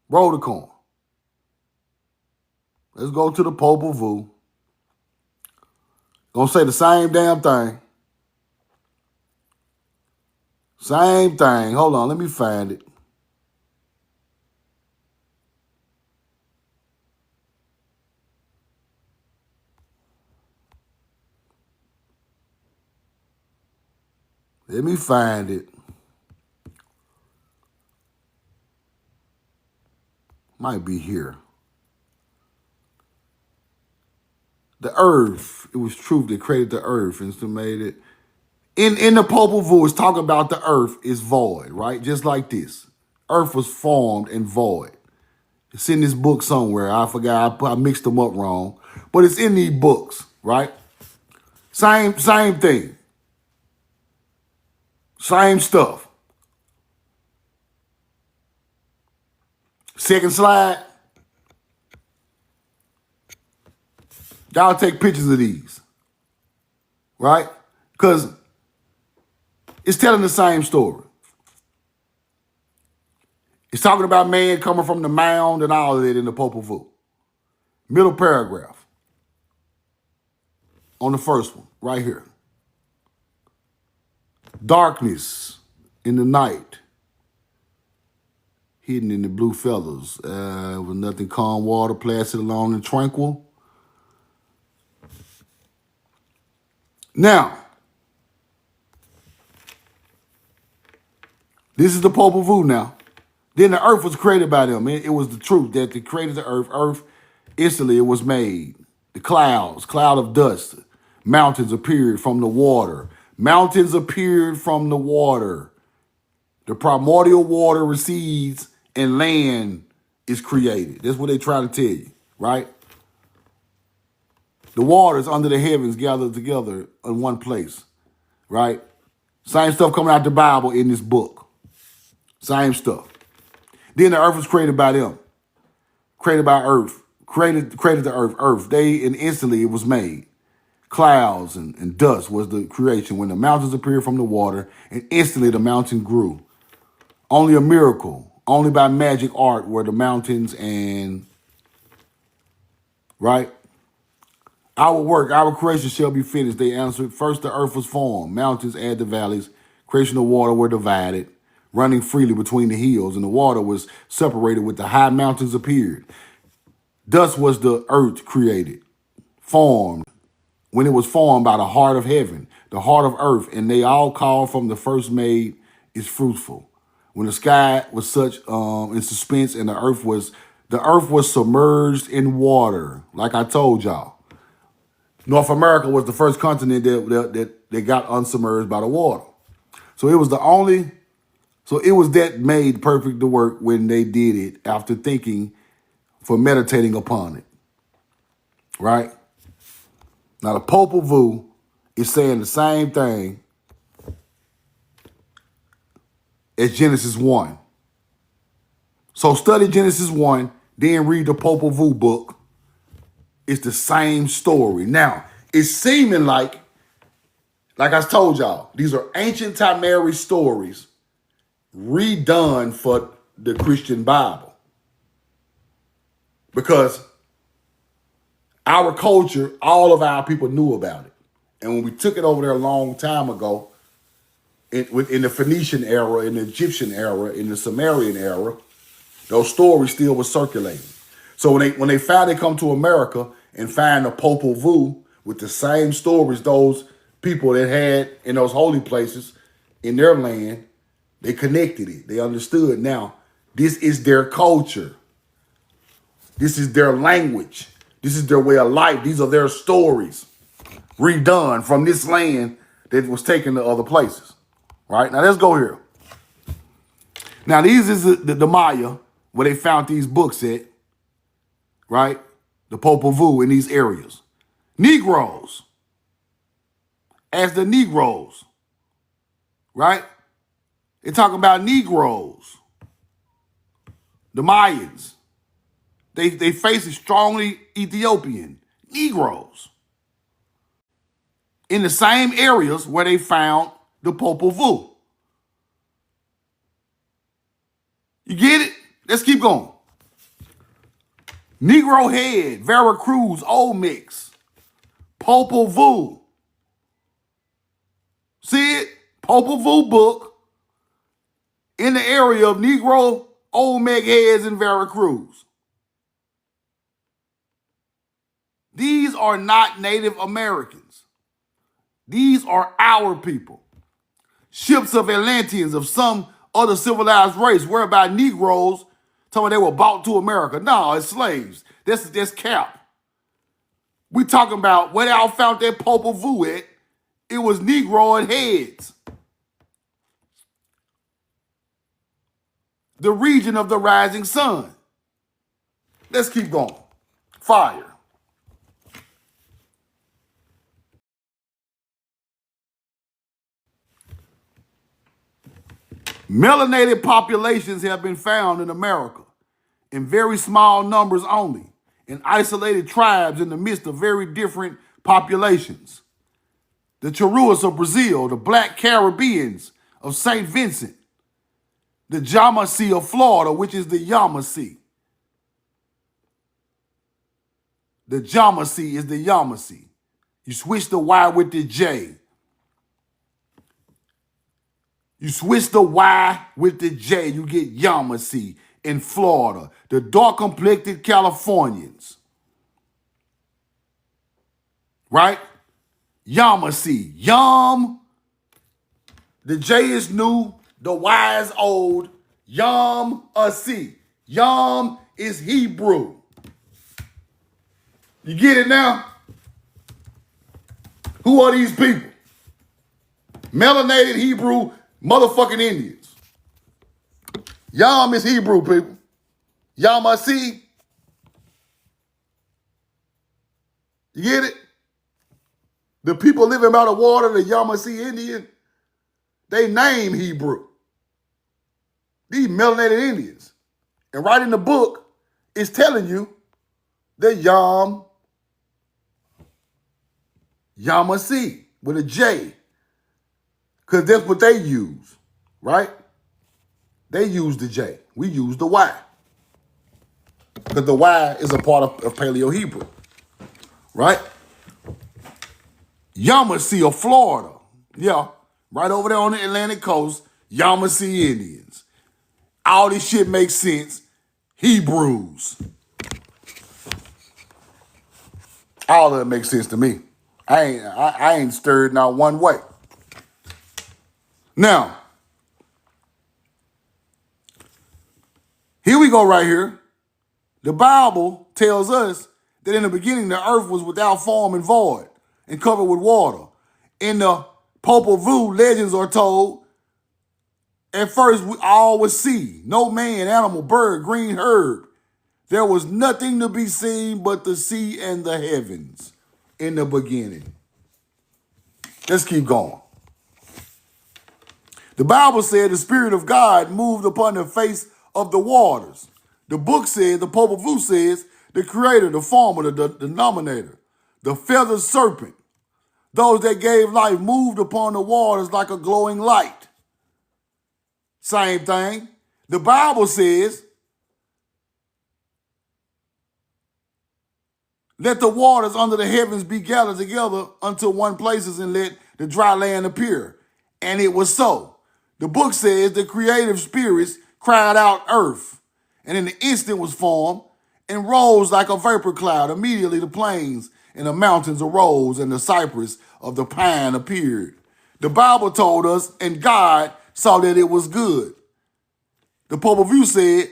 Speaker 1: Roll the coin. Let's go to the Popul Vuh. Gonna say the same damn thing. Same thing. Hold on, let me find it. Let me find it. Might be here. The earth, it was truth that created the earth and still made it. In the Popul Vuh, it's talking about the earth is void, right? Just like this. Earth was formed and void. It's in this book somewhere. I forgot. I mixed them up wrong. But it's in these books, right? Same thing. Same stuff. Second slide. Y'all take pictures of these, right? Because it's telling the same story. It's talking about man coming from the mound and all of that in the Popul Vuh. Middle paragraph on the first one, right here. Darkness in the night, hidden in the blue feathers, with nothing calm water, placid, alone, and tranquil. Now, this is the Popul Vuh now. Then the earth was created by them. It was the truth that they created the earth. Earth, instantly it was made. The clouds, cloud of dust. Mountains appeared from the water. Mountains appeared from the water. The primordial water recedes and land is created. That's what they try to tell you, right? The waters under the heavens gathered together in one place, right? Same stuff coming out the Bible in this book. Same stuff. Then the earth was created by them. Created by earth. Created the earth. Earth. They, and instantly it was made. Clouds and dust was the creation. When the mountains appeared from the water, and instantly the mountain grew. Only a miracle. Only by magic art were the mountains and, right? Our work, our creation shall be finished. They answered. First the earth was formed. Mountains add the valleys. Creation of water were divided, running freely between the hills, and the water was separated with the high mountains appeared. Thus was the earth created, formed, when it was formed by the heart of heaven, the heart of earth, and they all called from the first made is fruitful. When the sky was such in suspense and the earth was submerged in water, like I told y'all. North America was the first continent that got unsubmerged by the water. So it was that made perfect to work when they did it after thinking for meditating upon it. Right? Now the Popul Vuh is saying the same thing as Genesis 1. So study Genesis 1, then read the Popul Vuh book. It's the same story. Now, it's seeming like I told y'all, these are ancient Tamari stories redone for the Christian Bible. Because our culture, all of our people knew about it. And when we took it over there a long time ago, in the Phoenician era, in the Egyptian era, in the Sumerian era, those stories still were circulating. So when they finally come to America and find the Popul Vuh with the same stories those people that had in those holy places in their land, they connected it. They understood. Now, this is their culture. This is their language. This is their way of life. These are their stories redone from this land that was taken to other places. Right? Now, let's go here. Now, these is the Maya, where they found these books at, right? The Popul Vuh in these areas. Negroes. As the Negroes, right? They're talking about Negroes. The Mayans. They face a strongly Ethiopian. Negroes. In the same areas where they found the Popul Vuh. You get it? Let's keep going. Negro Head, Veracruz, Old Mix, Popul Vuh. See it? Popul Vuh book in the area of Negro Olmec heads in Veracruz. These are not Native Americans. These are our people. Ships of Atlanteans of some other civilized race, whereby Negroes told me they were brought to America. No, it's slaves. That's cap. We talking about where y'all found that Popul Vuh at. It was Negroid heads. The region of the rising sun. Let's keep going. Fire. Melanated populations have been found in America in very small numbers only, in isolated tribes in the midst of very different populations. The Churuas of Brazil, the Black Caribbeans of St. Vincent, the Yamasee of Florida, which is the Yamasee. The Yamasee is the Yamasee. You switch the Y with the J. You switch the Y with the J, you get Yamasee in Florida. The dark-complected Californians. Right? Yamasee. Yam. The J is new. The Y is old. Yam-a-see. Yam is Hebrew. You get it now? Who are these people? Melanated Hebrew motherfucking Indians. Yam is Hebrew, people. Yam-a-see. You get it? The people living by the water, the Yamasee Indian, they name Hebrew. These melanated Indians. And right in the book, it's telling you that Yamasee with a J. Because that's what they use, right? They use the J. We use the Y. Because the Y is a part of Paleo-Hebrew, right? Yamasee of Florida. Yeah, right over there on the Atlantic coast, Yamasee Indians. All this shit makes sense. Hebrews. All of it makes sense to me. I ain't stirred not one way. Now, here we go right here. The Bible tells us that in the beginning the earth was without form and void and covered with water. In the Popul legends are told, at first all was sea, no man, animal, bird, green herb. There was nothing to be seen but the sea and the heavens in the beginning. Let's keep going. The Bible said the Spirit of God moved upon the face of the waters. The book says, the Popul says, the creator, the former, the denominator, the feathered serpent, those that gave life moved upon the waters like a glowing light. Same thing. The Bible says, let the waters under the heavens be gathered together unto one places and let the dry land appear. And it was so. The book says the creative spirits cried out earth, and in the instant was formed and rose like a vapor cloud. Immediately the plains and the mountains arose, and the cypress of the pine appeared. The Bible told us, and God saw that it was good. The Popul said,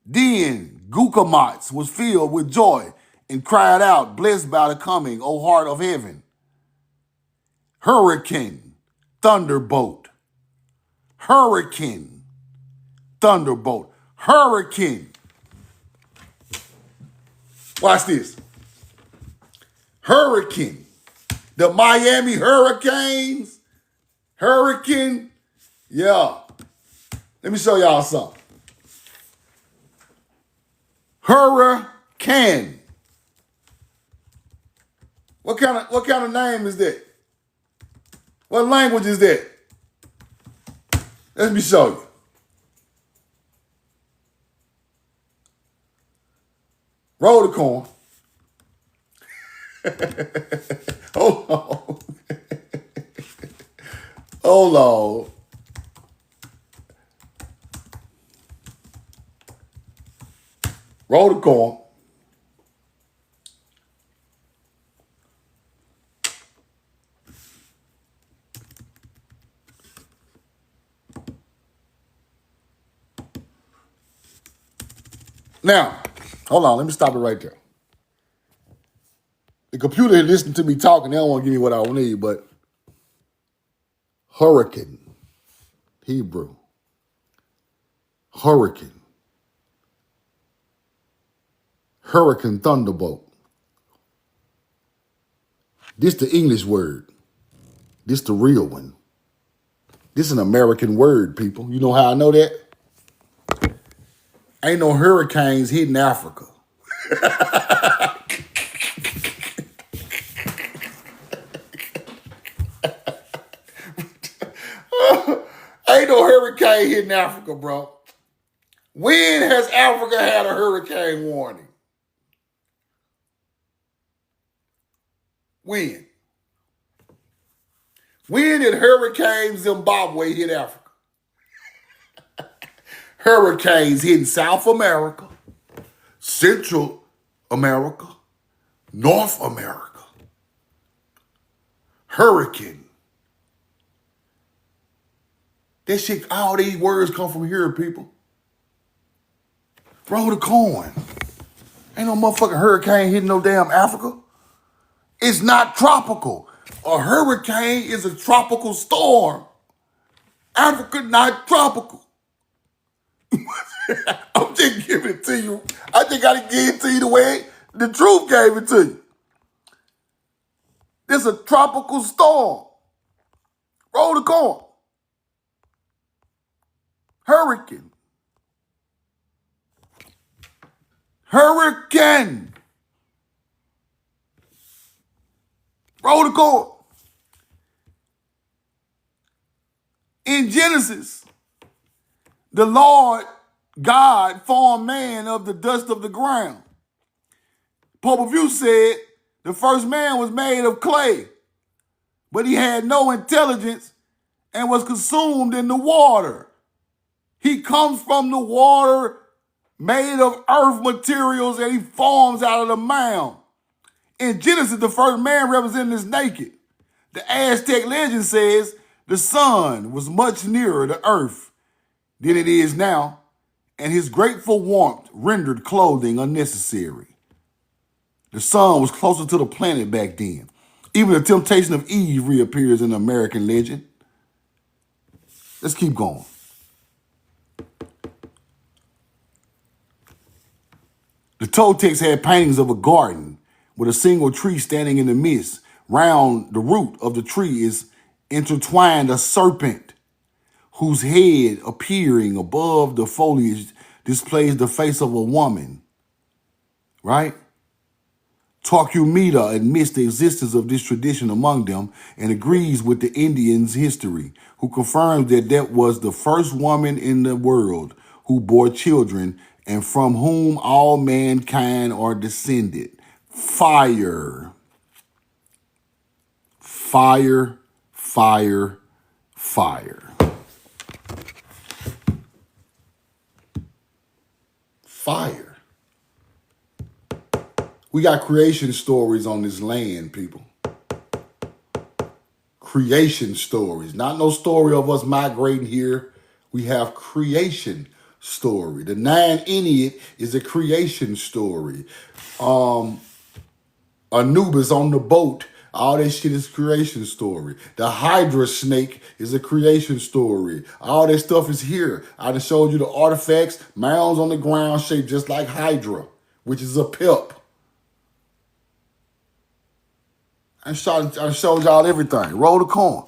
Speaker 1: then Gukamats was filled with joy and cried out, blessed by the coming, O heart of heaven. Hurricane, thunderbolt. Hurricane, thunderbolt. Hurricane. Watch this. Hurricane. The Miami Hurricanes. Hurricane. Yeah. Let me show y'all something. Hurricane. What kind of name is that? What language is that? Let me show you. Roll the corn. Hold on. Hold on. Roll the corn. Now, hold on. Let me stop it right there. The computer listening to me talking. They don't want to give me what I need, but hurricane, Hebrew. Hurricane. Hurricane thunderbolt. This the English word. This the real one. This is an American word, people. You know how I know that? Ain't no hurricanes hitting Africa. Ain't no hurricane hitting Africa, bro. When has Africa had a hurricane warning? When? When did Hurricane Zimbabwe hit Africa? Hurricanes hitting South America, Central America, North America. Hurricane. That shit, all these words come from here, people. Roll the coin. Ain't no motherfucking hurricane hitting no damn Africa. It's not tropical. A hurricane is a tropical storm. Africa not tropical. I'm just giving it to you. I just got to give it to you the way the truth gave it to you. It's a tropical storm. Roll the coin. Hurricane. Hurricane. Roll the coin. In Genesis, the Lord God formed man of the dust of the ground. Popul said the first man was made of clay, but he had no intelligence and was consumed in the water. He comes from the water made of earth materials and he forms out of the mound. In Genesis, the first man represented is naked. The Aztec legend says the sun was much nearer the earth than it is now, and his grateful warmth rendered clothing unnecessary. The sun was closer to the planet back then. Even the temptation of Eve reappears in the American legend. Let's keep going. The Toltecs had paintings of a garden with a single tree standing in the midst. Round the root of the tree is intertwined a serpent whose head appearing above the foliage displays the face of a woman, right? Torquemada admits the existence of this tradition among them and agrees with the Indians' history, who confirms that that was the first woman in the world who bore children and from whom all mankind are descended. Fire. Fire, fire, fire. Fire. We got creation stories on this land, people. Creation stories. Not no story of us migrating here. We have creation story. The Nine Ennead is a creation story. Anubis on the boat. All that shit is creation story. The Hydra snake is a creation story. All that stuff is here. I just showed you the artifacts, mounds on the ground shaped just like Hydra, which is a pip. I showed y'all everything. Roll the coin.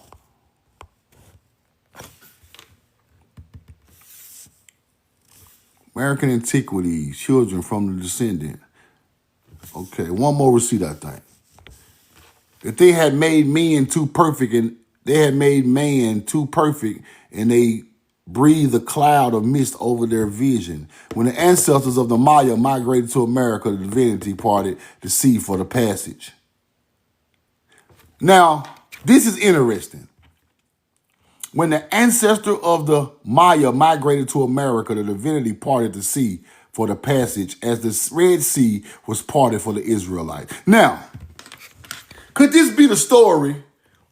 Speaker 1: American antiquities, children from the descendant. Okay, one more receipt, I think. If they had made men too perfect and they breathed a cloud of mist over their vision. When the ancestors of the Maya migrated to America, the divinity parted the sea for the passage. Now, this is interesting. When the ancestor of the Maya migrated to America, the divinity parted the sea for the passage as the Red Sea was parted for the Israelites. Now, could this be the story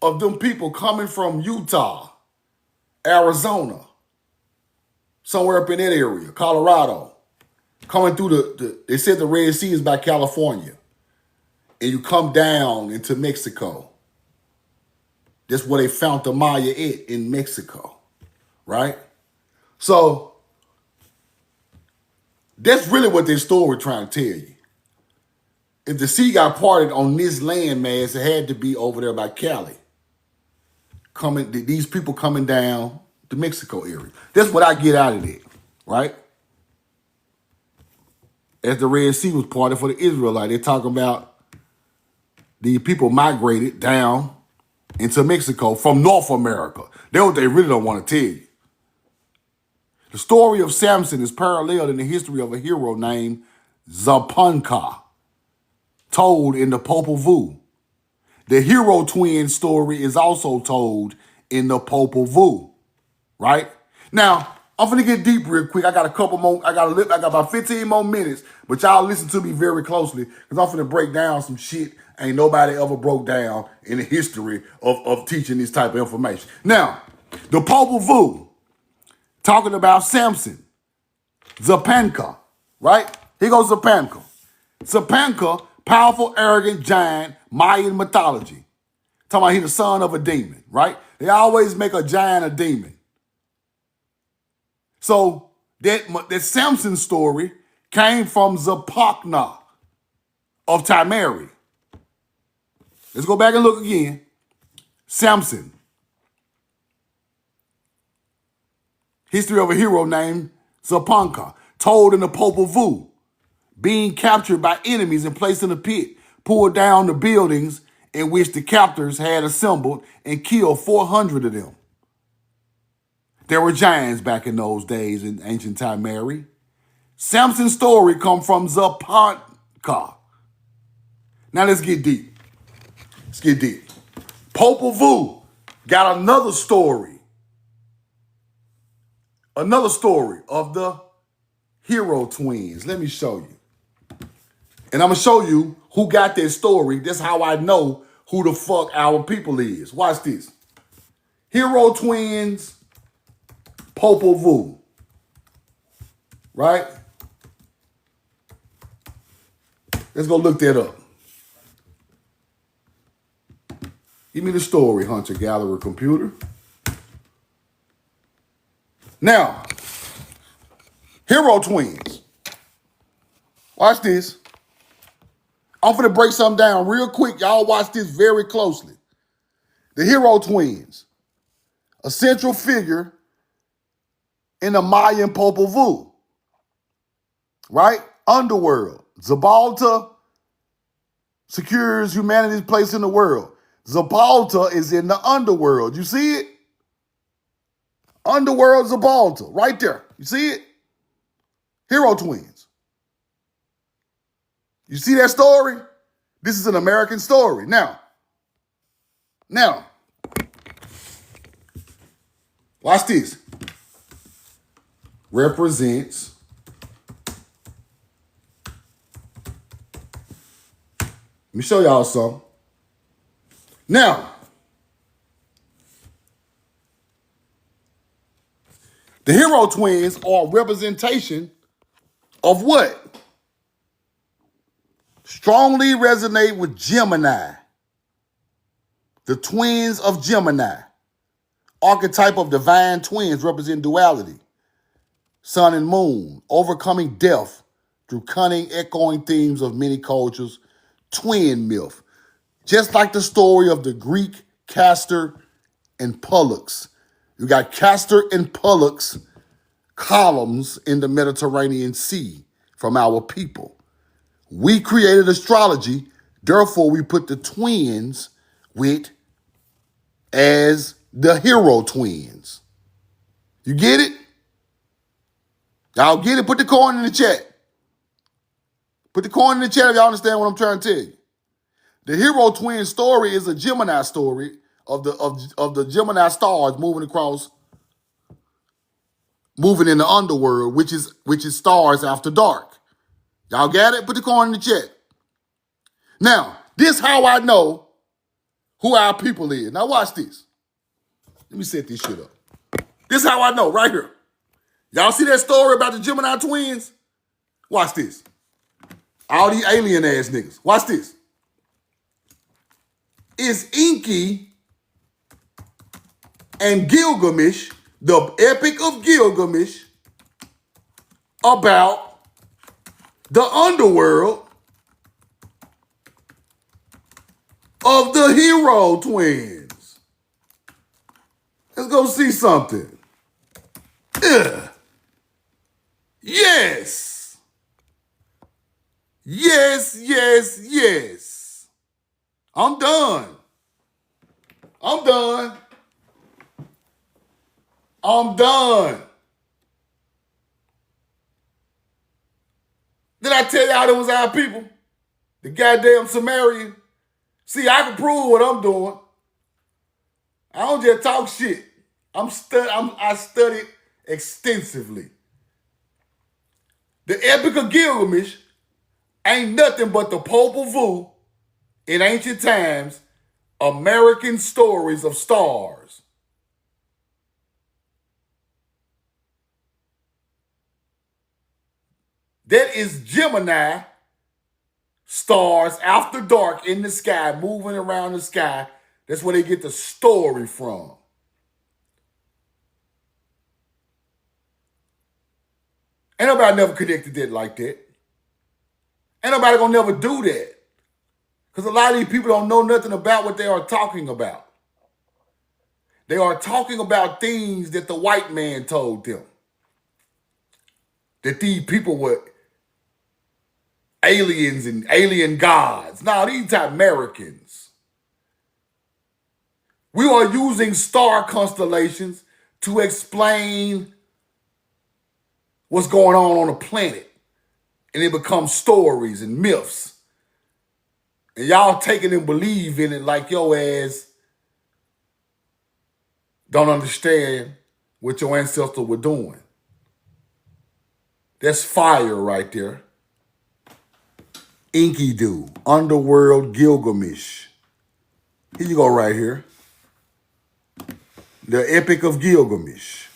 Speaker 1: of them people coming from Utah, Arizona, somewhere up in that area, Colorado, coming through they said the Red Sea is by California, and you come down into Mexico. That's where they found the Maya in Mexico, right? So that's really what this story trying to tell you. If the sea got parted on this land mass, it had to be over there by Cali. these people coming down the Mexico area. That's what I get out of it, right? As the Red Sea was parted for the Israelites, they're talking about the people migrated down into Mexico from North America. That's what they really don't want to tell you. The story of Samson is paralleled in the history of a hero named Zapanka, told in the Popul Vuh. The hero twin story is also told in the Popul Vuh, right? Now, I'm finna get deep real quick. I got a couple more, I got about 15 more minutes, but y'all listen to me very closely because I'm finna break down some shit ain't nobody ever broke down in the history of teaching this type of information. Now, the Popul Vuh, talking about Samson, Zapanka, right? Here goes Zapanka. Zapanka, powerful, arrogant giant, Mayan mythology. Talking about he the son of a demon, right? They always make a giant a demon. So that Samson story came from Zapakna of Timeri. Let's go back and look again. Samson. History of a hero named Zapanka, told in the Popul Vuh. Being captured by enemies and placed in a pit, pulled down the buildings in which the captors had assembled and killed 400 of them. There were giants back in those days in ancient Timeri. Samson's story comes from Zapanka. Now let's get deep. Let's get deep. Popul Vuh got another story. Another story of the hero twins. Let me show you. And I'm going to show you who got that story. That's how I know who the fuck our people is. Watch this. Hero twins, Popul Vuh. Right? Let's go look that up. Give me the story, Hunter Gatherer computer. Now, hero twins. Watch this. I'm finna break something down real quick. Y'all watch this very closely. The hero twins, a central figure in the Mayan Popul Vuh, right? Underworld. Zabalta secures humanity's place in the world. Zabalta is in the underworld. You see it? Underworld Zabalta, right there. You see it? Hero twins. You see that story? This is an American story. Now, watch this. Represents let me show y'all something. Now, the hero twins are a representation of what? Strongly resonate with Gemini. The twins of Gemini. Archetype of divine twins represent duality. Sun and moon, overcoming death through cunning, echoing themes of many cultures. Twin myth. Just like the story of the Greek Castor and Pollux. You got Castor and Pollux columns in the Mediterranean Sea from our people. We created astrology, therefore we put the twins with as the hero twins. You get it? Y'all get it? Put the coin in the chat. Put the coin in the chat if y'all understand what I'm trying to tell you. The hero twin story is a Gemini story of the Gemini stars moving in the underworld, which is stars after dark. Y'all got it? Put the coin in the chat. Now, this how I know who our people is. Now watch this. Let me set this shit up. This how I know, right here. Y'all see that story about the Gemini twins? Watch this. All these alien ass niggas. Watch this. Is Enki and Gilgamesh, the Epic of Gilgamesh, about the underworld of the hero twins. Let's go see something. Ugh. Yes. Yes, yes, yes. I'm done. I'm done. I'm done. Did I tell y'all that was our people? The goddamn Sumerian. See, I can prove what I'm doing. I don't just talk shit. I studied extensively. The Epic of Gilgamesh ain't nothing but the Popul Vuh in ancient times, American stories of stars. That is Gemini stars after dark in the sky, moving around the sky. That's where they get the story from. Ain't nobody never connected that like that. Ain't nobody gonna never do that. Because a lot of these people don't know nothing about what they are talking about. They are talking about things that the white man told them. That these people were aliens and alien gods. Now, these are Americans. We are using star constellations to explain what's going on the planet. And it becomes stories and myths. And y'all taking and believe in it like your ass don't understand what your ancestors were doing. That's fire right there. Enkidu, Underworld Gilgamesh. Here you go right here. The Epic of Gilgamesh.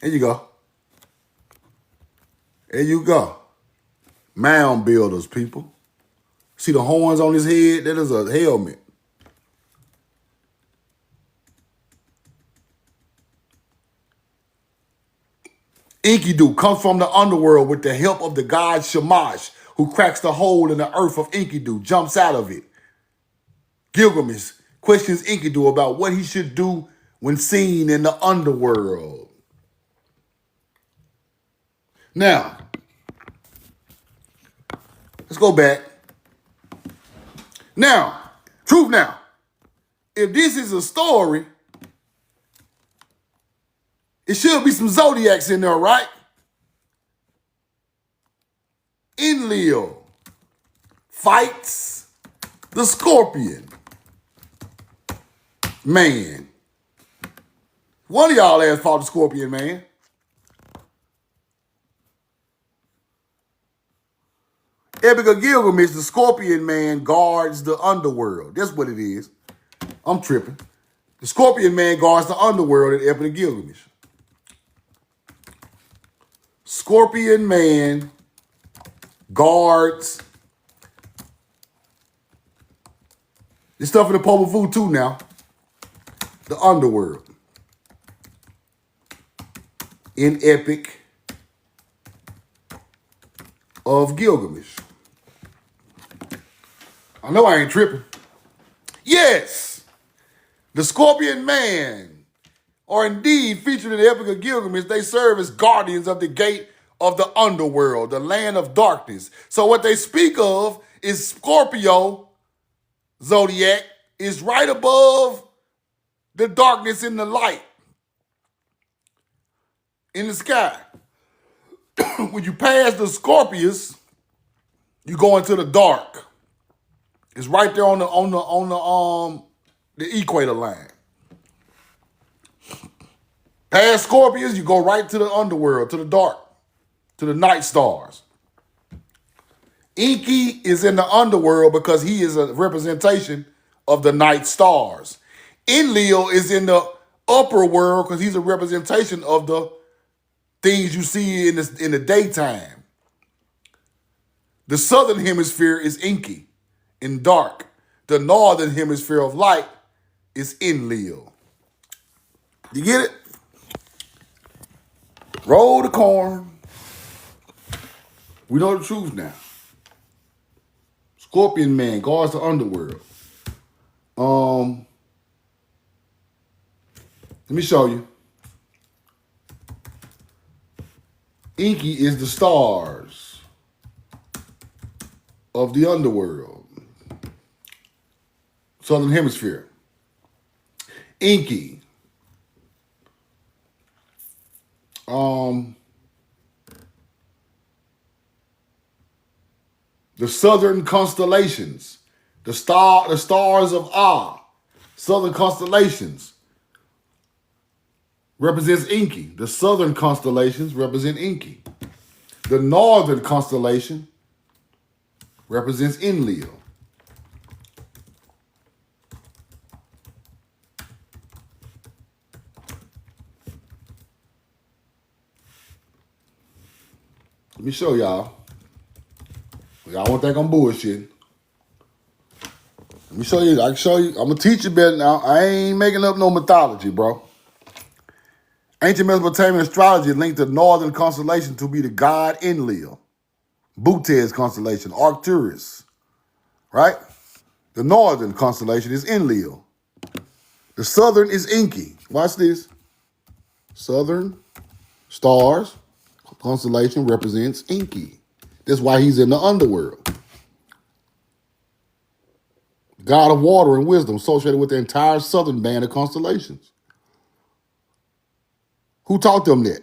Speaker 1: Here you go. There you go. Mound builders, people. See the horns on his head? That is a helmet. Enkidu comes from the underworld with the help of the god Shamash, who cracks the hole in the earth of Enkidu, jumps out of it. Gilgamesh questions Enkidu about what he should do when seen in the underworld. Now, let's go back. Now, truth now. If this is a story, it should be some zodiacs in there, right? Enlil fights the Scorpion Man. One of y'all ass fought the Scorpion Man. Epic of Gilgamesh, the Scorpion Man guards the underworld. That's what it is. I'm tripping. The Scorpion Man guards the underworld in Epic of Gilgamesh. Scorpion Man guards. This stuff in the Popul Vuh too now. The underworld. In Epic of Gilgamesh. I know I ain't tripping. Yes, the Scorpion Man are indeed featured in the Epic of Gilgamesh. They serve as guardians of the gate of the underworld, the land of darkness. So what they speak of is Scorpio zodiac is right above the darkness and the light in the sky. When you pass the Scorpius, you go into the dark. It's right there on the equator line. Past Scorpius, you go right to the underworld, to the dark, to the night stars. Enki is in the underworld because he is a representation of the night stars. Enlil is in the upper world because he's a representation of the things you see in the daytime. The southern hemisphere is Enki, in dark. The northern hemisphere of light is Enlil. You get it? Roll the corn. We know the truth now. Scorpion Man guards the underworld. Let me show you. Inky is the stars of the underworld, Southern Hemisphere. Inky. The southern constellations, the stars of Ah, southern constellations represents Inky. The southern constellations represent Inky. The northern constellation represents Enlil. Let me show y'all. Y'all won't think I'm bullshitting. Let me show you. I can show you. I'm going to teach you better now. I ain't making up no mythology, bro. Ancient Mesopotamian astrology linked the northern constellation to be the god Enlil. Butez constellation, Arcturus, right? The northern constellation is Enlil. The southern is Enki. Watch this. Southern stars constellation represents Enki. That's why he's in the underworld. God of water and wisdom associated with the entire southern band of constellations. Who taught them that?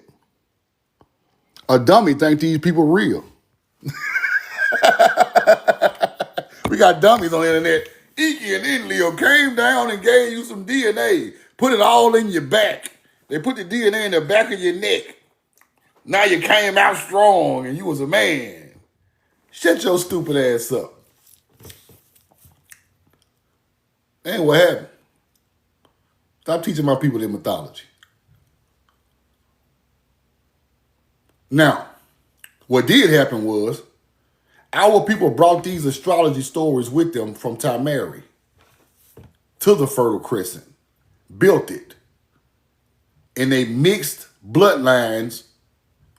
Speaker 1: A dummy think these people real. We got dummies on the internet. Inky and Enlil came down and gave you some DNA. Put it all in your back. They put the DNA in the back of your neck. Now you came out strong and you was a man. Shut your stupid ass up. And what happened? Stop teaching my people their mythology. Now, what did happen was our people brought these astrology stories with them from Tamari to the Fertile Crescent, built it, and they mixed bloodlines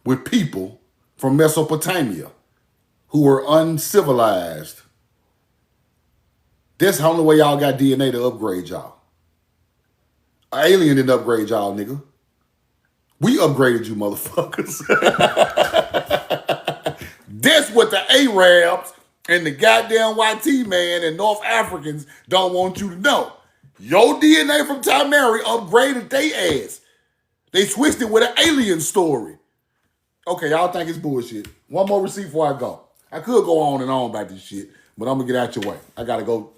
Speaker 1: with people from Mesopotamia who were uncivilized. That's the only way y'all got DNA to upgrade y'all. An alien didn't upgrade y'all, nigga. We upgraded you, motherfuckers. That's what the Arabs and the goddamn YT man and North Africans don't want you to know. Your DNA from Tamari upgraded they ass. They switched it with an alien story. Okay, y'all think it's bullshit. One more receipt before I go. I could go on and on about this shit, but I'm going to get out your way. I got to go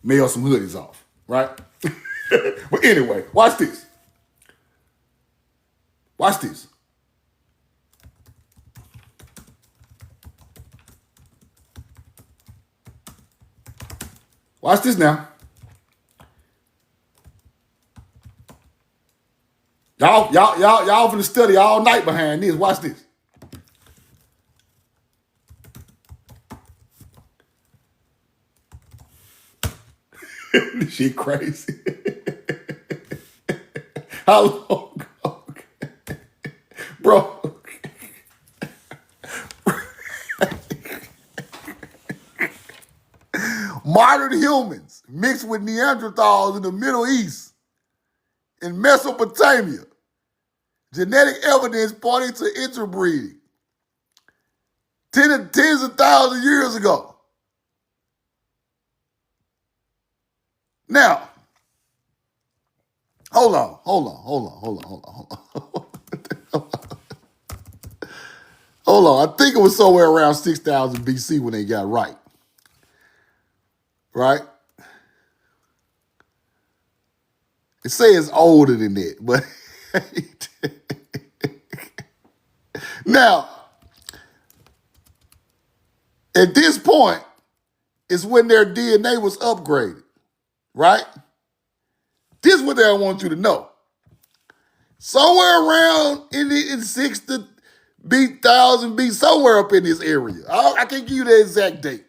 Speaker 1: mail some hoodies off, right? But anyway, watch this. Watch this. Watch this now. Y'all finna study all night behind this. Watch this. This shit crazy. How long? Okay. Bro. Modern humans mixed with Neanderthals in the Middle East, in Mesopotamia. Genetic evidence pointing to interbreeding. Tens of thousands of years ago. Now, hold on. Hold on. I think it was somewhere around 6,000 BC when they got right. Right? It says older than that, but now, at this point, is when their DNA was upgraded, right? This is what they want you to know. Somewhere around in 6,000 B, somewhere up in this area. I can't give you the exact date.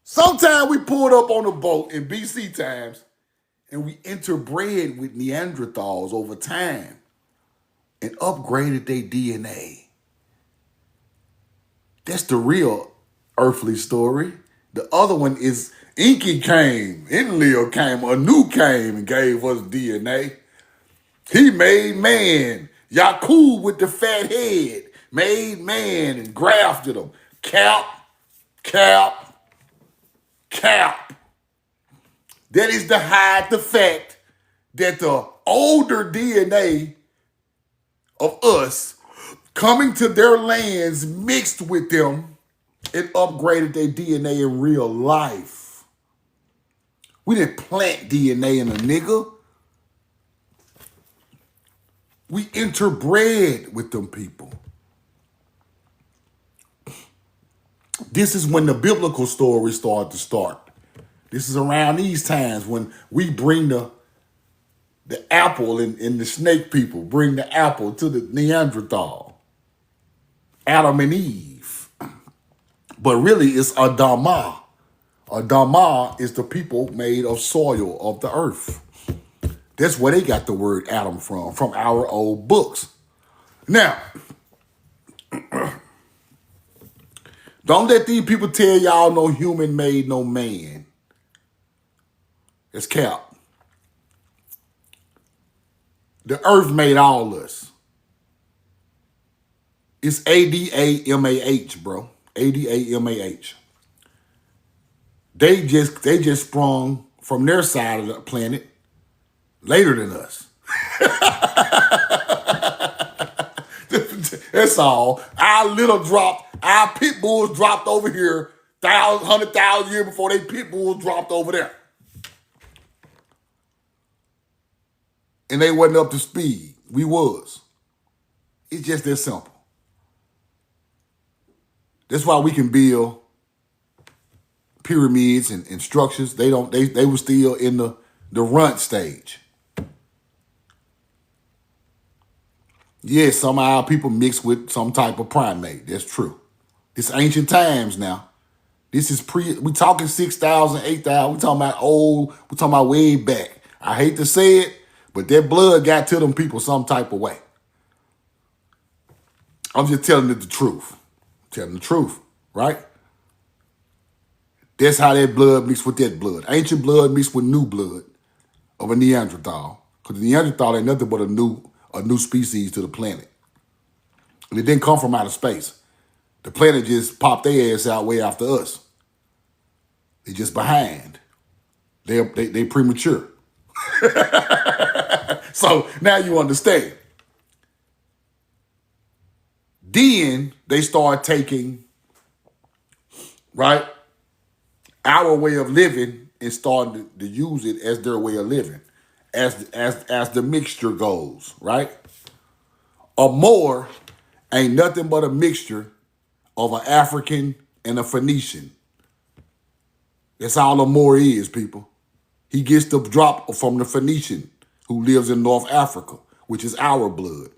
Speaker 1: Sometime we pulled up on a boat in BC times and we interbred with Neanderthals over time and upgraded their DNA. That's the real earthly story. The other one is Enlil came, Anu came and gave us DNA. He made man. Yakub with the fat head made man and grafted him. Cap, cap, cap. That is to hide the fact that the older DNA of us coming to their lands mixed with them and upgraded their DNA in real life. We didn't plant DNA in a nigga. We interbred with them people. This is when the biblical story started to start. This is around these times when we bring the apple and the snake people bring the apple to the Neanderthal, Adam and Eve. But really it's Adamah. Adamah is the people made of soil of the earth. That's where they got the word Adam from our old books. Now, don't let these people tell y'all no human made no man. It's cap. The earth made all us. It's Adamah, bro. Adamah. They just sprung from their side of the planet later than us. That's all. Our pit bulls dropped over here 100,000 years before they pit bulls dropped over there. And they wasn't up to speed. We was. It's just that simple. That's why we can build pyramids and structures. They were still in the runt stage. Yes, some of our people mixed with some type of primate. That's true. It's ancient times now. This is we talking 6,000, 8,000. We talking about old, we talking about way back. I hate to say it, but that blood got to them people some type of way. I'm just telling it the truth. Telling the truth, right? That's how that blood mixed with that blood. Ancient blood mixed with new blood of a Neanderthal. Because the Neanderthal ain't nothing but a new species to the planet. And it didn't come from outer space. The planet just popped their ass out way after us. They just behind. They premature. So now you understand. Then they start taking, right, our way of living and starting to use it as their way of living, as the mixture goes, right? A Moor ain't nothing but a mixture of an African and a Phoenician. That's all a Moor is, people. He gets the drop from the Phoenician who lives in North Africa, which is our blood.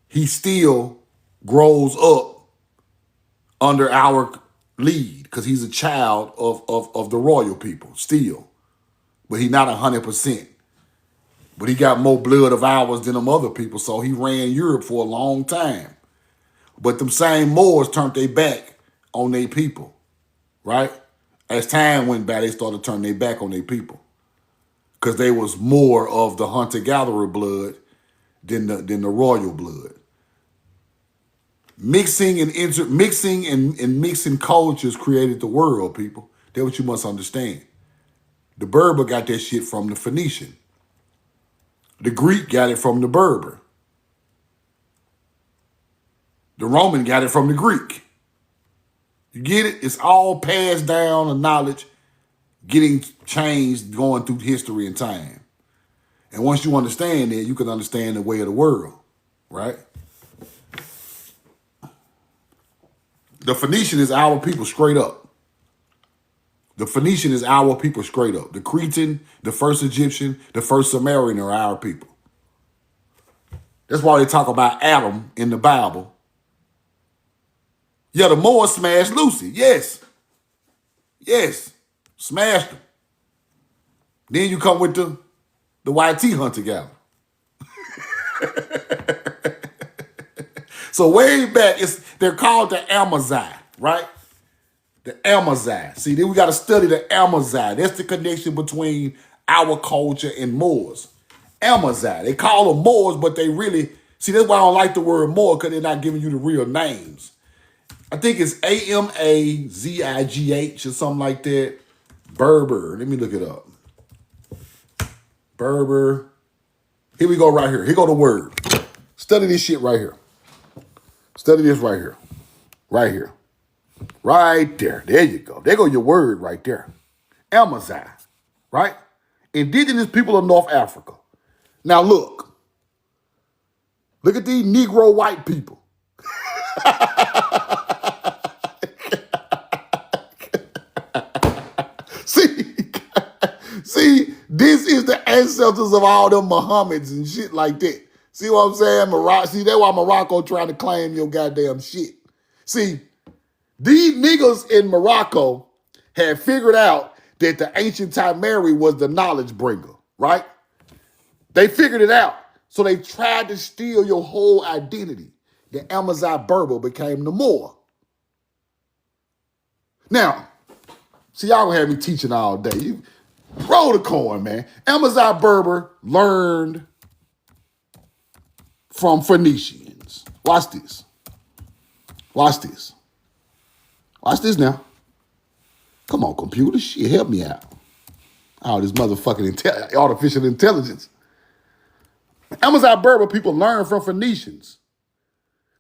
Speaker 1: He still grows up under our lead because he's a child of the royal people still. But he's not 100%. But he got more blood of ours than them other people, so he ran Europe for a long time. But them same Moors turned their back on their people, right? As time went by, they started turning their back on their people because they was more of the hunter-gatherer blood than the royal blood. Mixing cultures created the world, people. That's what you must understand. The Berber got that shit from the Phoenician. The Greek got it from the Berber. The Roman got it from the Greek. You get it? It's all passed down, the knowledge, getting changed, going through history and time. And once you understand that, you can understand the way of the world, right? The Phoenician is our people straight up. The Phoenician is our people straight up. The Cretan, the first Egyptian, the first Sumerian are our people. That's why they talk about Adam in the Bible. Yeah, the Moors smashed Lucy. Yes. Yes. Smashed him. Then you come with the YT hunter gal. So way back, they're called the Amazigh, right? The Amazigh. See, then we got to study the Amazigh. That's the connection between our culture and Moors. Amazon. They call them Moors, but they really, see, that's why I don't like the word Moor, because they're not giving you the real names. I think it's Amazigh or something like that. Berber. Let me look it up. Berber. Here we go right here. Here go the word. Study this shit right here. Study this right here. Right here. Right there. There you go. There go your word right there. Amazon. Right? Indigenous people of North Africa. Now look. Look at these Negro white people. See, this is the ancestors of all them Muhammad's and shit like that. See what I'm saying? See, that's why Morocco trying to claim your goddamn shit. See, these niggas in Morocco had figured out that the ancient Timeri was the knowledge bringer, right? They figured it out. So they tried to steal your whole identity. The Amazigh Berber became the Moor. Now, see, y'all gonna have me teaching all day. You roll the coin, man. Amazigh Berber learned from Phoenicians. Watch this. Watch this. Watch this now. Come on, computer. Shit, help me out. Oh, this motherfucking artificial intelligence. Amazigh Berber people learned from Phoenicians,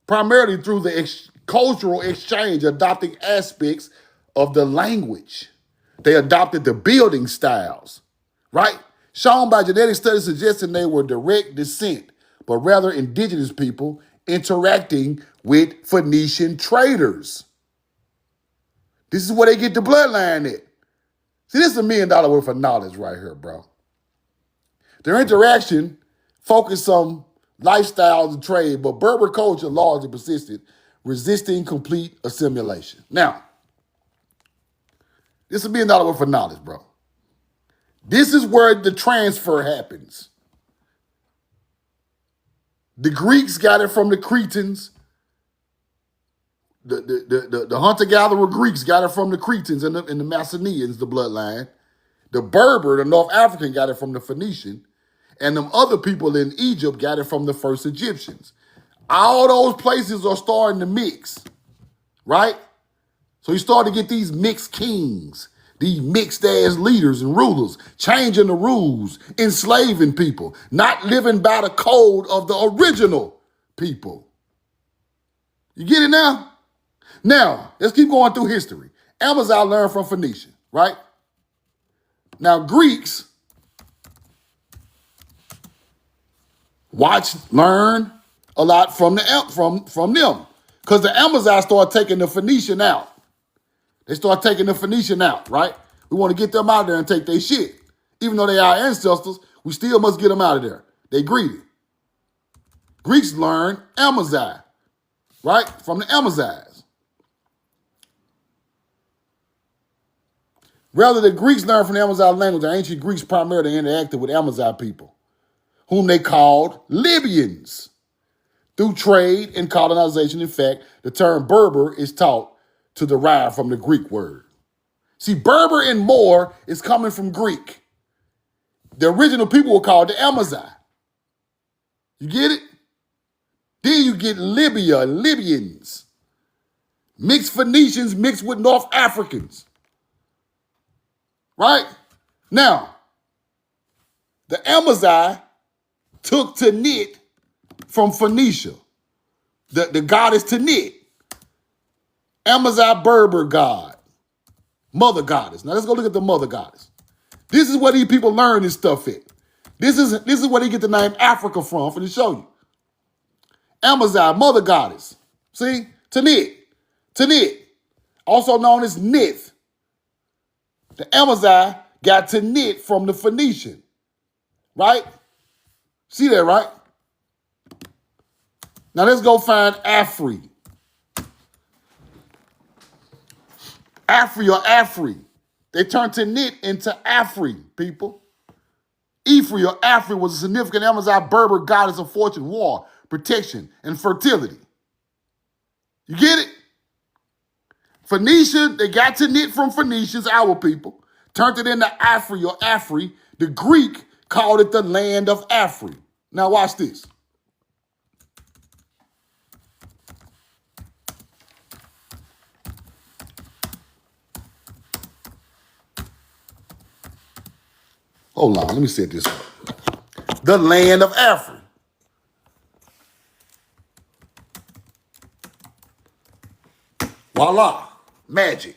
Speaker 1: primarily through the cultural exchange, adopting aspects of the language. They adopted the building styles, right? Shown by genetic studies suggesting they were direct descent, but rather indigenous people interacting with Phoenician traders. This is where they get the bloodline at. See, this is $1 million worth of knowledge right here, bro. Their interaction focused on lifestyles and trade, but Berber culture largely persisted, resisting complete assimilation. Now, this is $1 million worth of knowledge, bro. This is where the transfer happens. The Greeks got it from the Cretans. The hunter-gatherer Greeks got it from the Cretans and the Macedonians, the bloodline. The Berber, the North African, got it from the Phoenician. And them other people in Egypt got it from the first Egyptians. All those places are starting to mix, right? So you start to get these mixed kings, these mixed-ass leaders and rulers, changing the rules, enslaving people, not living by the code of the original people. You get it now? Now, let's keep going through history. Amazigh learned from Phoenician, right? Now, Greeks learn a lot from them. Because the Amazigh start taking the Phoenician out. They start taking the Phoenician out, right? We want to get them out there and take their shit. Even though they are ancestors, we still must get them out of there. They greedy. Greeks learn Amazigh, right? From the Amazighs. Rather, the Greeks learned from the Amazigh language. The ancient Greeks primarily interacted with Amazigh people, whom they called Libyans. Through trade and colonization, in fact, the term Berber is taught to derive from the Greek word. See, Berber and Moor is coming from Greek. The original people were called the Amazigh. You get it? Then you get Libya, Libyans. Mixed Phoenicians mixed with North Africans. Right? Now, the Amazigh took Tanit from Phoenicia, the goddess Tanit. Amazigh Berber god, mother goddess. Now let's go look at the mother goddess. This is where these people learn this stuff at. This is where they get the name Africa from, for to show you. Amazigh, mother goddess. See? Tanit. Tanit, also known as Nith. The Amazigh got Tanit from the Phoenician. Right? See that, right? Now let's go find Afri. Afri or Afri. They turned Tanit into Afri, people. Ifri or Afri was a significant Amazigh Berber goddess of fortune, war, protection, and fertility. You get it? Phoenician, they got Tanit from Phoenicians, our people, turned it into Afri or Afri. The Greek called it the land of Afri. Now watch this. Hold on, let me set this up. The land of Afri. Voila, magic.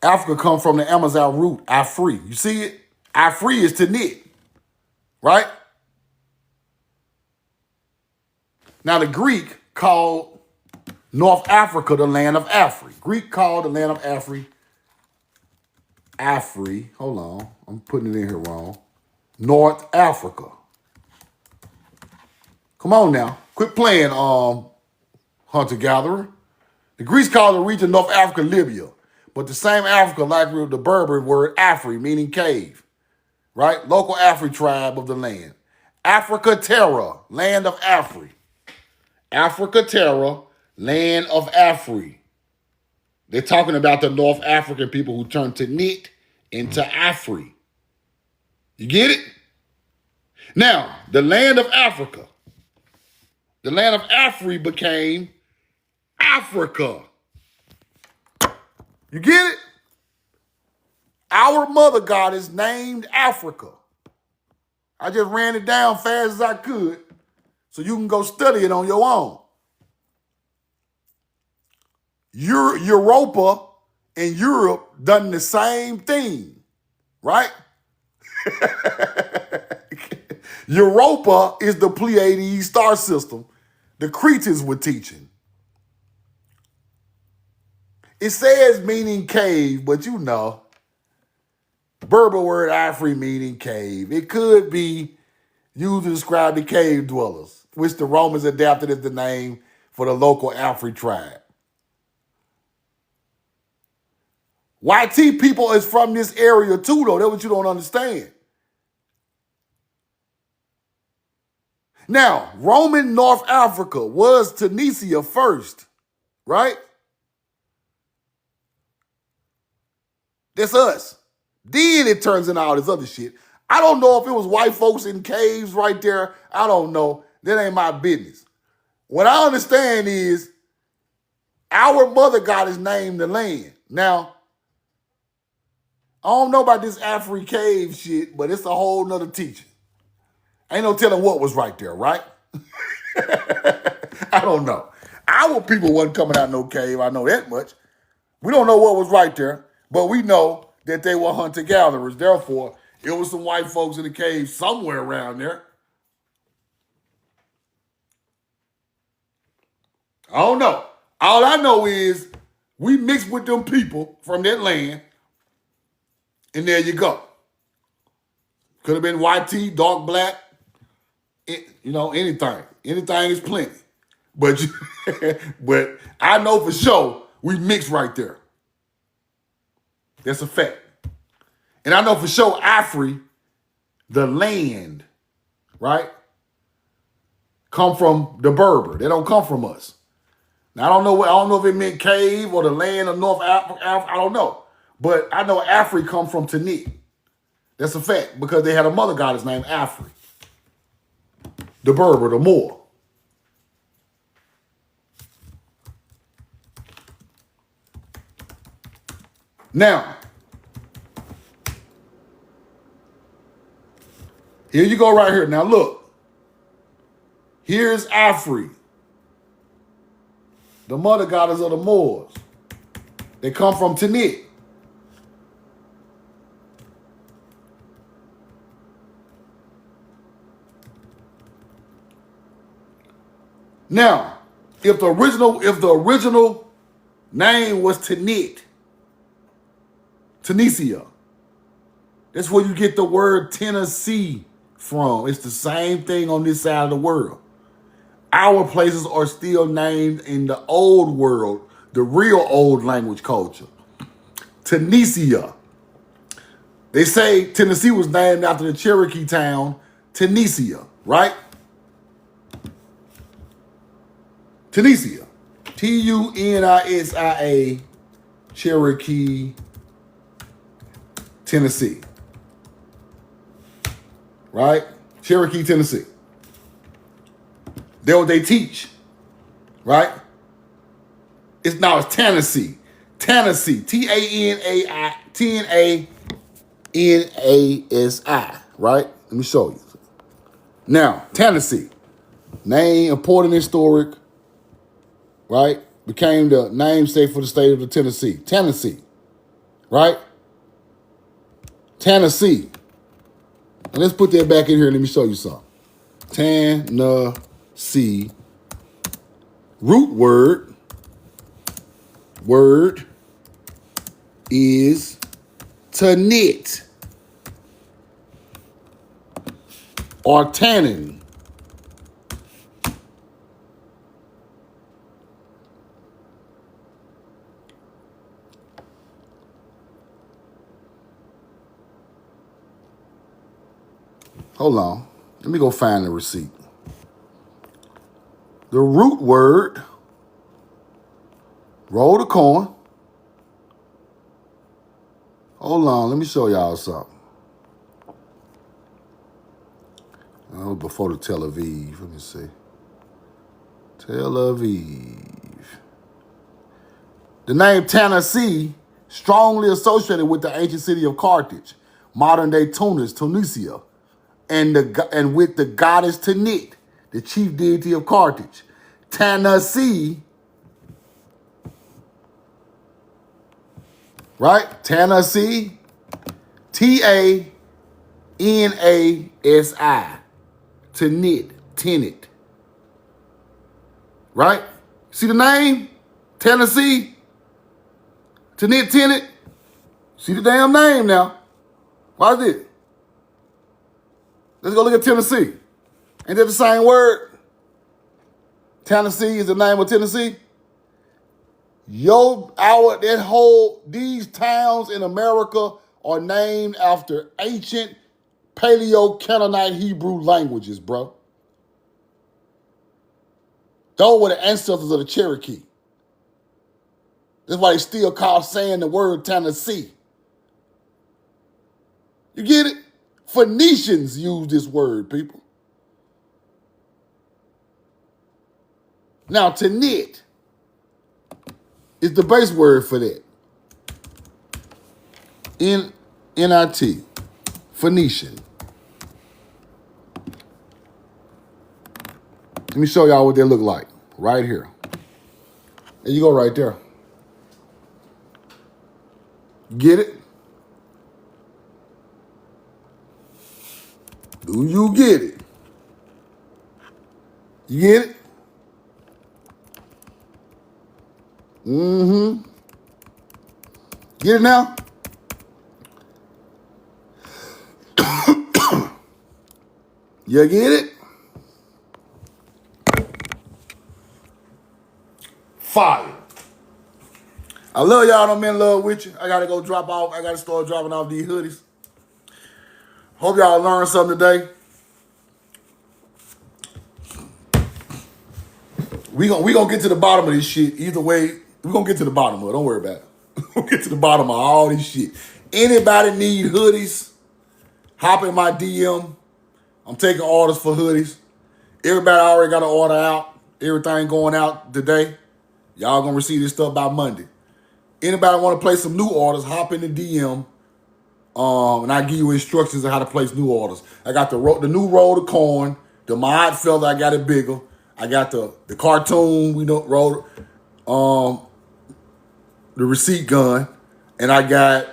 Speaker 1: Africa comes from the Amazon root, Afri. You see it? Afri is to knit, right? Now the Greek called North Africa the land of Afri. Greek called the land of Afri. Hold on, I'm putting it in here wrong. North Africa. Come on now, quit playing, hunter-gatherer. The Greeks called the region North Africa Libya, but the same Africa like the Berber word Afri, meaning cave, right? Local Afri tribe of the land. Africa Terra, land of Afri. Africa Terra, land of Afri. They're talking about the North African people who turned to knit into Afri. You get it? Now, the land of Africa. The land of Afri became Africa. You get it? Our mother god is named Africa. I just ran it down fast as I could so you can go study it on your own. Europa and Europe done the same thing, right? Europa is the Pleiades star system the Cretans were teaching. It says meaning cave, but you know, Berber word Afri meaning cave. It could be used to describe the cave dwellers, which the Romans adapted as the name for the local Afri tribe. YT people is from this area too, though. That's what you don't understand. Now, Roman North Africa was Tunisia first, right? That's us. Then it turns into all this other shit. I don't know if it was white folks in caves right there. I don't know. That ain't my business. What I understand is our mother god is named the land. Now, I don't know about this Afri cave shit, but it's a whole nother teaching. Ain't no telling what was right there, right? I don't know. Our people wasn't coming out no cave, I know that much. We don't know what was right there, but we know that they were hunter-gatherers. Therefore, it was some white folks in the cave somewhere around there. I don't know. All I know is we mixed with them people from that land, and there you go. Could have been YT, dark black, anything. Anything is plenty. But but I know for sure we mixed right there. That's a fact. And I know for sure Afri, the land, right, come from the Berber. They don't come from us. Now, I don't know if it meant cave or the land of North Africa. I don't know. But I know Afri come from Tanit. That's a fact because they had a mother goddess named Afri. The Berber, the Moor. Now, here you go right here. Now look. Here's Afri, the mother goddess of the Moors. They come from Tanit. Now, if the original name was Tanit, Tunisia, that's where you get the word Tennessee from. It's the same thing on this side of the world. Our places are still named in the old world, the real old language culture. Tunisia. They say Tennessee was named after the Cherokee town, Tunisia, right? Tunisia. Tunisia. Cherokee, Tennessee. Right? Cherokee, Tennessee. That's what they teach. Right? It's Tennessee. Tennessee. T-A-N-A-N-A-N-A-S-I. Right? Let me show you. Now, Tennessee. Name, important, historic. Right? Became the namesake for the state of the Tennessee. Tennessee. Right? Tennessee. And let's put that back in here. Let me show you something. Tennessee. Root word is to knit or tannin. Hold on. Let me go find the receipt. The root word, roll the corn. Hold on, let me show y'all something. Oh, before the Tel Aviv, let me see. Tel Aviv. The name Tennessee, strongly associated with the ancient city of Carthage, modern-day Tunis, Tunisia, and with the goddess Tanit, the chief deity of Carthage. Tennessee, right? Tennessee, T-A-N-A-S-I, Tanit, Tenet, right? See the name? Tennessee, Tanit, Tenet. See the damn name now. Why is it? Let's go look at Tennessee. Ain't that the same word? Tennessee is the name of Tennessee. These towns in America are named after ancient Paleo-Canaanite Hebrew languages, bro. Those were the ancestors of the Cherokee. That's why they still call saying the word Tennessee. You get it? Phoenicians use this word, people. Now, to knit is the base word for that. N-I-T, Phoenician. Let me show y'all what they look like right here. There you go right there. Get it? Do you get it? You get it? Mm-hmm. Get it now? You get it? Fire. I love y'all. I'm in love with you. I got to go drop off. I got to start dropping off these hoodies. Hope y'all learned something today. We gonna get to the bottom of this shit. Either way, we gonna get to the bottom of it. Don't worry about it. We'll get to the bottom of all this shit. Anybody need hoodies, hop in my DM. I'm taking orders for hoodies. Everybody already got an order out. Everything going out today. Y'all gonna receive this stuff by Monday. Anybody want to place some new orders, hop in the DM. And I give you instructions on how to place new orders. I got the new roll of corn, the mod feather, I got it bigger. I got the cartoon, roll, the receipt gun, and I got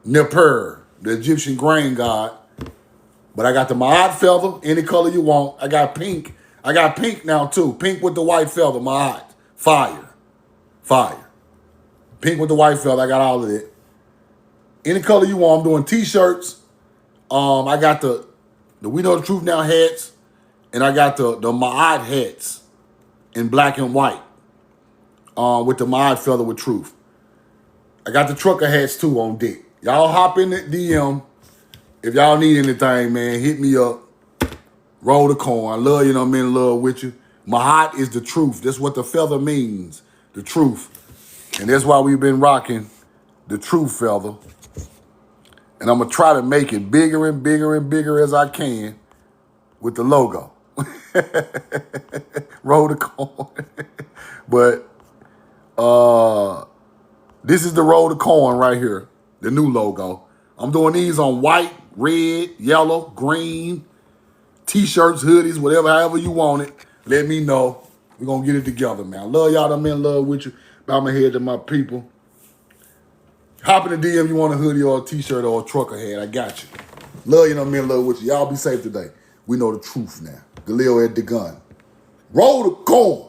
Speaker 1: Nippur, the Egyptian grain god. But I got the Ma'at feather, any color you want. I got pink. I got pink now too. Pink with the white feather, Ma'at. Fire. Pink with the white feather, I got all of it. Any color you want. I'm doing t-shirts. I got the We Know the Truth Now hats. And I got the Ma'at hats in black and white. With the Ma'at feather with truth. I got the trucker hats too on deck. Y'all hop in the DM. If y'all need anything, man, hit me up. Roll the corn. I love you, I'm in love with you. Ma'at is the truth. That's what the feather means. The truth. And that's why we've been rocking the Truth Feather. And I'm going to try to make it bigger and bigger and bigger as I can with the logo. Roll the corn. But this is the roll the corn right here, the new logo. I'm doing these on white, red, yellow, green, t-shirts, hoodies, whatever, however you want it. Let me know. We're going to get it together, man. I love y'all. I'm in love with you. Bow my head to my people. Hop in the DM you want a hoodie or a t-shirt or a trucker hat. I got you. Love you, I'm in love with you. Y'all be safe today. We know the truth now. Galil at the gun. Roll the corn.